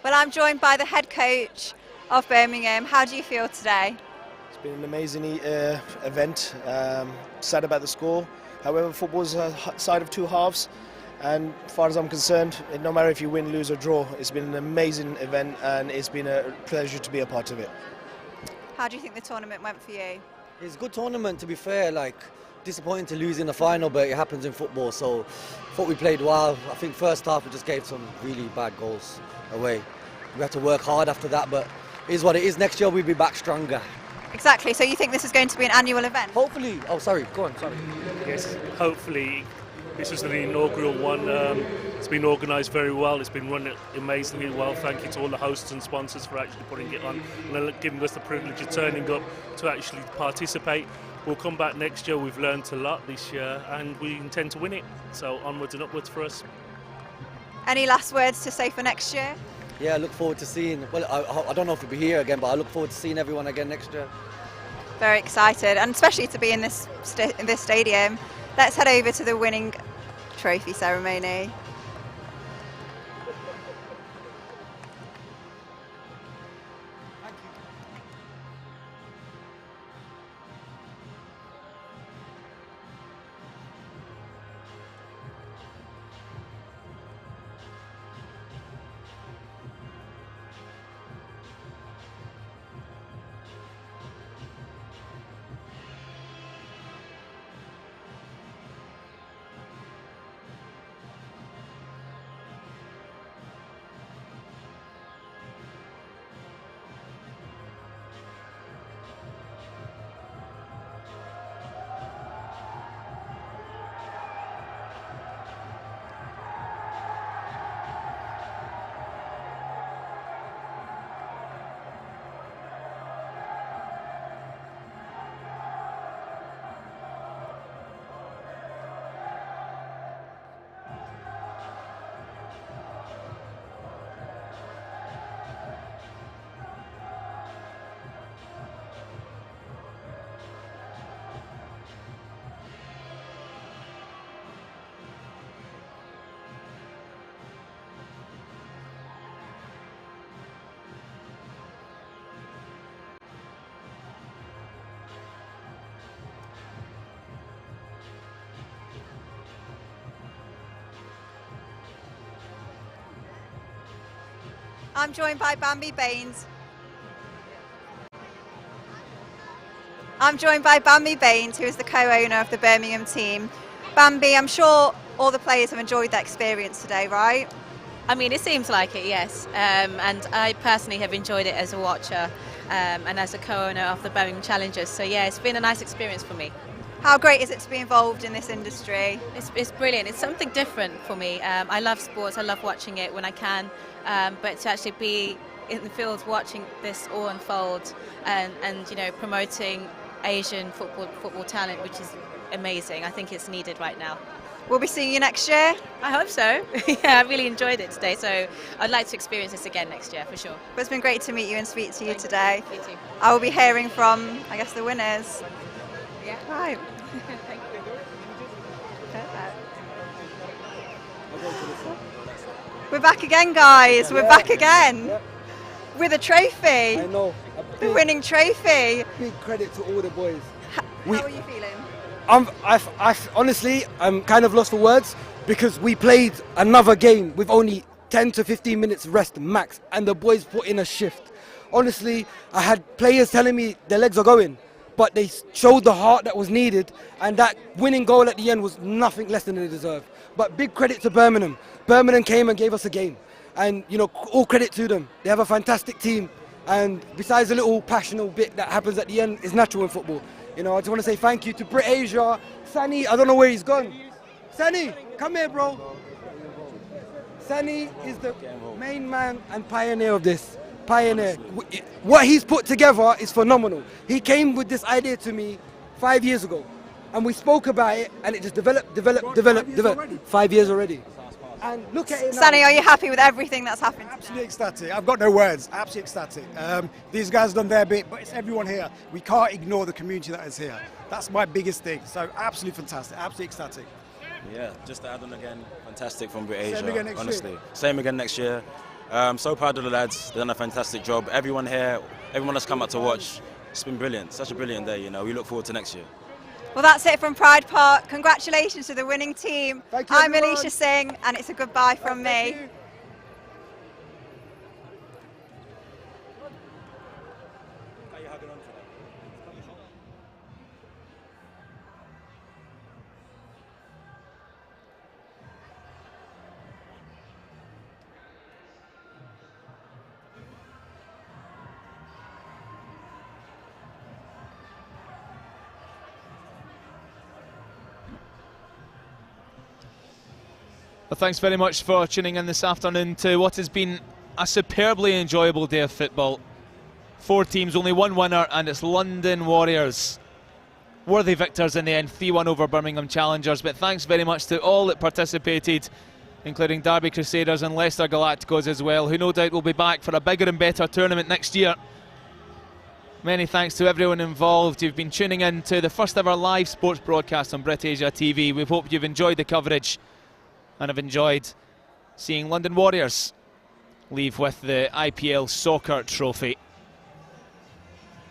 Well, I'm joined by the head coach of Birmingham. How do you feel today? It's been an amazing event. Sad about the score. However, football is a side of two halves. And as far as I'm concerned, no matter if you win, lose or draw, it's been an amazing event and it's been a pleasure to be a part of it. How do you think the tournament went for you? It's a good tournament, to be fair. Like, disappointing to lose in the final, but it happens in football. So, thought we played well. I think first half we just gave some really bad goals away. We had to work hard after that, but it is what it is. Next year we'll be back stronger. Exactly. So you think this is going to be an annual event? Hopefully. Oh, sorry. Go on. Sorry. Yes. Hopefully. This was the inaugural one. It's been organised very well. It's been run amazingly well. Thank you to all the hosts and sponsors for actually putting it on and giving us the privilege of turning up to actually participate. We'll come back next year. We've learned a lot this year and we intend to win it. So onwards and upwards for us. Any last words to say for next year? Yeah, I look forward to seeing, well, I don't know if we'll be here again, but I look forward to seeing everyone again next year. Very excited, and especially to be in this stadium. Let's head over to the winning trophy ceremony. I'm joined by Bambi Baines. Who is the co-owner of the Birmingham team. Bambi, I'm sure all the players have enjoyed that experience today, right? I mean, it seems like it, yes. And I personally have enjoyed it as a watcher and as a co-owner of the Birmingham Challengers. So yeah, it's been a nice experience for me. How great is it to be involved in this industry? It's brilliant. It's something different for me. I love sports. I love watching it when I can. But to actually be in the field watching this all unfold and you know, promoting Asian football talent, which is amazing. I think it's needed right now. We'll be seeing you next year? I hope so. Yeah, I really enjoyed it today, so I'd like to experience this again next year for sure. But it's been great to meet you and speak to you today. You too. I will be hearing from, I guess, the winners. Yeah. Right. Thank you. Perfect. We're back again, guys. We're back again. With a trophy. I know. The winning trophy. Big credit to all the boys. How are you feeling? Honestly, I'm kind of lost for words because we played another game with only 10 to 15 minutes rest max and the boys put in a shift. Honestly, I had players telling me their legs are going, but they showed the heart that was needed, and that winning goal at the end was nothing less than they deserved. But big credit to Birmingham. Birmingham came and gave us a game, and you know, all credit to them. They have a fantastic team, and besides the little passionate bit that happens at the end, is natural in football. You know, I just want to say thank you to Brit Asia, Sani. I don't know where he's gone. Sani, come here, bro. Sani is the main man and pioneer of this. Pioneer. What he's put together is phenomenal. He came with this idea to me 5 years ago, and we spoke about it, and it just developed. 5 years already. And look at it now. Sani, are you happy with everything that's happened? Absolutely ecstatic. I've got no words. Absolutely ecstatic. These guys have done their bit, but it's everyone here. We can't ignore the community that is here. That's my biggest thing. So absolutely fantastic. Absolutely ecstatic. Yeah, just to add on again, fantastic from Brit Asia. Same again next honestly. year. Same again next year. So proud of the lads. They've done a fantastic job. Everyone here, everyone that's come out to watch, it's been brilliant. Such a brilliant day, you know. We look forward to next year. Well, that's it from Pride Park. Congratulations to the winning team. Thank you, I'm everyone. Alicia Singh, and it's a goodbye from me. Well, thanks very much for tuning in this afternoon to what has been a superbly enjoyable day of football. 4 teams, only one winner, and it's London Warriors. Worthy victors in the end, 3-1 over Birmingham Challengers. But thanks very much to all that participated, including Derby Crusaders and Leicester Galacticos as well, who no doubt will be back for a bigger and better tournament next year. Many thanks to everyone involved. You've been tuning in to the first ever live sports broadcast on Brit Asia TV. We hope you've enjoyed the coverage and have enjoyed seeing London Warriors leave with the IPL Soccer trophy.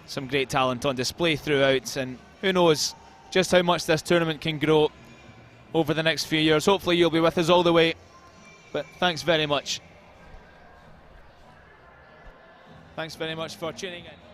Some great talent on display throughout, and who knows just how much this tournament can grow over the next few years. Hopefully you'll be with us all the way, but thanks very much. Thanks very much for tuning in.